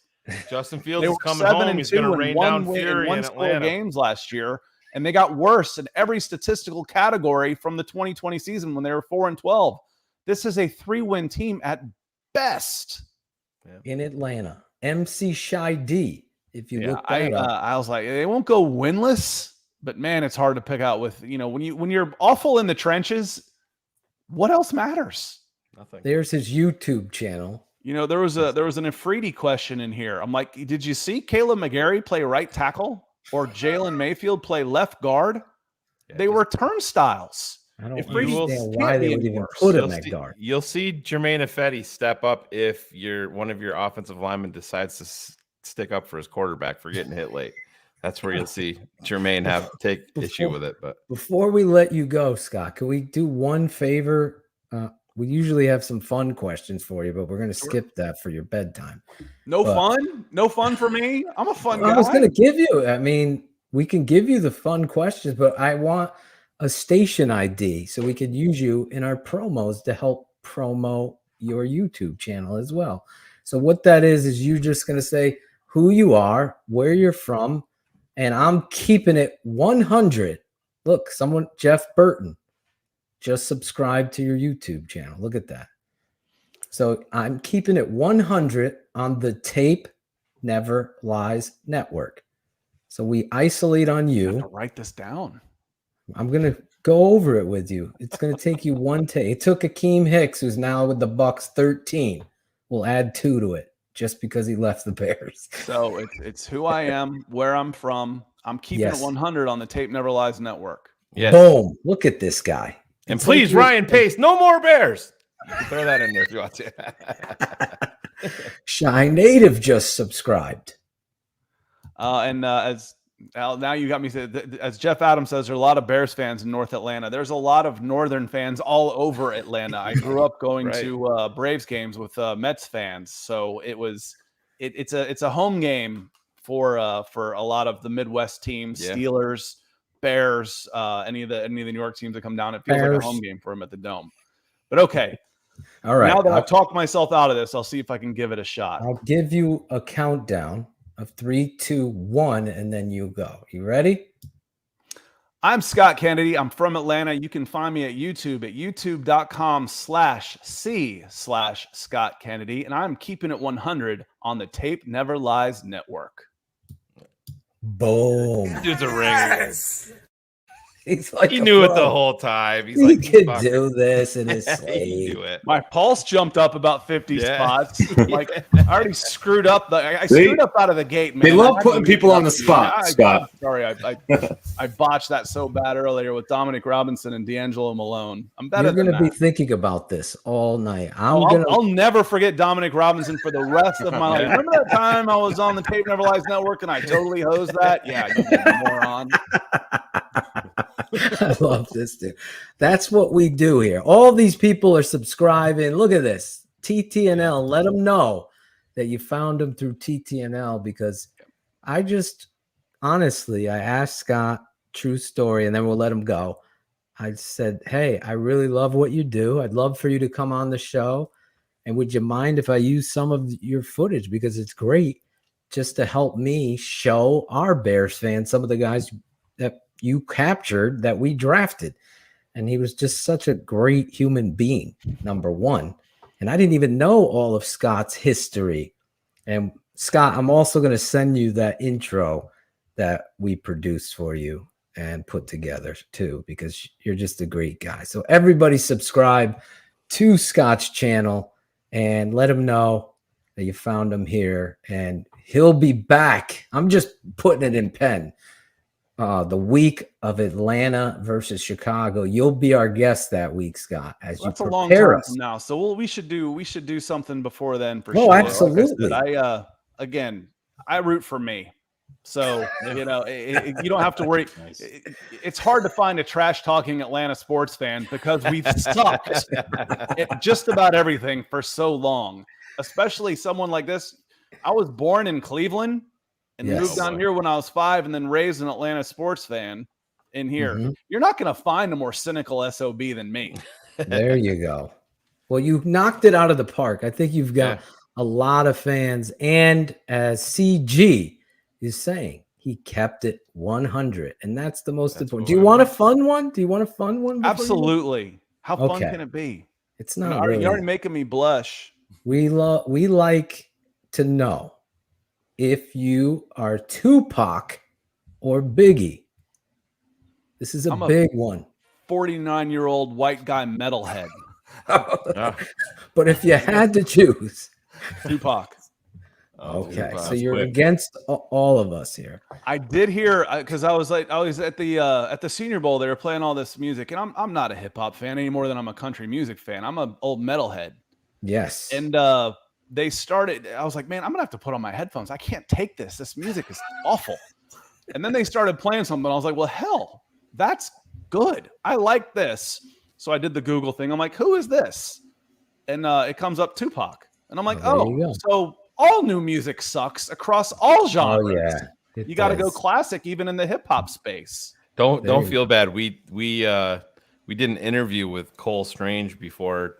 Justin Fields is coming home. He's going to rain down fury in Atlanta. Games last year, and they got worse in every statistical category from the 2020 season when they were 4-12. This is a 3-win team at best in Atlanta. MC Shy D. If you look that up. I was like, they won't go winless, but man, it's hard to pick out with when you're awful in the trenches. What else matters? Nothing. There's his YouTube channel. There was an Afridi question in here. I'm like, did you see Caleb McGarry play right tackle or Jalen Mayfield play left guard? They were turnstiles. I don't understand why they would even put him at guard. You'll see Jermaine Ifedi step up if one of your offensive linemen decides to stick up for his quarterback for getting hit late. That's where you'll see Jermaine take issue with it. But before we let you go, Scott, can we do one favor? We usually have some fun questions for you, but we're going to skip that for your bedtime. No fun for me. I'm a fun guy. I was going to give you. I mean, we can give you the fun questions, but I want a station ID so we could use you in our promos to help promo your YouTube channel as well. So what that is you're just going to say who you are, where you're from, And I'm keeping it 100. Look, Jeff Burton, just subscribe to your YouTube channel. Look at that. So I'm keeping it 100 on the Tape Never Lies Network. So we isolate on you. I have to write this down. I'm going to go over it with you. It's going to take you one take. It took Hakeem Hicks, who's now with the Bucks, 13. We'll add 2 to it just because he left the Bears. So it's who I am, where I'm from. I'm keeping it 100 on the Tape Never Lies Network. Yes. Boom. Look at this guy. And please, Ryan Pace, no more Bears. You can throw that in there if you want to. Shy Native just subscribed. As Al, now you got me. As Jeff Adams says, there are a lot of Bears fans in North Atlanta. There's a lot of Northern fans all over Atlanta. I grew up going to Braves games with Mets fans, so it's a home game for a lot of the Midwest teams, Steelers, Bears, any of the New York teams that come down. It feels like a home game for them at the Dome. But okay. All right. Now that I've talked myself out of this, I'll see if I can give it a shot. I'll give you a countdown of 3, 2, 1, and then you go. You ready? I'm Scott Kennedy. I'm from Atlanta. You can find me at YouTube at youtube.com/C/Scott Kennedy. And I'm keeping it 100 on the Tape Never Lies Network. Boom. Dude's a ringer. He's like he knew it the whole time. He's he like, could do this in his he sleep. do it. My pulse jumped up about 50 spots. Like I already screwed up. I screwed up out of the gate, man. They love putting people on the spot, Scott. Sorry, I botched that so bad earlier with Dominique Robinson and D'Angelo Malone. I'm better You're than going to that. be thinking about this all night. I'll never forget Dominique Robinson for the rest of my life. Remember that time I was on the Tape Never Lies Network and I totally hosed that? Yeah, you moron. I love this, dude. That's what we do here. All these people are subscribing. Look at this. TTNL. Let them know that you found them through TTNL because I just, honestly, I asked Scott, true story, and then we'll let him go. I said, hey, I really love what you do. I'd love for you to come on the show. And would you mind if I use some of your footage? Because it's great just to help me show our Bears fans some of the guys that you captured that we drafted. And he was just such a great human being, number one. And I didn't even know all of Scott's history. And Scott, I'm also going to send you that intro that we produced for you and put together too, because you're just a great guy. So everybody subscribe to Scott's channel and let him know that you found him here and he'll be back. I'm just putting it in pen. The week of Atlanta versus Chicago. You'll be our guest that week, Scott, as That's you a long prepare time us. from now. So we should do something before then for Oh, sure. absolutely. Like I said, again, I root for me. So, you know, you don't have to worry. It's hard to find a trash talking Atlanta sports fan because we've sucked at just about everything for so long, especially someone like this. I was born in Cleveland and moved down here when I was 5 and then raised an Atlanta sports fan in here. Mhm. You're not going to find a more cynical SOB than me. There you go. Well, you knocked it out of the park. I think you've got a lot of fans. And as CG is saying, he kept it 100. And that's the most important. Do you want a fun one? Do you want a fun one? Absolutely. How fun Okay. can it be? It's not You're really. already making me blush. We like to know if you are Tupac or Biggie. This is a big one. 49-year-old white guy metalhead. But if you had to choose, Tupac. Okay, so you're against all of us here. I did hear because I was at the Senior Bowl. They were playing all this music, and I'm not a hip hop fan any more than I'm a country music fan. I'm an old metalhead. Yes, and they started. I was like, man, I'm gonna have to put on my headphones. I can't take this. This music is awful. And then they started playing something. I was like, well, hell, that's good. I like this. So I did the Google thing. I'm like, who is this? And it comes up Tupac, and I'm like, so all new music sucks across all genres. Oh yeah, you got to go classic even in the hip hop space. Don't feel bad. We did an interview with Cole Strange before,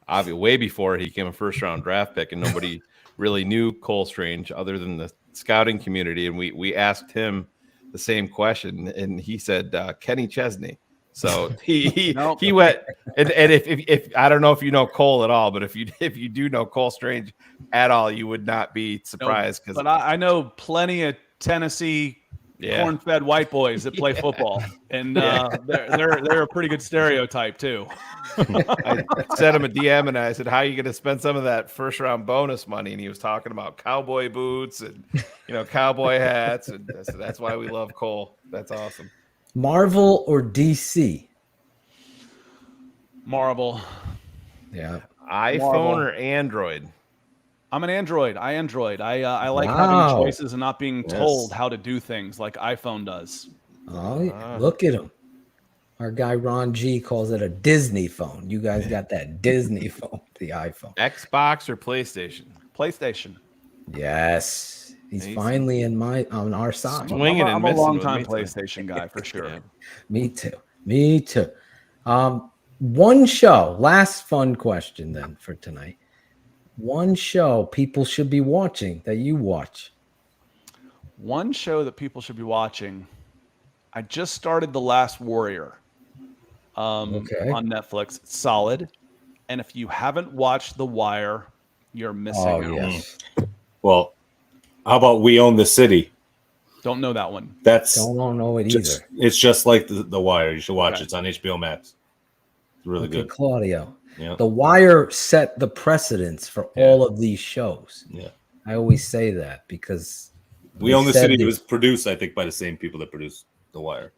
way before he became a first round draft pick, and nobody really knew Cole Strange other than the scouting community, and we asked him the same question, and he said Kenny Chesney. So he went, and if I don't know if you know Cole at all, but if you do know Cole Strange at all, you would not be surprised. No, but I know plenty of Tennessee corn-fed white boys that play football, and they're a pretty good stereotype too. I sent him a DM and I said, "How are you going to spend some of that first-round bonus money?" And he was talking about cowboy boots and cowboy hats, and I said, "That's why we love Cole. That's awesome." Marvel or DC? Marvel. Yeah. iPhone Marvel. or Android? I'm an Android. I like Wow. having choices and not being told how to do things like iPhone does. Oh, look at him. Our guy Ron G calls it a Disney phone. You guys got that Disney phone, the iPhone. Xbox or PlayStation? PlayStation. Yes. He's finally on our side. Swinging I'm and a missing long with time me too. PlayStation guy for sure. Me too. One show, last fun question then for tonight. One show people should be watching that you watch. One show that people should be watching. I just started The Last Warrior on Netflix. It's solid. And if you haven't watched The Wire, you're missing out. Yes. Well, how about We Own the City? Don't know that one. Don't know it either. It's just like the Wire. You should watch it. It's on HBO Max. It's really good. Claudio. Yeah. The Wire set the precedence for all of these shows. Yeah. I always say that because We Own the City was produced, I think, by the same people that produced The Wire.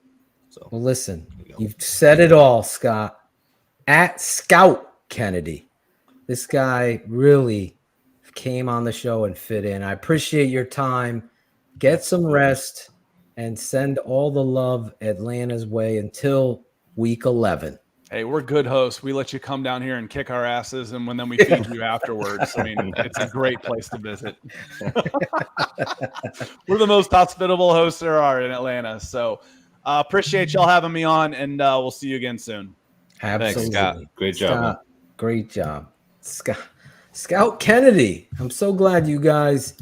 So well, listen, you've said it all, Scott. At Scout Kennedy, this guy really came on the show and fit in. I appreciate your time. Get some rest and send all the love Atlanta's way until week 11. Hey, we're good hosts. We let you come down here and kick our asses, and then we feed you afterwards. I mean, it's a great place to visit. We're the most hospitable hosts there are in Atlanta. So appreciate y'all having me on, and we'll see you again soon. Absolutely. Thanks, Scott. Great job. Scott, great job. Scout Kennedy. I'm so glad you guys.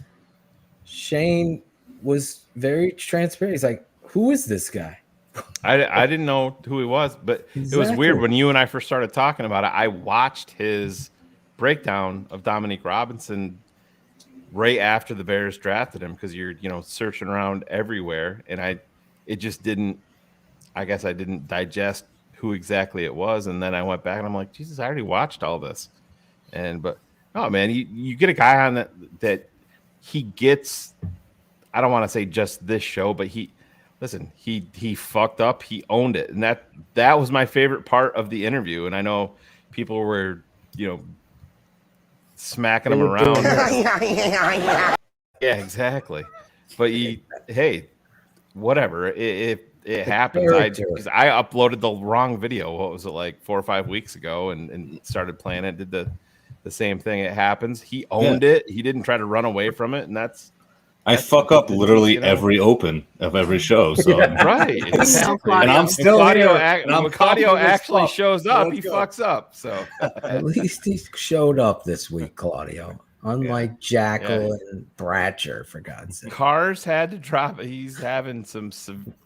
Shane was very transparent. He's like, who is this guy? I didn't know who he was, but it was weird when you and I first started talking about it. I watched his breakdown of Dominique Robinson right after the Bears drafted him because you're searching around everywhere, and it just didn't. I guess I didn't digest who exactly it was, and then I went back and I'm like, Jesus, I already watched all this, but oh man, you get a guy on that he gets. I don't want to say just this show, but he fucked up. He owned it. And that was my favorite part of the interview. And I know people were, smacking him around. Yeah, exactly. But hey, whatever. It happens. Because I uploaded the wrong video. What was it, like 4 or 5 weeks ago and started playing it. Did the same thing. It happens. He owned it. He didn't try to run away from it. And I fuck up literally every open of every show. So right. Exactly. And I'm still Claudio, here. when Claudio actually shows up, he fucks up. So at least he showed up this week, Claudio. Unlike Jackal and Bratcher, for God's sake. Cars had to drop. He's having some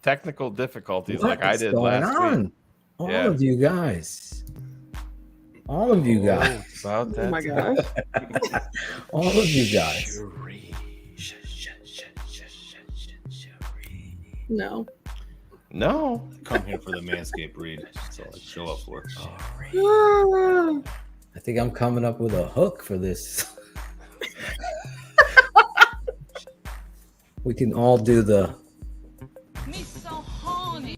technical difficulties like I did last week. All of you guys. All of you guys. About that. Oh my gosh. All of you guys. No. Come here for the Manscaped read. That's all I show up for. I think I'm coming up with a hook for this. We can all do the. Me so horny.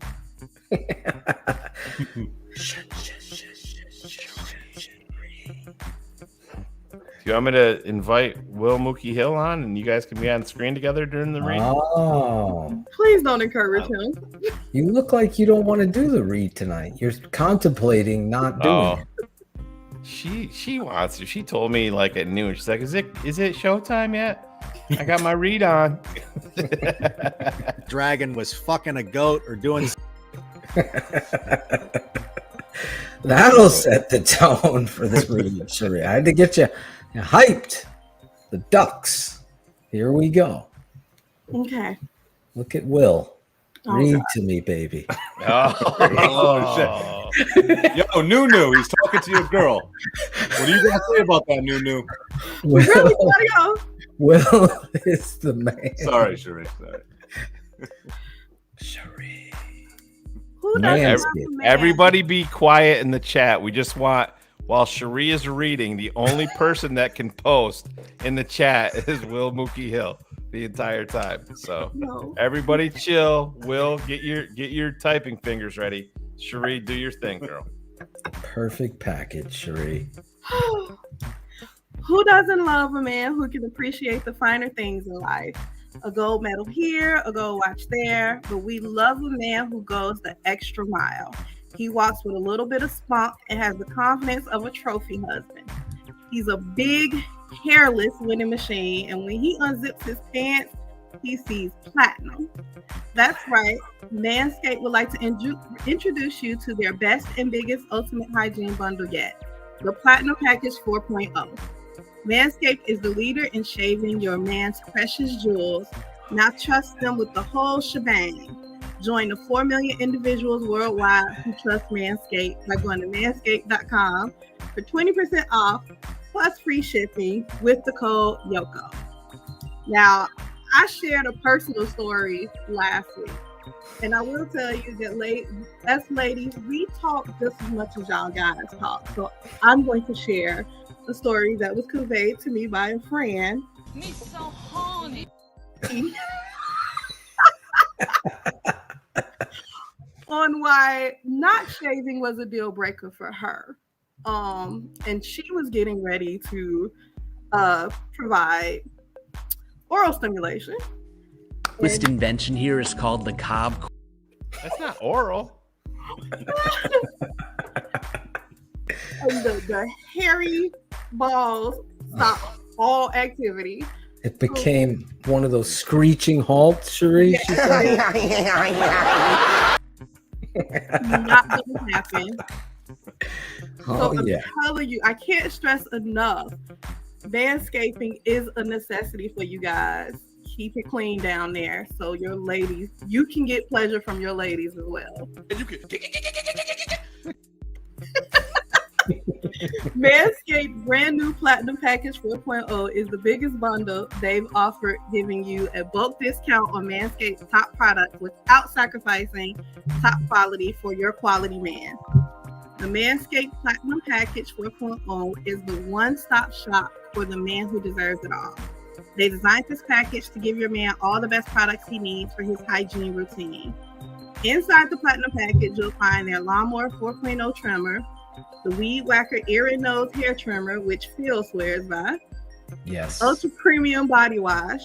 Do you want me to invite Will Mookie Hill on and you guys can be on screen together during the read? Oh. Please don't encourage him. You look like you don't want to do the read tonight. You're contemplating not doing it. She wants to. She told me like at noon. She's like, "Is it showtime yet? I got my read on." Dragon was fucking a goat or doing. That'll set the tone for this read, Sheree. I had to get you hyped. The Ducks. Here we go. Okay. Look at Will. Oh, Read God. to me, baby. Oh, shit. Yo, Nunu, he's talking to your girl. What are you going to say about that, Nunu? Really, Claudio? Will is the man. Sorry, Sheree. Sheree. Who doesn't Man, love a man? everybody be quiet in the chat. We just want, while Sheree is reading, the only person that can post in the chat is Will Mookie Hill the entire time. So No. everybody chill. Will, get your typing fingers ready. Sheree, do your thing, girl. Perfect package, Sheree. Who doesn't love a man who can appreciate the finer things in life? A gold medal here, a gold watch there, but we love a man who goes the extra mile. He walks with a little bit of spunk and has the confidence of a trophy husband. He's a big, hairless winning machine, and when he unzips his pants, he sees platinum. That's right. Manscaped would like to introduce you to their best and biggest ultimate hygiene bundle yet, the Platinum Package 4.0. Manscaped is the leader in shaving your man's precious jewels. Now trust them with the whole shebang. Join the 4 million individuals worldwide who trust Manscaped by going to manscaped.com for 20% off plus free shipping with the code YOKO. Now, I shared a personal story last week, and I will tell you that us ladies, we talk just as much as y'all guys talk. So I'm going to share a story that was conveyed to me by a friend. Me so horny. On why not shaving was a deal breaker for her. And she was getting ready to provide oral stimulation. Twist invention here is called the Cobb. That's not oral. And the hairy balls stopped all activity. It became one of those screeching halts, Sheree. She said. Not gonna happen. Oh, so I'm yeah. telling you, I can't stress enough. Manscaping is a necessity for you guys. Keep it clean down there, so your ladies, you can get pleasure from your ladies as well. Manscaped brand new Platinum Package 4.0 is the biggest bundle they've offered, giving you a bulk discount on Manscaped's top products without sacrificing top quality for your quality man. The Manscaped Platinum Package 4.0 is the one-stop shop for the man who deserves it all. They designed this package to give your man all the best products he needs for his hygiene routine. Inside the Platinum Package, you'll find their Lawnmower 4.0 trimmer, the Weed Whacker Ear and Nose Hair Trimmer, which Phil swears by. Yes. Ultra Premium Body Wash,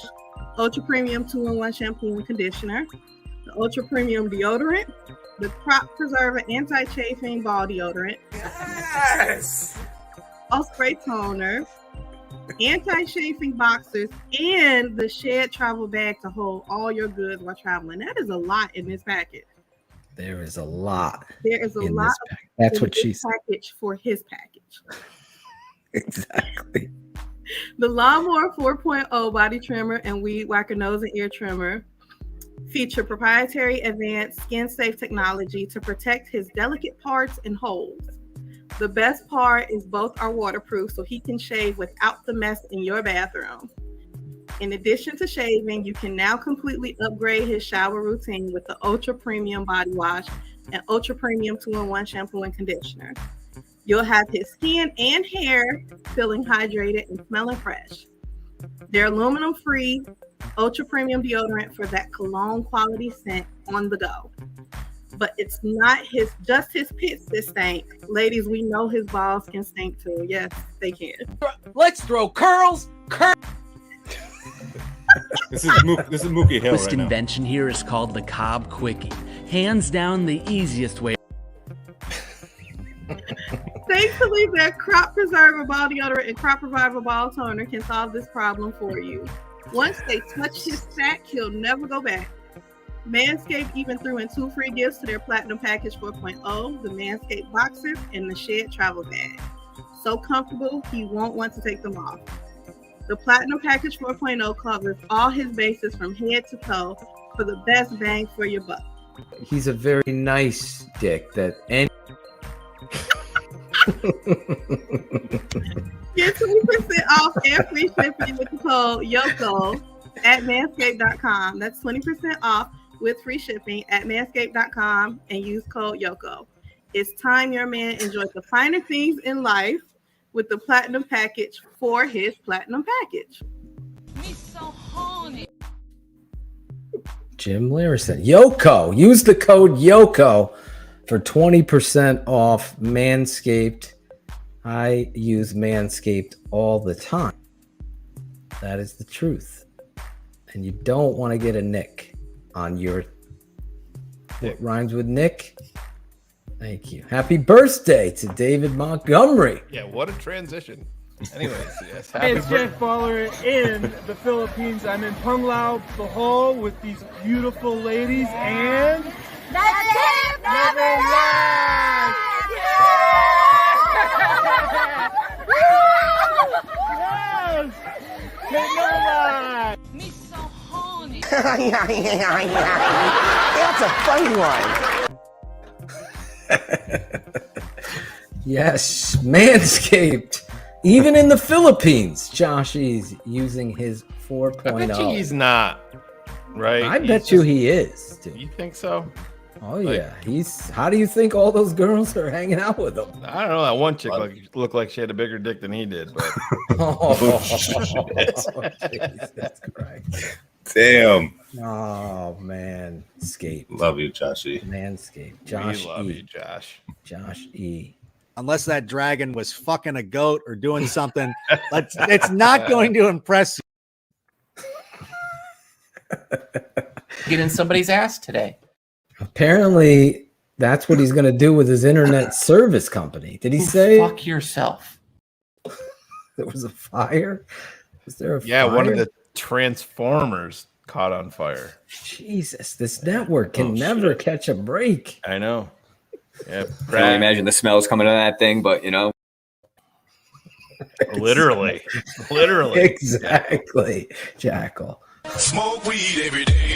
Ultra Premium 2-in-1 Shampoo and Conditioner, the Ultra Premium Deodorant, the Crop Preserver Anti-Chafing Ball Deodorant, Yes! All Spray Toner, Anti-Chafing Boxers, and the Shed Travel Bag to hold all your goods while traveling. That is a lot in this package. There is a lot. There is a in lot this pack. That's in what this she said. package for his package. Exactly. The Lawnmower 4.0 body trimmer and Weed Whacker nose and ear trimmer feature proprietary advanced skin-safe technology to protect his delicate parts and holes. The best part is both are waterproof, so he can shave without the mess in your bathroom. In addition to shaving, you can now completely upgrade his shower routine with the Ultra Premium Body Wash and Ultra Premium 2-in-1 Shampoo and Conditioner. You'll have his skin and hair feeling hydrated and smelling fresh. Their aluminum-free Ultra Premium deodorant for that cologne quality scent on the go. But it's not just his pits that stink. Ladies, we know his balls can stink too. Yes, they can. Let's throw curls. This is Mookie Hill Twist right now. invention here is called the Cobb Quickie. Hands down the easiest way. Thankfully, their Crop Preserver Ball Deodorant and Crop Reviver Ball Toner can solve this problem for you. Once they touch his sack, he'll never go back. Manscaped even threw in 2 free gifts to their Platinum Package 4.0, the Manscaped Boxers and the Shed Travel Bag. So comfortable, he won't want to take them off. The Platinum Package 4.0 covers all his bases from head to toe for the best bang for your buck. He's a very nice dick that any. Get 20% off and free shipping with the code YOKO at manscaped.com. That's 20% off with free shipping at manscaped.com and use code YOKO. It's time your man enjoyed the finer things in life with the Platinum Package for his Platinum Package. Me so horny. Jim Larison. Yoko. Use the code YOKO for 20% off Manscaped. I use Manscaped all the time. That is the truth. And you don't want to get a nick on your... What rhymes with Nick? Thank you. Happy birthday to David Montgomery. Yeah, what a transition. Anyways, yes. Hey, it's Jeff Fowler in the Philippines. I'm in Panglao, Bohol, with these beautiful ladies, and... The tip never lies! Yes! Tip never lies! Me so horny. That's a funny one. Yes, Manscaped. Even in the Philippines, Josh is using his 4.0. I bet you he's not, right? I bet you he is, dude. You think so? Oh, yeah. How do you think all those girls are hanging out with him? I don't know. That one chick looked like she had a bigger dick than he did, but Jesus Christ. Damn. Oh, man. Scape. Love you, Joshy. Manscaped. Josh we love E. you, Josh. Josh E. Unless that dragon was fucking a goat or doing something, it's not going to impress you. Get in somebody's ass today. Apparently, that's what he's going to do with his internet service company. Did he say? Fuck yourself. There was a fire? Was there a fire? Yeah, one of the transformers caught on fire. Jesus, this network can never catch a break. I know. Yeah, I can only imagine the smells coming out of that thing, but you know. Literally. Exactly, Jackal. Smoke weed every day.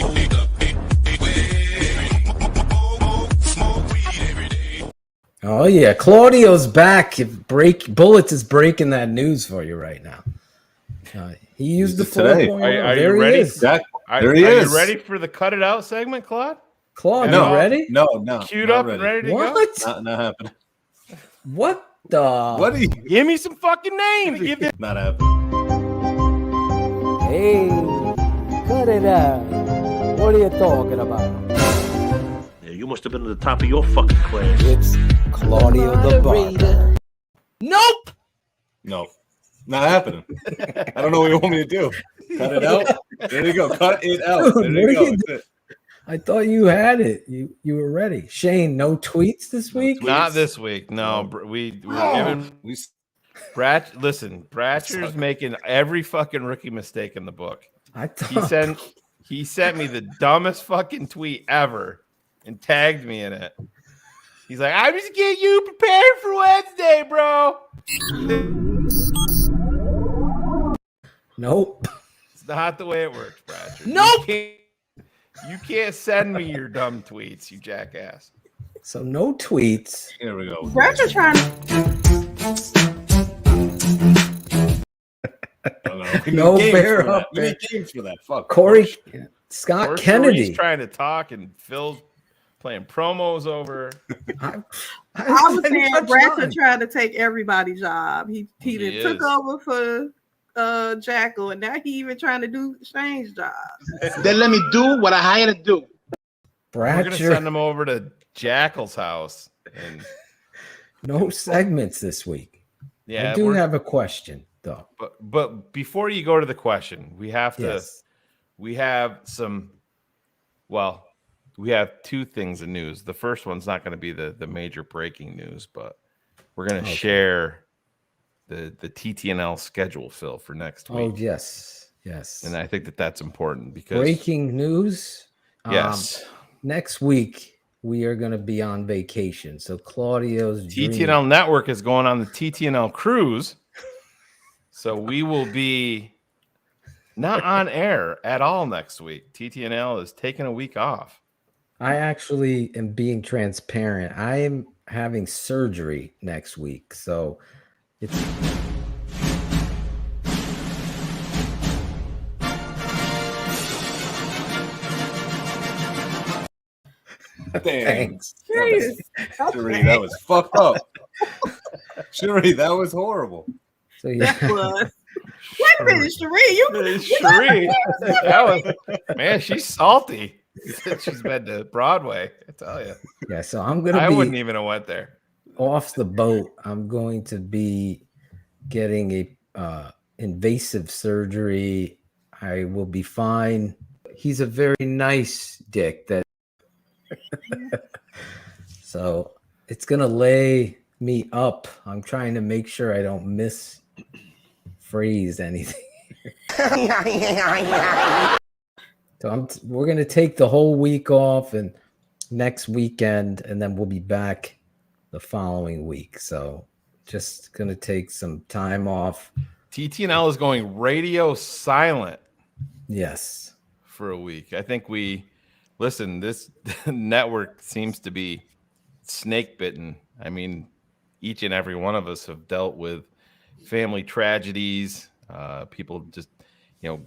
Oh yeah, Claudio's back. Bullets is breaking that news for you right now. He used the 4.0. Are There you he ready? is. There he Are is. you ready for the cut it out segment, Claude? Claude, No. you ready? No. Queued not up and ready to What? go? Not happening. What the? What are you? Give me some fucking names. Not happening. Hey, cut it out. What are you talking about? Yeah, you must have been at the top of your fucking class. It's Claudio the Barber. Nope. No. Not happening. I don't know what you want me to do. Cut it out. There you go. Cut it out. Dude, There you go. what are you That's it. I thought you had it. You were ready. Shane, no tweets this week? Not this week. No, we're giving. Listen, Bratcher's making every fucking rookie mistake in the book. He sent me the dumbest fucking tweet ever and tagged me in it. He's like, I'm just getting you prepared for Wednesday, bro. Nope. It's not the way it works, Bratcher. Nope. You can't send me your dumb tweets, you jackass. So no tweets. Here we go. Bratcher trying to. No bear up. We need games for that. Fuck. Corey, Scott Kennedy. He's trying to talk and Phil's playing promos over. I was saying Bratcher tried to take everybody's job. He took over for Jackal, and now he even trying to do Shane's job. Then let me do what I hired to do. We're gonna send him over to Jackal's house. And no segments this week. Yeah, I do have a question though. But before you go to the question, we have to. Yes. We have some. Well, we have two things of news. The first one's not going to be the major breaking news, but we're going to share the TTNL schedule, Phil, for next week. Oh yes. And I think that's important because breaking news. Yes. Next week we are going to be on vacation. So Claudio's TTNL Network is going on the TTNL cruise. So we will be not on air at all next week. TTNL is taking a week off. I actually am being transparent. I am having surgery next week, so it's Thanks. Sheree, that was fucked up. Sheree, that was horrible. So yeah. That was. Wait a minute, Sheree. Sheree, that was, man, she's salty. She's been to Broadway, I tell you. Yeah, so I'm gonna. I wouldn't even have went there. Off the boat, I'm going to be getting a invasive surgery. I will be fine. He's a very nice dick. That so it's gonna lay me up. I'm trying to make sure I don't misphrase anything. So we're gonna take the whole week off and next weekend, and then we'll be back the following week. So just gonna take some time off. TTNL is going radio silent. Yes, for a week. I think this network seems to be snake bitten. I mean, each and every one of us have dealt with family tragedies, people just,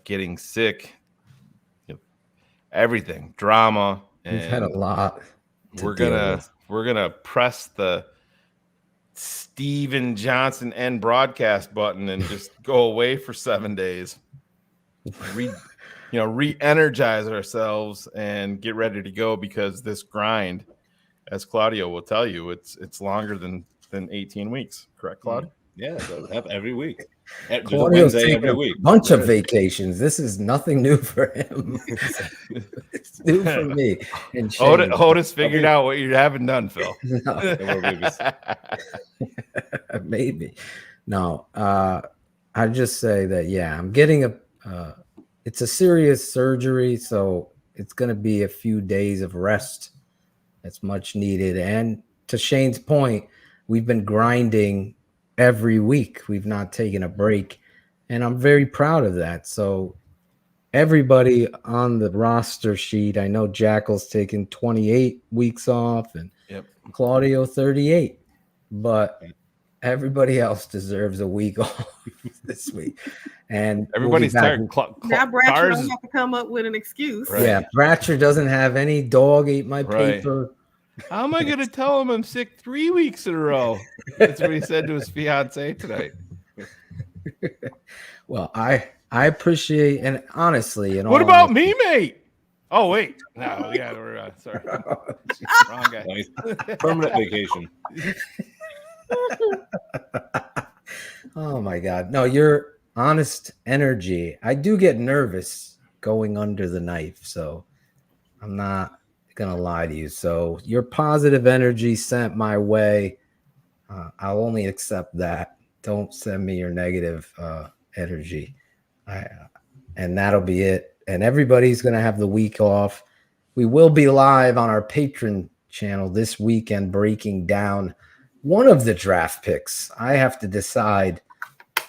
getting sick, everything, drama. And we've had a lot. We're gonna press the Steven Johnson end broadcast button and just go away for 7 days. Re-energize ourselves and get ready to go, because this grind, as Claudio will tell you, it's longer than 18 weeks. Correct, Claudio? Yeah, so every week. Claudio's taking a bunch of vacations. This is nothing new for him. It's new for me. And Otis figured out what you haven't done, Phil. Maybe. No. I just say that, I'm getting it's a serious surgery, so it's going to be a few days of rest. That's much needed. And to Shane's point, we've been grinding every week. We've not taken a break, and I'm very proud of that. So everybody on the roster sheet, I know Jackal's taken 28 weeks off and Claudio 38, but everybody else deserves a week off this week. And everybody's tired. Now Bratcher don't have to come up with an excuse. Right. Yeah, Bratcher doesn't have any dog ate my paper. How am I going to tell him I'm sick 3 weeks in a row? That's what he said to his fiance tonight. Well, I appreciate, and honestly, what about me, mate? Oh wait, no, we're sorry, wrong guy. Nice. Permanent vacation. Oh my God, no, your honest energy. I do get nervous going under the knife, so I'm not gonna lie to you. So your positive energy sent my way, I'll only accept that. Don't send me your negative energy, and that'll be it. And everybody's gonna have the week off. We will be live on our Patreon channel this weekend, breaking down one of the draft picks. I have to decide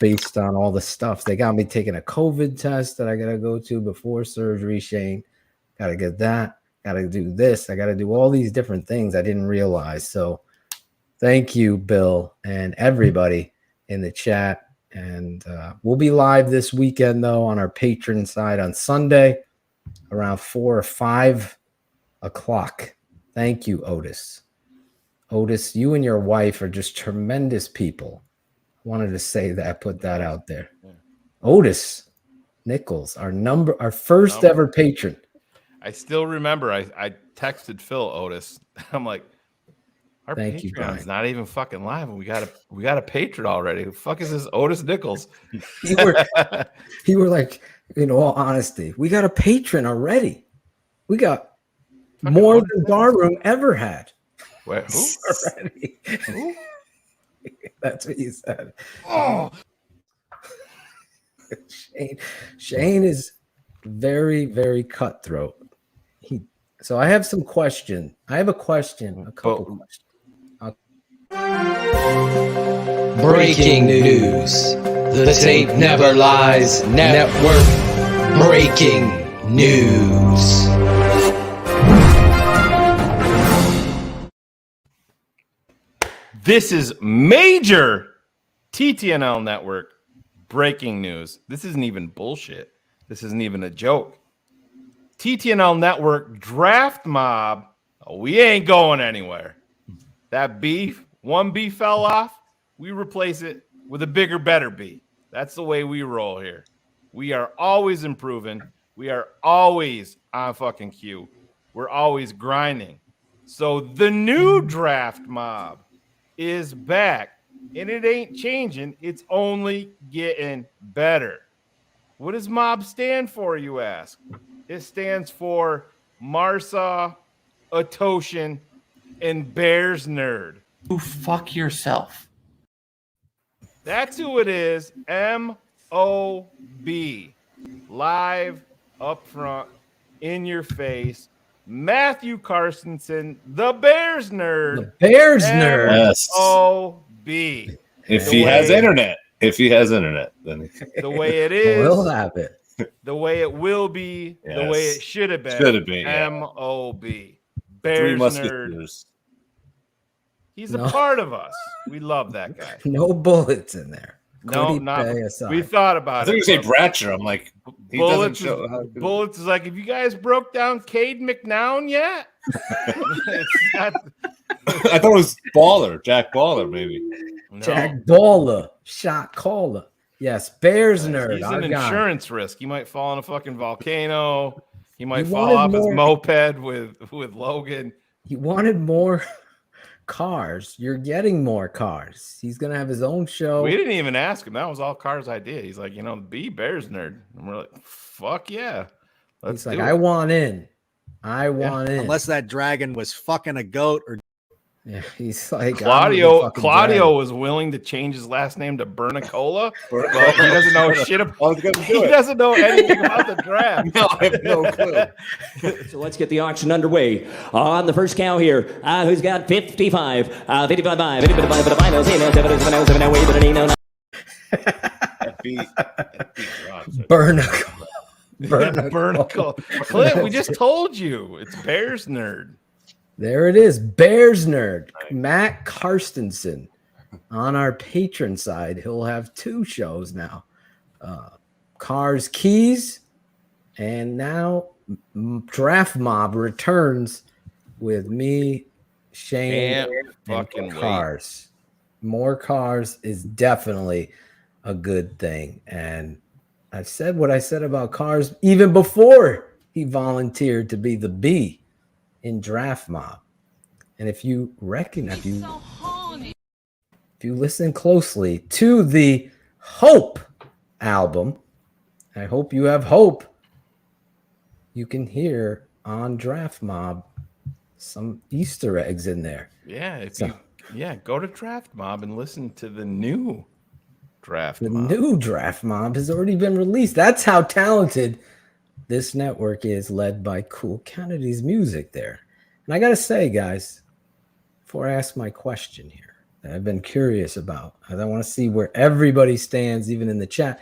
based on all the stuff. They got me taking a COVID test that I gotta go to before surgery. Shane, gotta get that. Got to do this. I got to do all these different things I didn't realize. So thank you, Bill, and everybody in the chat. And we'll be live this weekend, though, on our Patreon side on Sunday around 4 or 5 o'clock. Thank you, Otis. Otis, you and your wife are just tremendous people. I wanted to say that, put that out there. Otis Nichols, our first ever patron. I still remember I texted Phil Otis. I'm like, our Patreon's not even fucking live, and we got a patron already. Who the fuck is this Otis Nichols? You were like, in all honesty, we got a patron already. We got fucking more Otis than Barroom ever had. Wait, who? Already. Who? That's what you said. Oh, Shane is very, very cutthroat. So I have some question. I have a question. A couple questions. Breaking news. The tape never lies. Network. Breaking news. This is major TTNL Network breaking news. This isn't even bullshit. This isn't even a joke. TTNL Network draft mob. Oh, we ain't going anywhere. That beef, one B fell off. We replace it with a bigger, better B. That's the way we roll here. We are always improving. We are always on fucking cue. We're always grinding. So the new draft mob is back, and it ain't changing. It's only getting better. What does mob stand for, you ask? It stands for Marsa, Atoshin, and Bears Nerd. You fuck yourself. That's who it is. M-O-B. Live, up front, in your face. Matthew Carstensen, the Bears Nerd. The Bears Nerd. Yes. M-O-B. If he has internet. If he has internet, then the way it is. We'll have it. The way it will be. Yes. The way it should have been. Should have been, yeah. M-O-B. Three Bears Nerd. Musketeers. He's a part of us. We love that guy. No bullets in there. No, Cody not. Bay aside. We thought about I think it. you say Bratcher. I'm like, he Bullets, doesn't show how Bullets is like, have you guys broke down Cade McNown yet? It's not, I thought it was Baller, Jack Baller, maybe. no. Jack Baller, shot caller. Yes, Bears Nerd. He's our an guy. insurance risk. He might fall in a fucking volcano. He might He fall off wanted his more- moped with Logan. He wanted more cars. You're getting more cars. He's gonna have his own show. We didn't even ask him. That was all Carr's idea. He's like, be Bears Nerd. And we're like, fuck yeah. Let's He's like, do I it. want in. I want in. Unless that dragon was fucking a goat or Yeah, he's like Claudio was willing to change his last name to Bernicola, but he doesn't know shit about He doesn't know anything about the draft. No, I have no clue. So let's get the auction underway. On the first cow here, who's got 55, 55, Bernicola. Clint, we just told you. It's Bears Nerd. There it is. Bears Nerd. Matt Carstensen on our patron side. He'll have 2 shows now. Cars Keys. And now Draft Mob returns with me, Shane, Can't fucking and wait. Cars. More cars is definitely a good thing. And I said what I said about Cars even before he volunteered to be the B in Draft Mob. And if you recognize, if you listen closely to the Hope album, I hope you have hope. You can hear on Draft Mob some Easter eggs in there. Yeah, So- go to Draft Mob and listen to the new Draft The Mob. new Draft Mob has already been released. That's how talented this network is, led by Cool Kennedy's music there. And I got to say, guys, before I ask my question here that I've been curious about, I want to see where everybody stands, even in the chat.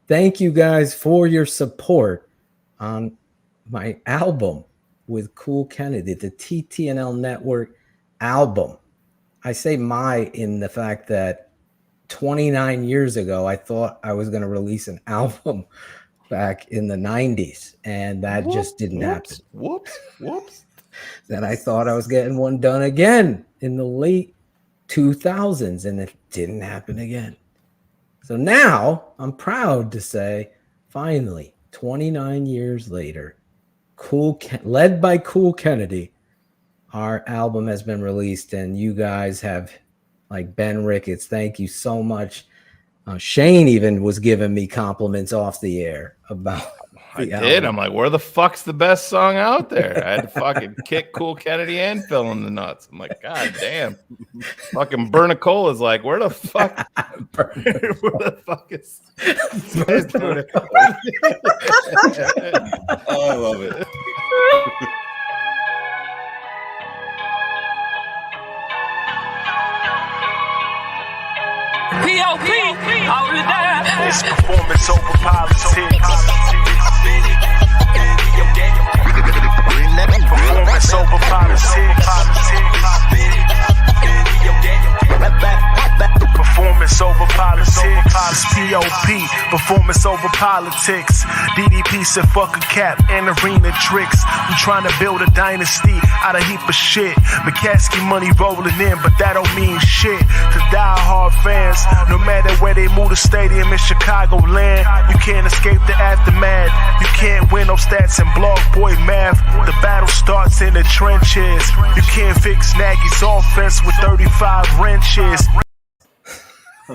Thank you guys for your support on my album with Cool Kennedy, the TTNL Network album. I say my in the fact that 29 years ago, I thought I was going to release an album back in the 90s, and that just didn't happen. Whoops. Then I thought I was getting one done again in the late 2000s, and it didn't happen again. So now I'm proud to say, finally, 29 years later, led by Cool Kennedy, our album has been released, and you guys have, like Ben Ricketts, thank you so much. Shane even was giving me compliments off the air about I the did. album. I'm like, where the fuck's the best song out there? I had to fucking kick Cool Kennedy and Phil in the nuts. I'm like, God damn. Fucking Bernicola's like, where the fuck? where the fuck is this doing it? Oh, I love it. P.O.P. Hold it down. It's performance over politics. Performance over politics. Performance over politics. It's P.O.P. Performance over politics. DDP said fuck a cap and arena tricks. I'm trying to build a dynasty out of heap of shit. McCaskey money rolling in, but that don't mean shit to die-hard fans. No matter where they move the stadium in Chicagoland, you can't escape the aftermath. You can't win no stats and blog boy math. The battle starts in the trenches. You can't fix Naggie's offense with 35 wrenches.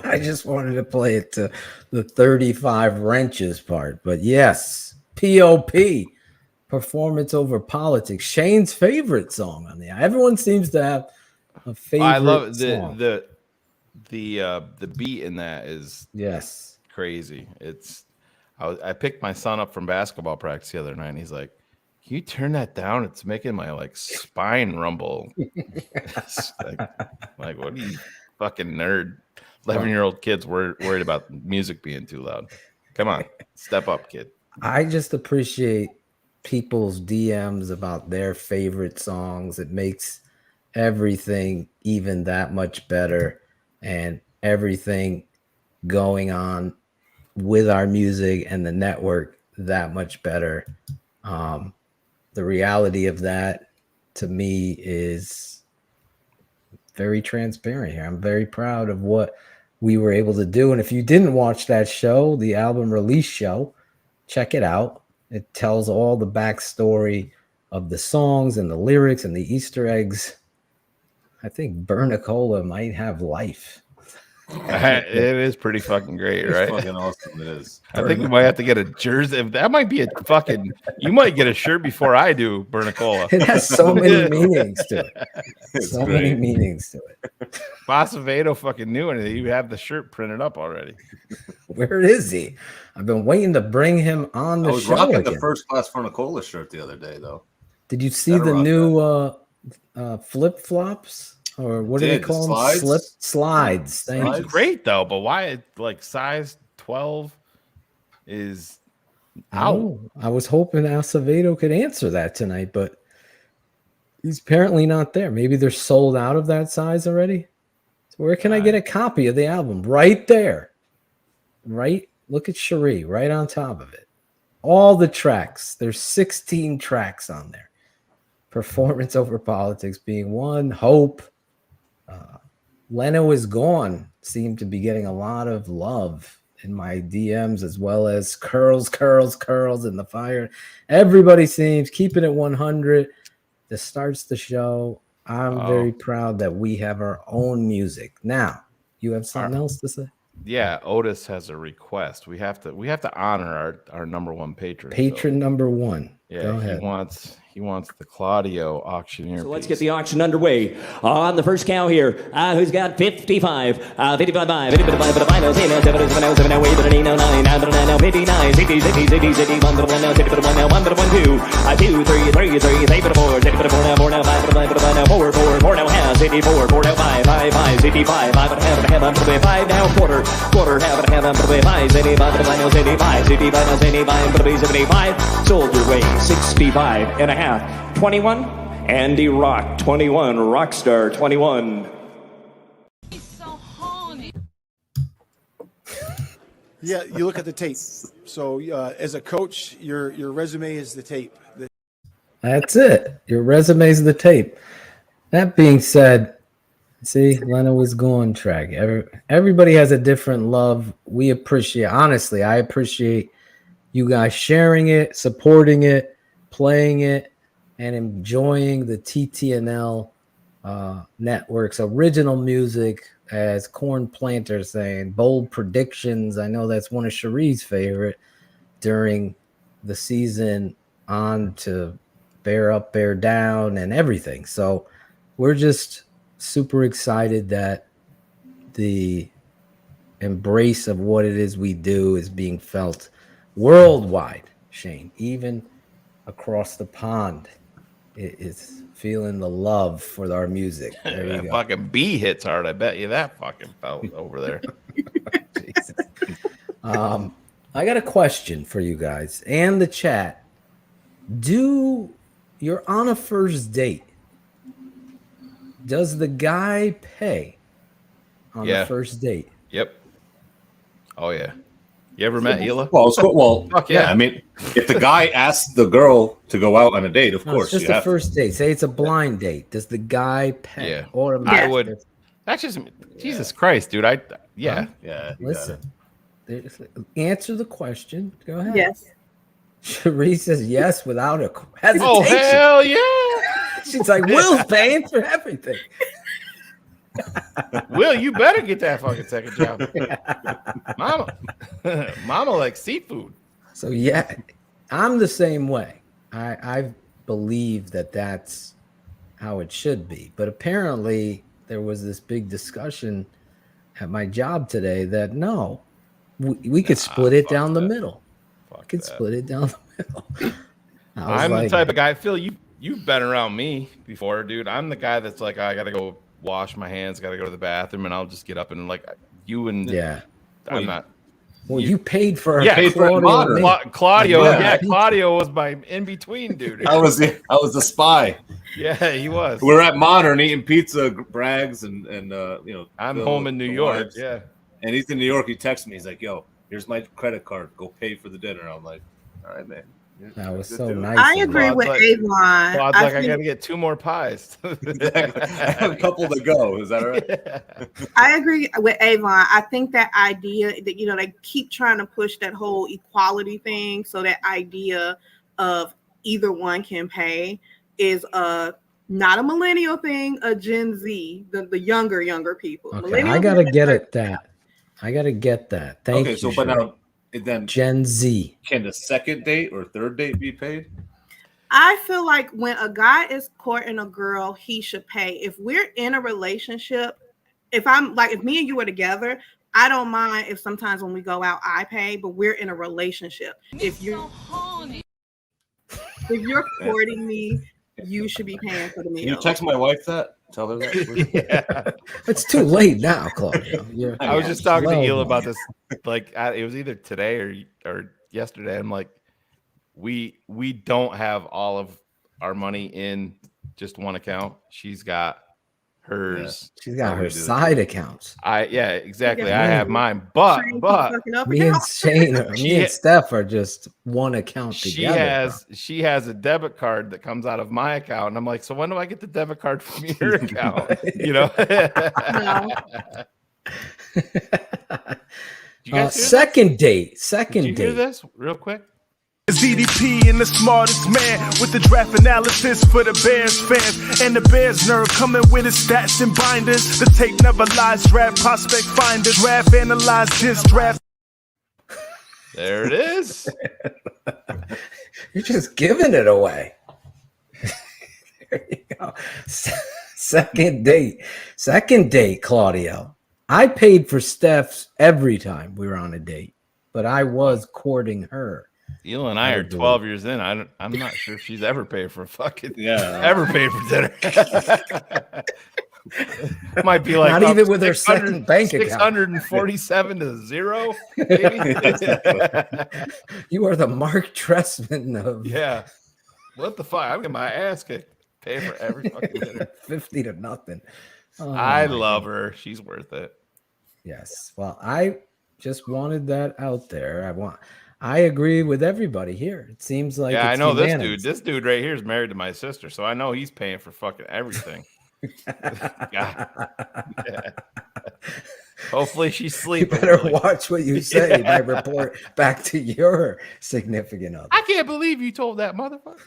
I just wanted to play it to the 35 wrenches part. But yes, POP, performance over politics. Shane's favorite song on the album. Everyone seems to have a favorite I love song. the beat in that is crazy. It's I picked my son up from basketball practice the other night, and he's like, "Can you turn that down? It's making my like spine rumble." like, what are you, fucking nerd? 11-year-old kids worried about music being too loud. Come on, step up, kid. I just appreciate people's DMs about their favorite songs. It makes everything even that much better, and everything going on with our music and the network that much better. The reality of that to me is very transparent here. I'm very proud of what we were able to do. And if you didn't watch that show, the album release show, check it out. It tells all the backstory of the songs and the lyrics and the Easter eggs. I think Bernicola might have life. It is pretty fucking great, right? It's fucking awesome. It is. I think we might have to get a jersey. That might be a fucking. You might get a shirt before I do, Bernicola. It has so many meanings to it. So many meanings to it. Bosavedo fucking knew it. You have the shirt printed up already. Where is he? I've been waiting to bring him on the show. I was rocking again. the first class Bernicola shirt the other day, though. Did you see the new flip flops? Or what do they call them? Slides. Thank you. Great though, but why like size 12 is out? Oh, I was hoping Acevedo could answer that tonight, but he's apparently not there. Maybe they're sold out of that size already. So where can I get a copy of the album? Right there. Right? Look at Sheree right on top of it. All the tracks. There's 16 tracks on there. Performance over politics being one. Hope. Leno is gone seemed to be getting a lot of love in my DMs, as well as curls in the fire. Everybody seems keeping it 100. This starts the show. I'm very proud that we have our own music. Now, you have something else to say? Yeah, Otis has a request. We have to honor our number one patron. Patron number one. Yeah, go ahead. He wants the Claudio auctioneer. So let's get the auction underway. On the first cow here, who's got 55? 55, Soldier Way, 65 and a half. 21, Andy Rock, 21, Rockstar, 21. Yeah, you look at the tape. So as a coach, your resume is the tape. That's it. Your resume is the tape. That being said, see, Leno is going track. Everybody has a different love. We appreciate, honestly, I appreciate you guys sharing it, supporting it, playing it, and enjoying the TTNL Networks original music, as Corn Planter saying, bold predictions. I know that's one of Sheree's favorite during the season on to Bear Up, Bear Down, and everything. So we're just super excited that the embrace of what it is we do is being felt worldwide, Shane, even across the pond. It is feeling the love for our music. There you That go. fucking bee hits hard. I bet you that fucking felt over there. I got a question for you guys and the chat. You're on a first date. Does the guy pay on the first date? Yep. Oh yeah. You ever met Hila? Well, Fuck yeah. I mean, if the guy asks the girl to go out on a date, of course, it's just you a have first date. Say it's a blind date. Does the guy pay? Yeah. Automatically? I would. That's just Jesus Christ, dude. Yeah. Listen, answer the question. Go ahead. Yes. Sheree says yes without a hesitation. Oh hell yeah! She's like, Will's paying for everything. Will, you better get that fucking second job. Mama likes seafood. So yeah, I'm the same way. I believe that's how it should be. But apparently there was this big discussion at my job today that no, we could split it down the middle. Split it down the middle. I'm the type of guy, Phil, you've been around me before, dude. I'm the guy that's like, I gotta go wash my hands, gotta go to the bathroom, and I'll just get up and like you and I'm not. Well, you paid for Claudio. Yeah, Claudio was my in between dude. I was the spy. Yeah, he was. We're at Modern eating pizza, Brags, and I'm home in New York. Yeah, and he's in New York. He texts me. He's like, "Yo, here's my credit card. Go pay for the dinner." I'm like, "All right, man." That was so nice. I agree with Avon. I got to get 2 more pies. Exactly. I have a couple to go. Is that right? Yeah. I agree with Avon. I think that idea that, they keep trying to push that whole equality thing. So that idea of either one can pay is not a millennial thing, a Gen Z, the younger people. Okay, I got to get at that. I got to get that. Thank you. Okay, so but now then Gen Z. Can the second date or third date be paid? I feel like when a guy is courting a girl, he should pay. If we're in a relationship, if me and you are together, I don't mind if sometimes when we go out, I pay, but we're in a relationship. If you're courting me, you should be paying for the meal. Can you text my wife that? Tell her that. Yeah. It's too late now, Claudio. I was just talking to Hila about this. Like, it was either today or yesterday. I'm like, we don't have all of our money in just one account. She's got hers. Yeah. She's got her side accounts. Exactly. I have mine, but me and Steph are just one account together. She has a debit card that comes out of my account, and I'm like, so when do I get the debit card from your account? Second date. Did you hear this real quick? ZDP and the smartest man with the draft analysis for the Bears fans. And the Bears nerd coming with his stats and binders. The tape never lies, draft prospect finders. Draft analyze this draft. There it is. You're just giving it away. There you go. Second date, Claudio. I paid for Steph's every time we were on a date, but I was courting her. Hila and I are 12 years in. I'm not sure if she's ever paid for ever paid for dinner. Might be like not even with her second bank account. 647 to 0. Maybe. You are the Mark Trestman of What the fuck? I'm getting my ass kicked. Pay for every fucking dinner. 50-0. Oh, I love her. She's worth it. Yes. Well, I just wanted that out there. I agree with everybody here. It seems like I know unanimous. This dude right here is married to my sister, so I know he's paying for fucking everything. Hopefully she's sleeping. You better watch what you say. You might report back to your significant other. I can't believe you told that motherfucker.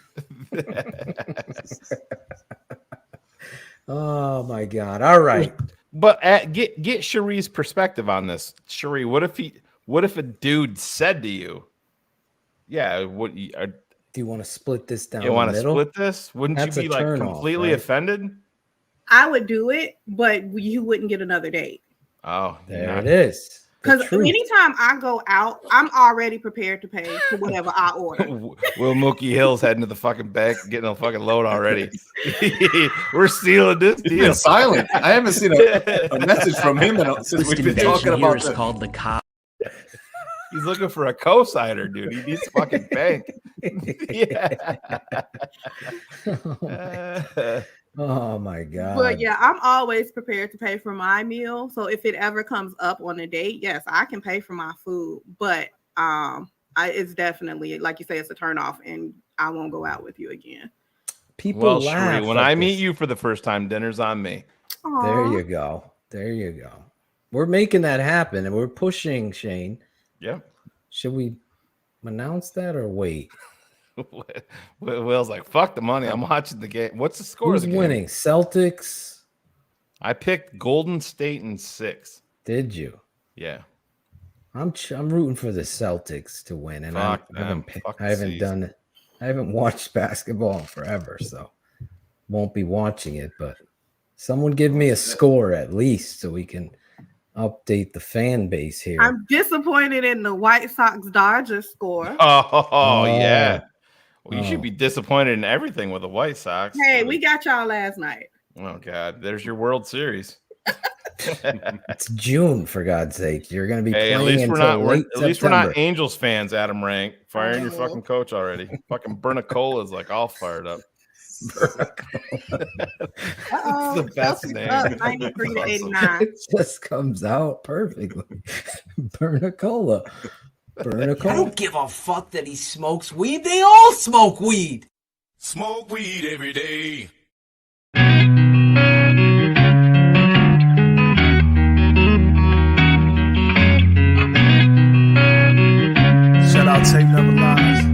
Oh my God. All right. But get Sheree's perspective on this. Sheree, what if a dude said to you, do you want to split this down? You want to middle? split this? Wouldn't you be like completely offended? I would do it, but you wouldn't get another date. Oh, there it is. Because anytime I go out, I'm already prepared to pay for whatever I order. Will Mookie Hill's heading to the fucking bank, getting a fucking load already. We're sealing this deal. He's been silent. I haven't seen a message from him since we've been talking about this. Called the cop. He's looking for a co-signer, dude. He needs fucking bank. Yeah. Oh my god. But yeah, I'm always prepared to pay for my meal. So if it ever comes up on a date, yes, I can pay for my food. But it's definitely, like you say, it's a turnoff, and I won't go out with you again. People laugh. Sheree, when I meet you for the first time, dinner's on me. Aww. There you go. There you go. We're making that happen, and we're pushing, Shane. Yep. Should we announce that or wait? Will's like, fuck the money. I'm watching the game. What's the score Who's of the game? winning? Celtics. I picked Golden State in 6. Did you? Yeah. I'm rooting for the Celtics to win, and I haven't done it. I haven't watched basketball in forever, so won't be watching it. But someone give me a score at least, so we can update the fan base here. I'm disappointed in the White Sox Dodgers score. Oh yeah. Well, you should be disappointed in everything with the White Sox. Hey, we got y'all last night. Oh God, there's your World Series. It's June, for God's sake. You're going to be playing at least we're not Angels fans, Adam Rank. Firing your fucking coach already. Fucking Bernicola is like all fired up. It's the best name. 93 to 89. It just comes out perfectly. Bernicola. I don't give a fuck that he smokes weed. They all smoke weed. Smoke weed every day. Shout out Tape Never Lies.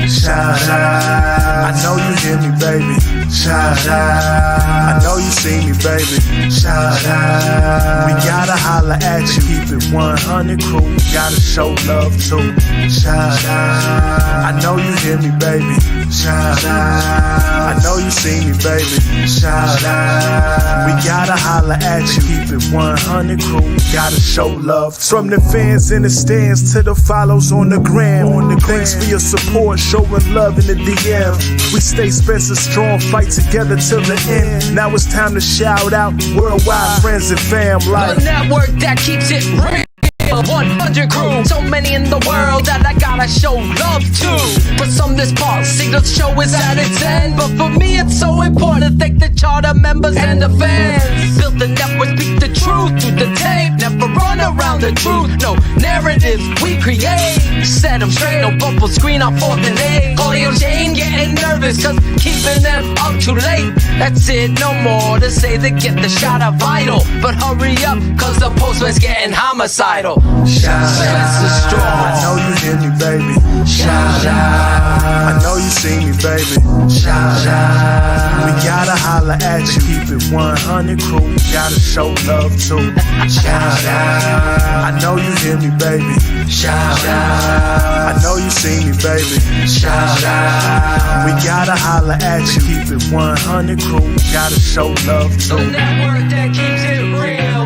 Shout out. I know you hear me, baby. Shout out. I know you see me, baby. Shout out. We gotta holla at you. Keep it 100 crew. Gotta show love too. Shout out. I know you hear me, baby. Shout out. I know you see me, baby. Shout out. We gotta holla at you. Keep it 100 crew. Gotta show love too. From the fans in the stands to the follows on the gram. Thanks for your support, showing love in the DM. We stay Spencer strong, fight together till the end. Now it's time to shout out worldwide friends and fam. Like the network that keeps it real. 100 crew, so many in the world that I gotta show love to. For some this policy, the show is at its end, but for me it's so important to thank the charter members and the fans. Built the network, speak the truth through the tape, never run around the truth. No narratives we create, set them straight, no bubble screen on 4th and 8. Claudio Jane getting nervous cause keeping them up too late. That's it, no more to say they get the shot of vital, but hurry up cause the postman's getting homicidal. Shout out. I know you hear me, baby. Shout out. I know you see me, baby. Shout out. We gotta holla at you. Keep it 100 crew. Gotta show love too. Shout out. I know you hear me, baby. Shout out. I know you see me, baby. Shout out. We gotta holla at you. Keep it 100 crew. Gotta show love too. The network that keeps it real.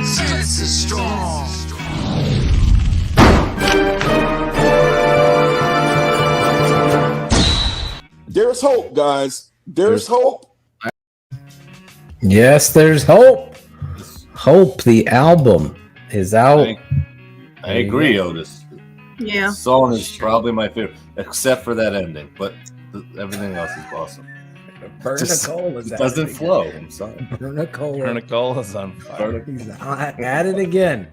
Sense is strong. There's hope, guys. There's hope. Yes, there's hope. Hope, the album is out. I agree, Otis. Yeah. The song is probably my favorite, except for that ending, but everything else is awesome. Bernacola's it doesn't flow. I'm sorry. Bernacola's on fire. He's at it again.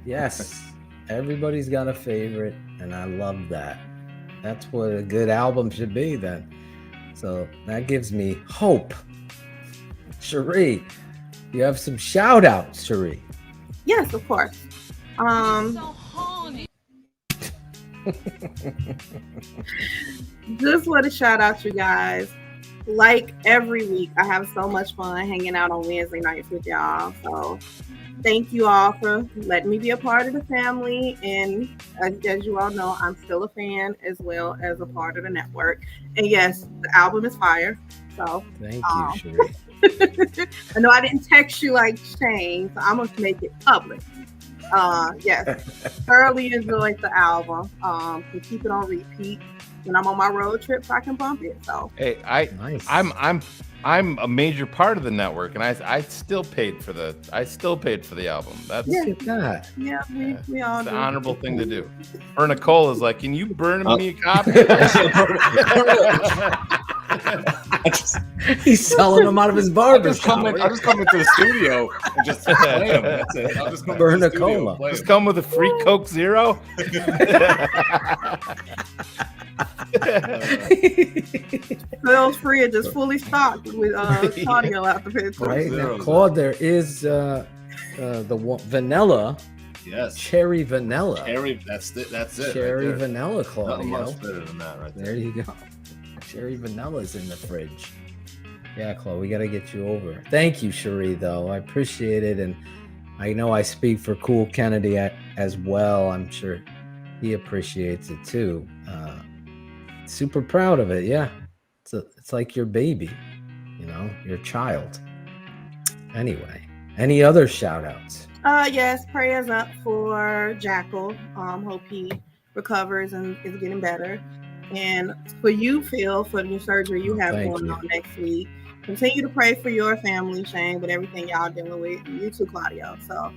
Yes. Everybody's got a favorite, and I love that. That's what a good album should be then. So that gives me hope. Sheree, you have some shout outs, Sheree. Yes, of course. Just want to shout out you guys. Like every week, I have so much fun hanging out on Wednesday nights with y'all. So thank you all for letting me be a part of the family. And as you all know, I'm still a fan as well as a part of the network. And yes, the album is fire. So thank you, Sheree. I know I didn't text you like Shane, so I'm going to make it public. Yes, thoroughly enjoyed the album. Can keep it on repeat. when I'm on my road trips, I can bump it. So Hey, I'm a major part of the network, and I still paid for the album. That's yeah, we all it's do. an honorable thing to do. Bernicole is like, can you burn me a copy? He's selling them out of his barber shop. I'm just coming to the studio and just play them. That's it. I'll just come to the studio and play Just 'em. come with a free Coke Zero. Phil's fridge is fully stocked with Claudio out the picture. Right now, Claude, there is the vanilla. Yes. Cherry vanilla. Cherry, that's it. Cherry right there. vanilla, Claudio. Nothing much better than that, right there. There you go. Cherry vanilla's in the fridge. Yeah, Chloe, we got to get you over. Thank you, Sheree, though. I appreciate it. And I know I speak for Cool Kennedy as well. I'm sure he appreciates it too. Super proud of it. Yeah. It's like your baby, your child. Anyway, any other shout outs? Yes, prayers up for Jackal. Hope he recovers and is getting better. And for you, Phil, for your surgery you have going on next week. Continue to pray for your family, Shane, with everything y'all dealing with. And you too, Claudio. So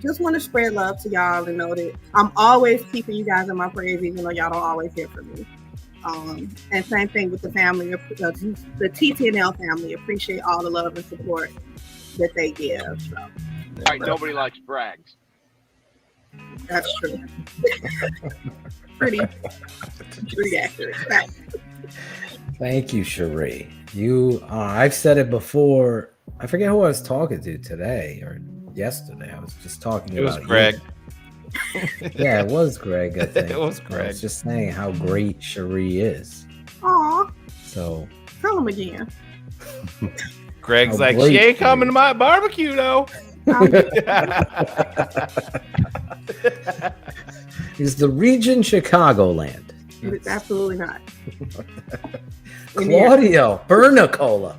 just want to spread love to y'all and know that I'm always keeping you guys in my prayers, even though y'all don't always hear from me. And same thing with the family, the TTNL family. Appreciate all the love and support that they give. So. Right, nobody likes brags. That's true. pretty accurate. Thank you, Sheree. I've said it before. I forget who I was talking to today or yesterday. I was just talking about. It was Greg. Yeah, it was Greg. I think It was Greg. I was just saying how great Sheree is. Aw. So tell him again. Greg's like, she ain't coming to my barbecue though. Is the region Chicagoland? It's absolutely not. Claudio, Bernicola.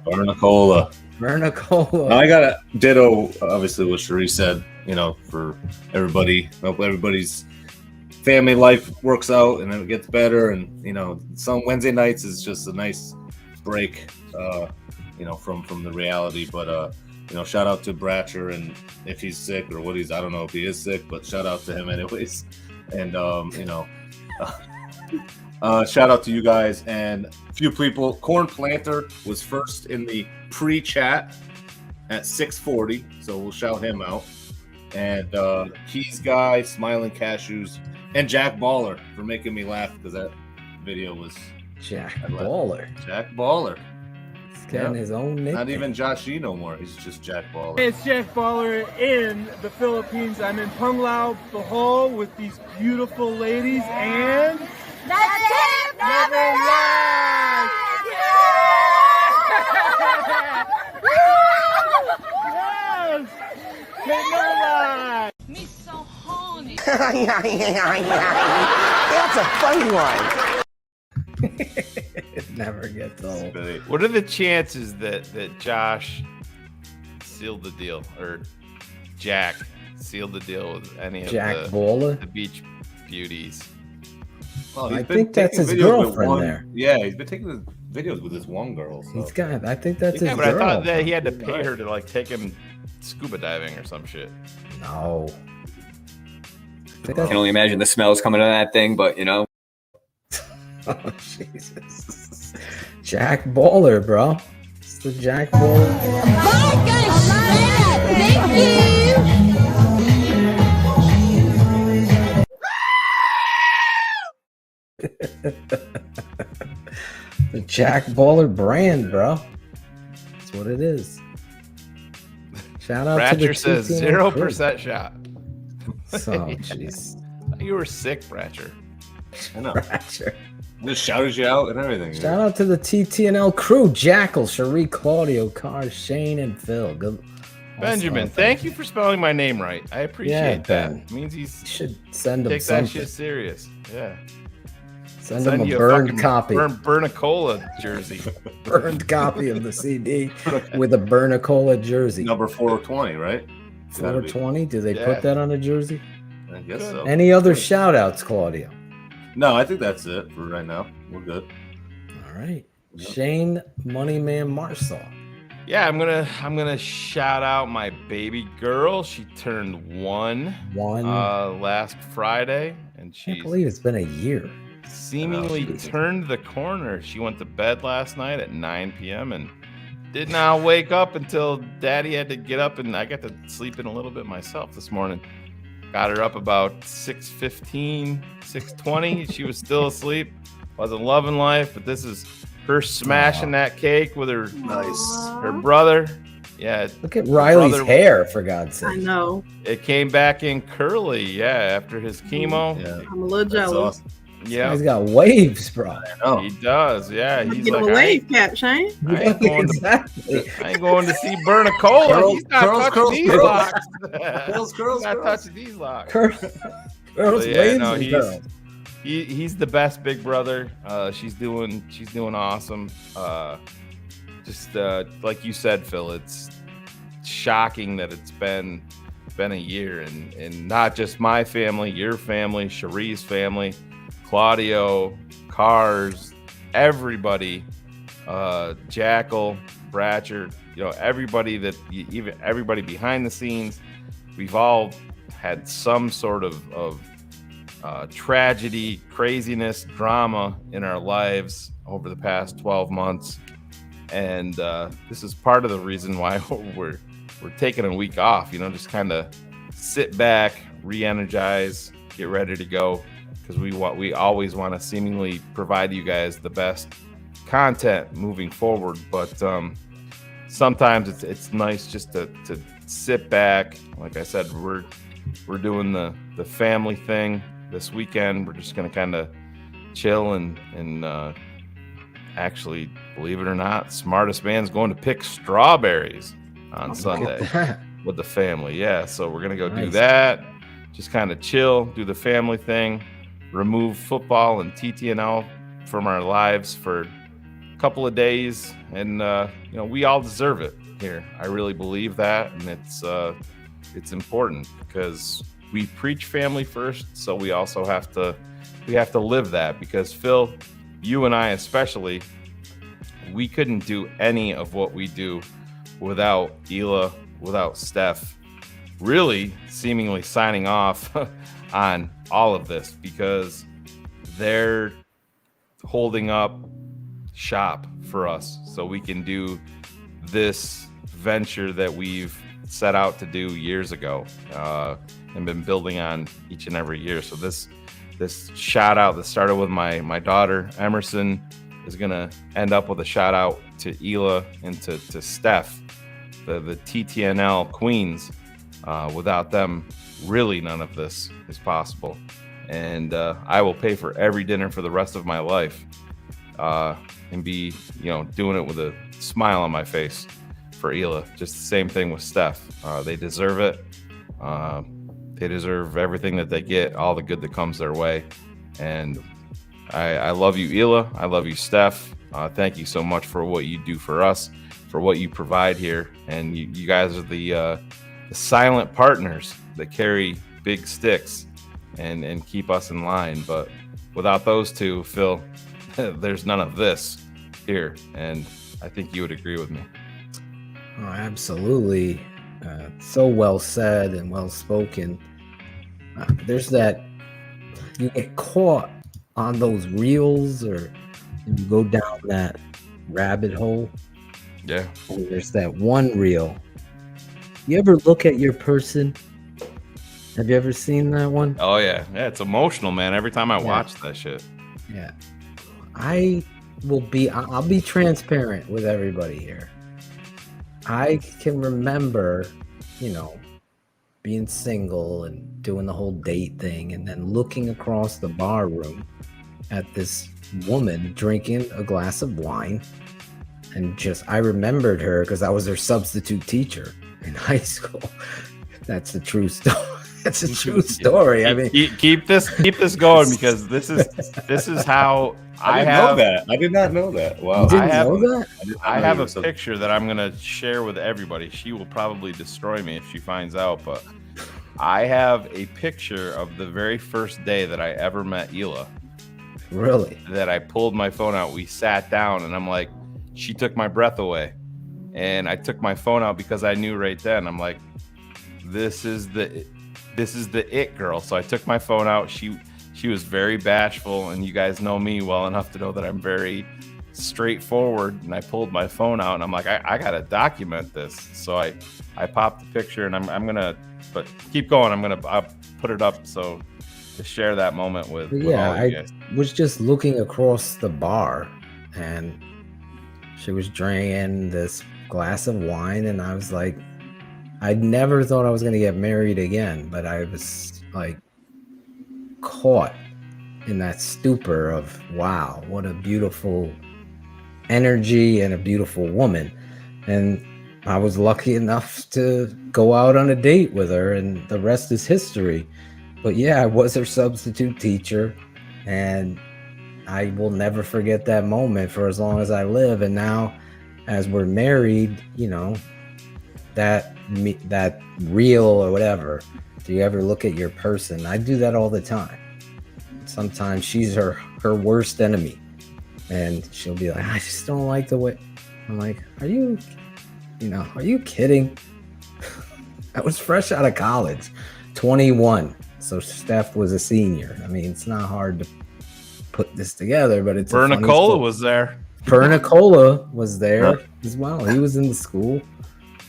I got to ditto, obviously, what Sheree said, for everybody. I hope everybody's family life works out and it gets better. And, some Wednesday nights is just a nice break, from the reality. But, shout out to Bratcher, and if he's sick or I don't know if he is sick, but shout out to him anyways. And, shout out to you guys and a few people. Corn Planter was first in the pre-chat at 6:40, so we'll shout him out. And Keys Guy, Smiling Cashews, and Jack Baller for making me laugh because that video was Jack Baller. Jack Baller. He's getting his own nickname. Not even Josh E no more. He's just Jack Baller. It's Jack Baller in the Philippines. I'm in Panglao, Bohol, with these beautiful ladies and The tip never lies! Yes! Tip never lies! Me so horny. That's a funny one. It never gets old. What are the chances that Josh sealed the deal, or Jack sealed the deal with any of the beach beauties? Well, I think that's his girlfriend there. Yeah, he's been taking the videos with this one girl. So. He's got. I think that's his but girl. I thought that he had to pay her to take him scuba diving or some shit. No. I can only imagine the smells coming out of that thing, but Oh, Jesus. Jack Baller, bro. It's the Jack Baller. Thank you. The Jack Baller brand, bro. That's what it is. Shout out to the Bratcher says TTNL 0% shot. So, jeez. You were sick, Bratcher. I know. Bratcher. Just shouted you out and everything. Shout out to the TTNL crew: Jackal, Sheree, Claudio, Cars, Shane, and Phil. Good. Benjamin, thank you for spelling my name right. I appreciate that. Ben. It means he's should send him takes that something. shit serious. Yeah. Send him a you burned fucking copy. Bernicola jersey. Burned copy of the CD with a Bernicola jersey. Number 420, right? 420? Do they Yeah. put that on a jersey? I guess so. Any other shout outs, Claudio? No, I think that's it for right now. We're good. All right. Shane Moneyman Marsaw. Yeah, I'm gonna shout out my baby girl. She turned one last Friday, and I she's can't believe it's been a year. seemingly turned the corner. She went to bed last night at 9 p.m. and did not wake up until Daddy had to get up, and I got to sleep in a little bit myself this morning. Got her up about 6:15, 6:20. She was still asleep. Wasn't loving life, but this is her smashing that cake with her her brother. Yeah. Look at Riley's hair, for God's sake. I know. It came back in curly, after his chemo. Yeah. I'm a little jealous. Awesome. Yeah. He's got waves, bro. He does, yeah. He's Get like, a wave cap, Shane. I ain't going exactly. I ain't going to see Bernicola. He's not touching these locks. Curls. Not touching these locks. Girls, He's the best big brother. She's doing awesome. Just like you said, Phil, it's shocking that it's been a year, and not just my family, your family, Sheree's family, Claudio, Cars, everybody, Jackal, Bratcher, everybody even everybody behind the scenes, we've all had some sort of tragedy, craziness, drama in our lives over the past 12 months. And this is part of the reason why we're taking a week off, just kind of sit back, re-energize, get ready to go, because we always want to seemingly provide you guys the best content moving forward. But sometimes it's nice just to sit back. Like I said, we're doing the family thing this weekend. We're just gonna kind of chill and actually, believe it or not, smartest man's going to pick strawberries on Sunday with the family. Yeah, so we're gonna go do that. Just kind of chill, do the family thing, remove football and TTNL from our lives for a couple of days, and we all deserve it here. I really believe that, and it's important because we preach family first, so we also have to live that, because Phil, you and I especially, we couldn't do any of what we do without Hila, without Steph, really seemingly signing off on all of this, because they're holding up shop for us so we can do this venture that we've set out to do years ago and been building on each and every year. So this shout out that started with my daughter Emerson is gonna end up with a shout out to Hila and to Steph, the TTNL queens. Without them, really none of this is possible. And I will pay for every dinner for the rest of my life and be doing it with a smile on my face for Hila. Just the same thing with Steph. They deserve it. They deserve everything that they get, all the good that comes their way. And I love you, Hila. I love you, Steph. Thank you so much for what you do for us, for what you provide here. And you guys are the silent partners that carry big sticks and keep us in line. But without those two, Phil, there's none of this here. And I think you would agree with me. Oh, absolutely. So well said and well spoken. There's that, you get caught on those reels, or you go down that rabbit hole. Yeah. And there's that one reel. You ever look at your person? Have you ever seen that one? Oh yeah. Yeah, it's emotional, man. Every time I watch that shit. Yeah. I'll be transparent with everybody here. I can remember, being single and doing the whole date thing, and then looking across the bar room at this woman drinking a glass of wine. And I remembered her because I was her substitute teacher in high school. That's a true story. That's a true story. I mean, keep this going, because this is how I know that. I did not know that. Wow. You didn't know that? I have a picture that I'm gonna share with everybody. She will probably destroy me if she finds out, but I have a picture of the very first day that I ever met Hila. Really? That I pulled my phone out. We sat down, and I'm like, she took my breath away. And I took my phone out because I knew right then. I'm like, this is the it girl. So I took my phone out. She was very bashful, and you guys know me well enough to know that I'm very straightforward. And I pulled my phone out, and I'm like, I gotta document this. So I popped the picture, and I'm gonna, but keep going. I'll put it up so to share that moment with all you guys. I was just looking across the bar, and she was drinking this glass of wine, and I was like, I never thought I was going to get married again, but I was like caught in that stupor of, wow, what a beautiful energy and a beautiful woman. And I was lucky enough to go out on a date with her, and the rest is history. But yeah, I was her substitute teacher, and I will never forget that moment for as long as I live. And now, as we're married, you know, that reel or whatever, do you ever look at your person? I do that all the time. Sometimes she's her worst enemy, and she'll be like, I just don't like the way. I'm like, are you kidding? I was fresh out of college, 21. So Steph was a senior. I mean, it's not hard to put this together, but it's Bernicola was there. Bernicola was there as well. He was in the school.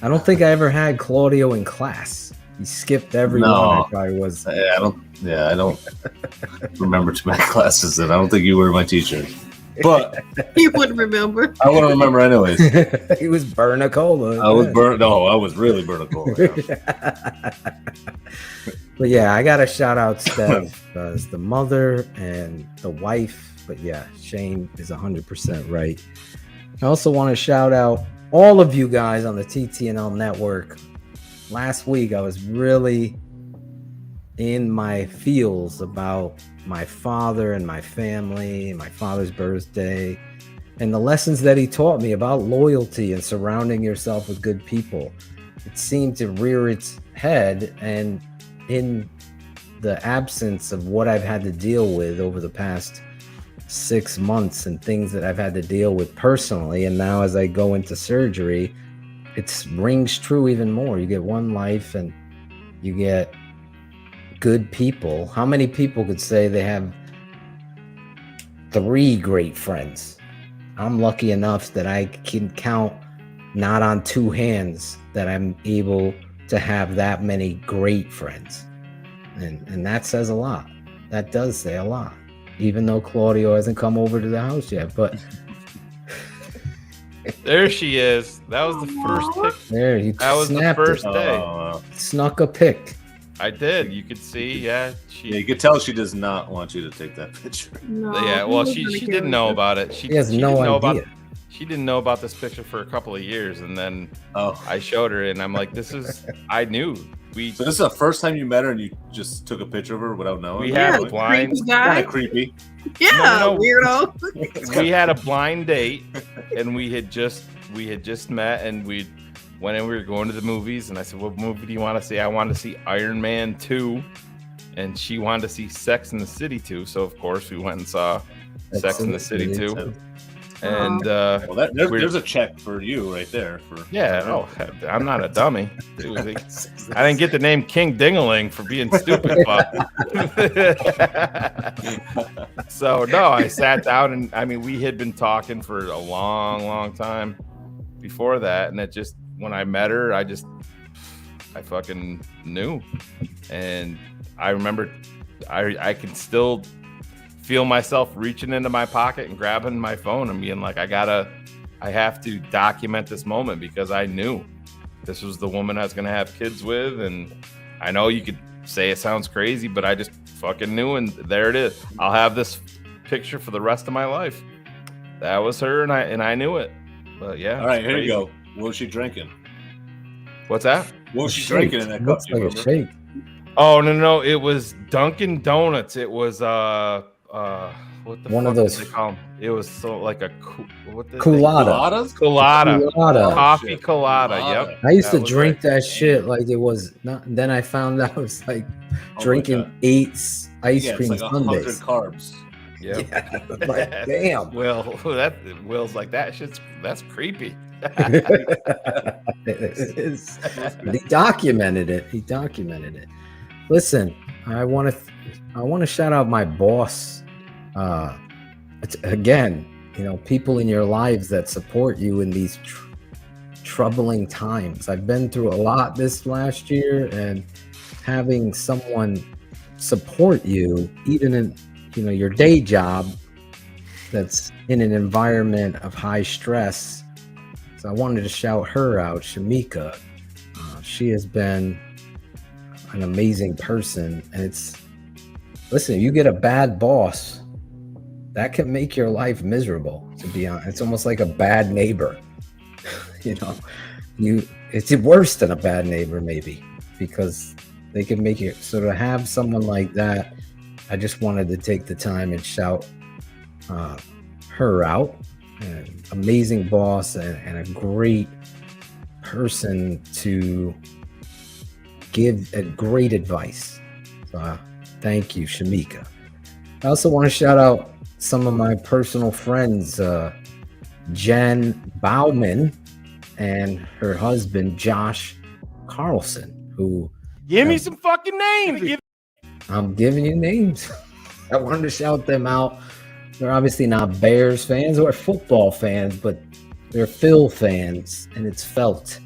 I don't think I ever had Claudio in class. He skipped every one. I probably was. I don't remember too many classes, and I don't think you were my teacher. But he wouldn't remember. I wouldn't remember anyways. He was Bernicola. I was really Bernicola. Yeah. But yeah, I gotta shout out Steph as the mother and the wife. But yeah, Shane is 100% right. I also want to shout out all of you guys on the TTNL Network. Last week, I was really in my feels about my father and my family and my father's birthday and the lessons that he taught me about loyalty and surrounding yourself with good people. It seemed to rear its head, and in the absence of what I've had to deal with over the past 6 months and things that I've had to deal with personally, and now as I go into surgery, it rings true even more. You get one life and you get good people. How many people could say they have 3 great friends? I'm lucky enough that I can count not on 2 hands that I'm able to have that many great friends. And that says a lot. That does say a lot. Even though Claudio hasn't come over to the house yet, but there she is. That was the first pic. There, you that was the first day. Snuck a pic. I did. You could see, yeah. You could tell she does not want you to take that picture. No, yeah, well, she didn't know about it. She has no idea. She didn't know about this picture for a couple of years, and then I showed her, and I'm like, I knew. So this is the first time you met her, and you just took a picture of her without knowing? We had a blind. Kind of creepy. Yeah, weirdo. We had a blind date, and we had just met, and we went and we were going to the movies, and I said, what movie do you want to see? I wanted to see Iron Man 2, and she wanted to see Sex and the City 2, so of course we went and saw Sex and the City 2. And there's a check for you right there. I'm not a dummy. I didn't get the name King Dingaling for being stupid, but so no, I sat down, and I mean, we had been talking for a long time before that, and it just, when I met her, I fucking knew. And I remember I can still feel myself reaching into my pocket and grabbing my phone and being like, I have to document this moment, because I knew this was the woman I was going to have kids with. And I know you could say it sounds crazy, but I just fucking knew. And there it is. I'll have this picture for the rest of my life. That was her. And I knew it. But yeah. All right, here you go. What was she drinking? What's that? What was she drinking in that cup? Looks like a shake. Oh, no. It was Dunkin' Donuts. It was, what the one fuck of those did they call them? It was so like a colada. Coffee colada. Yep. I used to drink that shit like it was not. Then I found out it was like drinking 8 ice cream it's like 100 sundaes. carbs. Yep. Yeah, like, damn. Will's like that's creepy. It is. But he documented it. Listen, I want to shout out my boss. Again, people in your lives that support you in these troubling times. I've been through a lot this last year, and having someone support you, even in your day job, that's in an environment of high stress. So I wanted to shout her out, Shamika. She has been an amazing person, and listen, if you get a bad boss, that can make your life miserable, to be honest. It's almost like a bad neighbor. It's worse than a bad neighbor, maybe, because they can make it. So to have someone like that, I just wanted to take the time and shout her out. An amazing boss and a great person to give great advice. So thank you, Shamika. I also want to shout out some of my personal friends, Jen Bauman and her husband, Josh Carlson, who... Give me some fucking names! I'm giving you names. I wanted to shout them out. They're obviously not Bears fans or football fans, but they're Phil fans, and it's felt.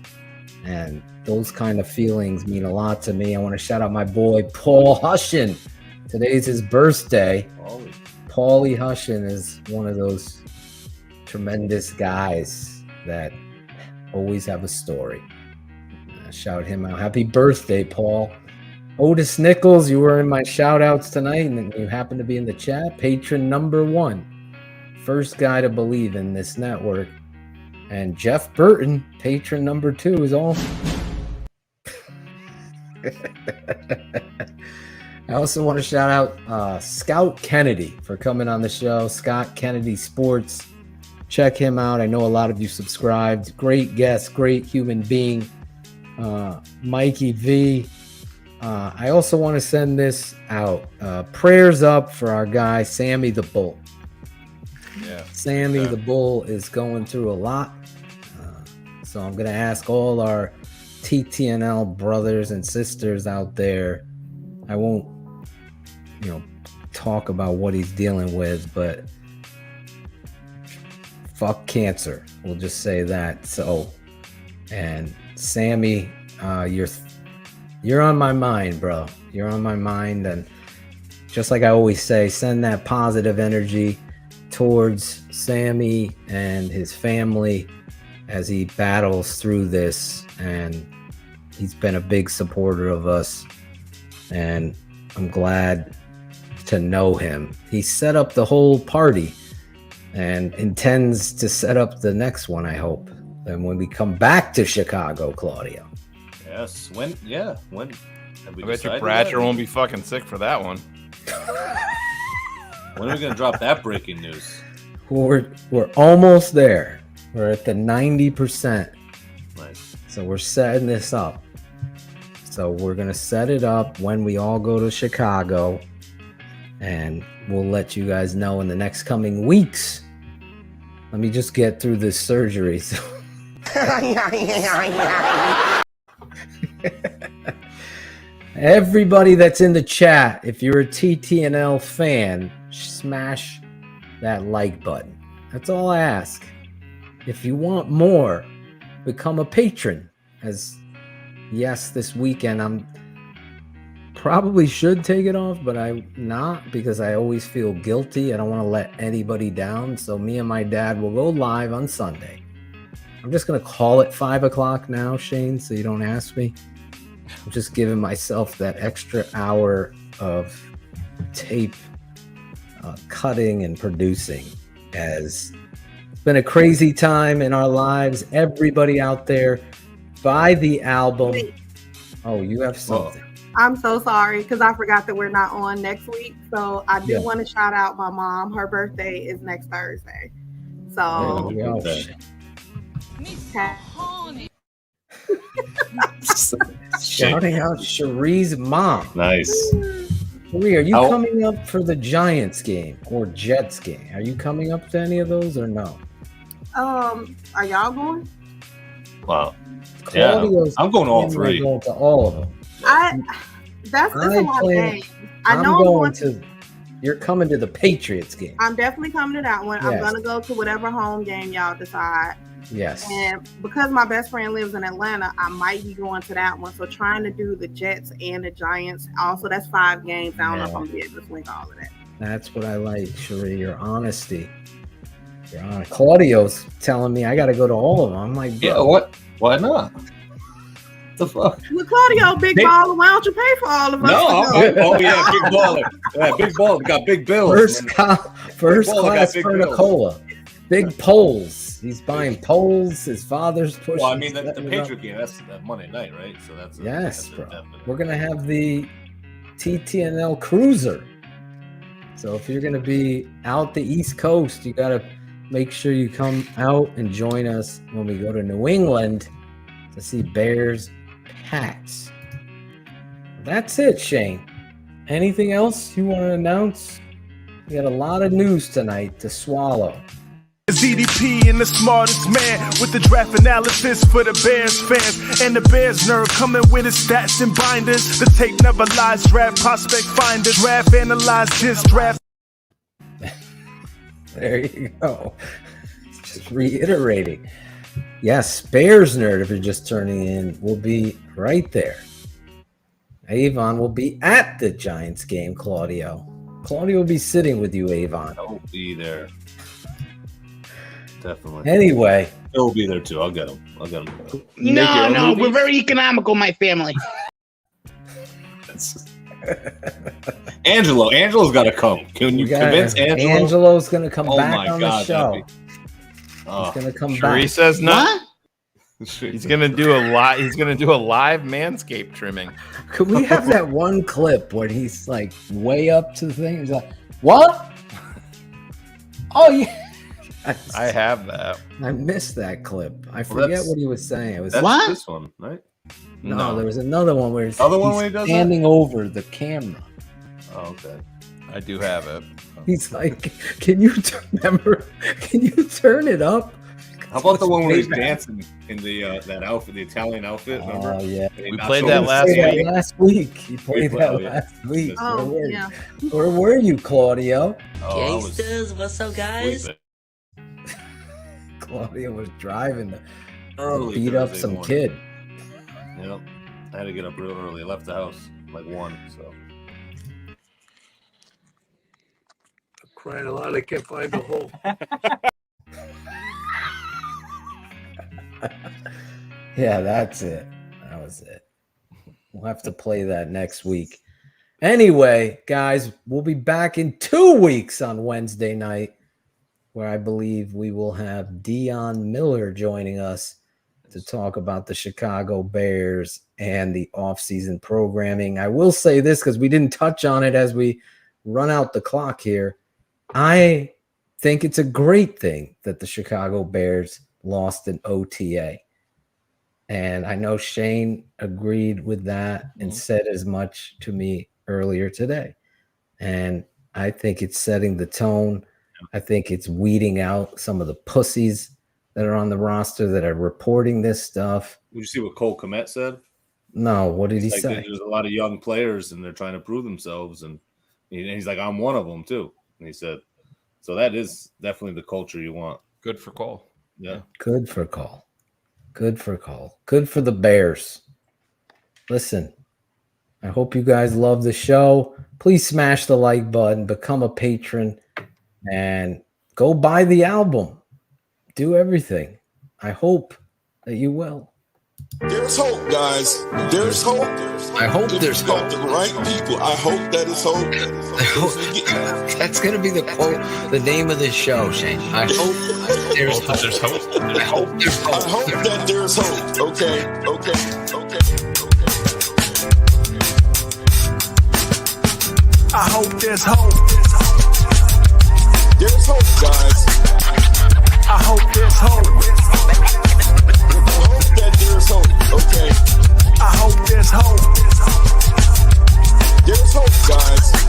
And those kind of feelings mean a lot to me. I want to shout out my boy, Paul Hushin. Today's his birthday. Paulie Hushin is one of those tremendous guys that always have a story. Shout him out. Happy birthday, Paul. Otis Nichols, you were in my shout outs tonight, and you happen to be in the chat. Patron number 1. First guy to believe in this network. And Jeff Burton, patron number 2, is all. I also want to shout out Scout Kennedy for coming on the show. Scott Kennedy Sports. Check him out. I know a lot of you subscribed. Great guest, great human being. Mikey V. I also want to send this out. Prayers up for our guy, Sammy the Bull. Yeah. Sammy the Bull is going through a lot. So I'm going to ask all our TTNL brothers and sisters out there. I won't, talk about what he's dealing with, but fuck cancer. We'll just say that. So, and Sammy, you're on my mind, bro. You're on my mind. And just like I always say, send that positive energy towards Sammy and his family as he battles through this. And he's been a big supporter of us. And I'm glad to know him. He set up the whole party and intends to set up the next one, I hope. And when we come back to Chicago, Claudio. Yes. When? Have we I bet you decided Bratcher that? won't be fucking sick for that one. When are we gonna drop that breaking news? We're almost there. We're at the 90%. Nice. So we're setting this up. So we're gonna set it up when we all go to Chicago, and we'll let you guys know in the next coming weeks. Let me just get through this surgery. So everybody that's in the chat, if you're a TTNL fan, smash that like button. That's all I ask. If you want more, become a patron. As yes, this weekend I'm probably should take it off, but I'm not, because I always feel guilty. I don't want to let anybody down. So me and my dad will go live on Sunday. I'm just going to call it 5 o'clock now, Shane, so you don't ask me. I'm just giving myself that extra hour of tape cutting and producing, as it's been a crazy time in our lives. Everybody out there, buy the album. Oh, you have something. I'm so sorry because I forgot that we're not on next week. So I do want to shout out my mom. Her birthday is next Thursday. So shouting out Sheree's mom. Nice. Sheree, are you coming up for the Giants game or Jets game? Are you coming up to any of those or no? Are y'all going? Wow. Claudio's I'm going to all three. Going to all of them. That's a lot of games. I I'm know going to. You're coming to the Patriots game. I'm definitely coming to that one. Yes. I'm gonna go to whatever home game y'all decide. Yes. And because my best friend lives in Atlanta, I might be going to that one. So trying to do the Jets and the Giants. Also, that's 5 games. I don't know if I'm gonna be able to swing all of that. That's what I like, Sheree. Your honesty. Your honest. Claudio's telling me I got to go to all of them. I'm like, bro. Yeah. What? Why not? The fuck? With Claudio, big baller, why don't you pay for all of us? No, oh yeah, big baller. Yeah, big baller. We got big bills. First class Fernicola. Big poles. He's buying poles. His father's pushing. Well, I mean, the Patriot game, that's that Monday night, right? So that's yes, bro. We're going to have the TTNL Cruiser. So if you're going to be out the East Coast, you got to make sure you come out and join us when we go to New England to see Bears Pats. That's it, Shane. Anything else you want to announce? We got a lot of news tonight to swallow. ZDP and the smartest man with the draft analysis for the Bears fans. And the Bears nerd coming with his stats and binders. The tape never lies, draft prospect finder. Draft analyze this draft. There you go. Just reiterating. Yes, Bears nerd, if you're just turning in, will be right there. Avon will be at the Giants game, Claudio. Claudio will be sitting with you, Avon. I'll be there. Definitely. Anyway. He'll be there too. I'll get him. No, we're very economical, my family. Angelo's got to come. Can you convince Angelo? Angelo's going to come back on God, the show. He's going to come back. Sheree says no. He's going to do a live. He's going to do a live Manscaped trimming. Could we have that one clip where he's like way up to the thing? He's like, "What? Oh yeah." I have that. I missed that clip. I forget what he was saying. It was this one, right? No, there was another one where he's does standing over the camera. Oh, okay. I do have it. He's like, "Can you remember? Can you turn it up?" How about the one where he's dancing in the that outfit, the Italian outfit? Remember? Oh yeah, we played that last week. He played that last week. Oh yeah. Where were you, Claudio? Gangsters, what's up, guys? Claudio was driving to Early beat up Thursday some morning. kid. Yep. I had to get up real early. I left the house like 1, so. Crying a lot, I can't find the hole. Yeah, that's it. That was it. We'll have to play that next week. Anyway, guys, we'll be back in 2 weeks on Wednesday night, where I believe we will have Dion Miller joining us to talk about the Chicago Bears and the offseason programming. I will say this because we didn't touch on it as we run out the clock here. I think it's a great thing that the Chicago Bears lost an OTA. And I know Shane agreed with that and said as much to me earlier today. And I think it's setting the tone. I think it's weeding out some of the pussies that are on the roster that are reporting this stuff. Did you see what Cole Kmet said? No, what did he Like, say? there's a lot of young players and they're trying to prove themselves. And he's like, I'm one of them too. And he said, so that is definitely the culture you want. Good for Cole. Yeah. Good for Cole. Good for Cole. Good for the Bears. Listen, I hope you guys love the show. Please smash the like button, become a patron, and go buy the album. Do everything. I hope that you will. There's hope, guys. There's hope. I hope there's hope. Got the right people. I hope that is hope. That's going to be the quote, the name of this show, Shane. I hope there's hope. There's hope. I hope there's hope. I hope that there's hope. Okay. I hope there's hope. There's hope, guys. I hope there's hope. I hope that there's hope. Okay. I hope there's hope. There's hope, guys.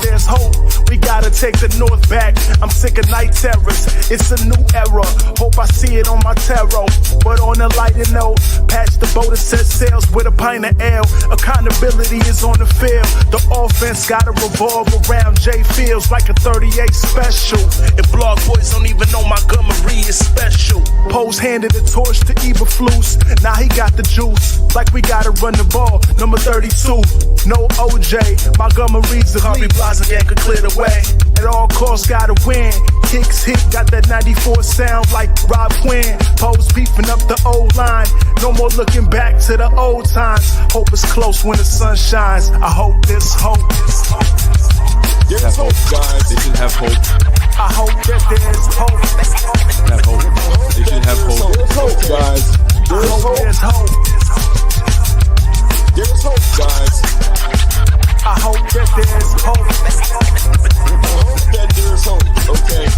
there's hope. We gotta take the north back. I'm sick of night terrors. It's a new era. Hope I see it on my tarot. But on a lighter note, patch the boat that set sails with a pint of ale. Accountability is on the field. The offense gotta revolve around Jay Fields like a 38 special. If blog boys don't even know Montgomery is special. Pose handed the torch to Eberflus. Now he got the juice. Like we gotta run the ball. Number 32. No OJ. Montgomery's the Harvey Plaza gang could clear the way. At all costs gotta win. Kicks hit, got that 94 sound like Rob Quinn. Pose beefing up the old line. No more looking back to the old times. Hope is close when the sun shines. I hope this hope. There's hope, guys. They should have hope. I hope that there's hope. Have hope. They should have hope. There's hope, guys. There's hope. There's hope. There's hope, guys. I hope that there's hope. I hope that there's hope. Okay.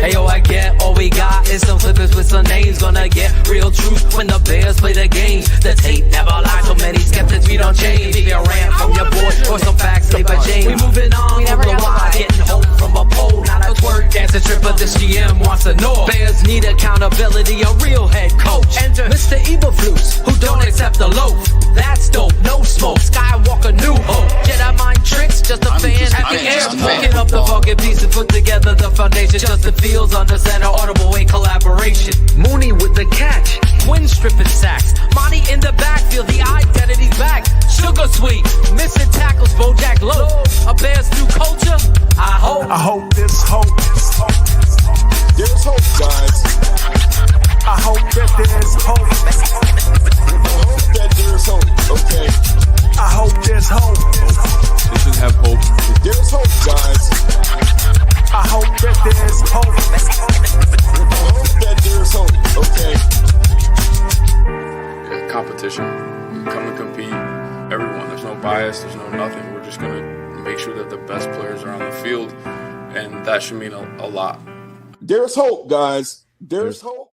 Hey yo, I get all we got is some clippers with some names. Gonna get real truth when the Bears play the game. The tape never lies, so many skeptics we don't change. Either a rant from your boy or some facts made by James. We moving on from the why, getting hope from a pole. Not a twerk dance, a trip, but this GM wants to know. Bears need accountability, a real head coach. Enter Mr. Eberflus, who don't accept the loaf. That's dope, no smoke. Skywalker, new hope. Jedi mind tricks, just a fan at the air. Picking up the fucking pieces, put together the foundation. Just the Fields under center, audible in collaboration. Mooney with the catch, Quinn stripping sacks. Monty in the backfield, the identity's back. Sugar sweet, missing tackles, Bojack Low. A Bears new culture, I hope this hope. There's hope, guys. I hope that there's hope. I hope that there's hope. Okay. I hope there's hope. They should have hope. There's hope, guys. I hope that there's hope. I hope that there's hope. Okay. Yeah, competition. Come and compete. Everyone. There's no bias. There's no nothing. We're just going to make sure that the best players are on the field. And that should mean a lot. There's hope, guys. There's hope.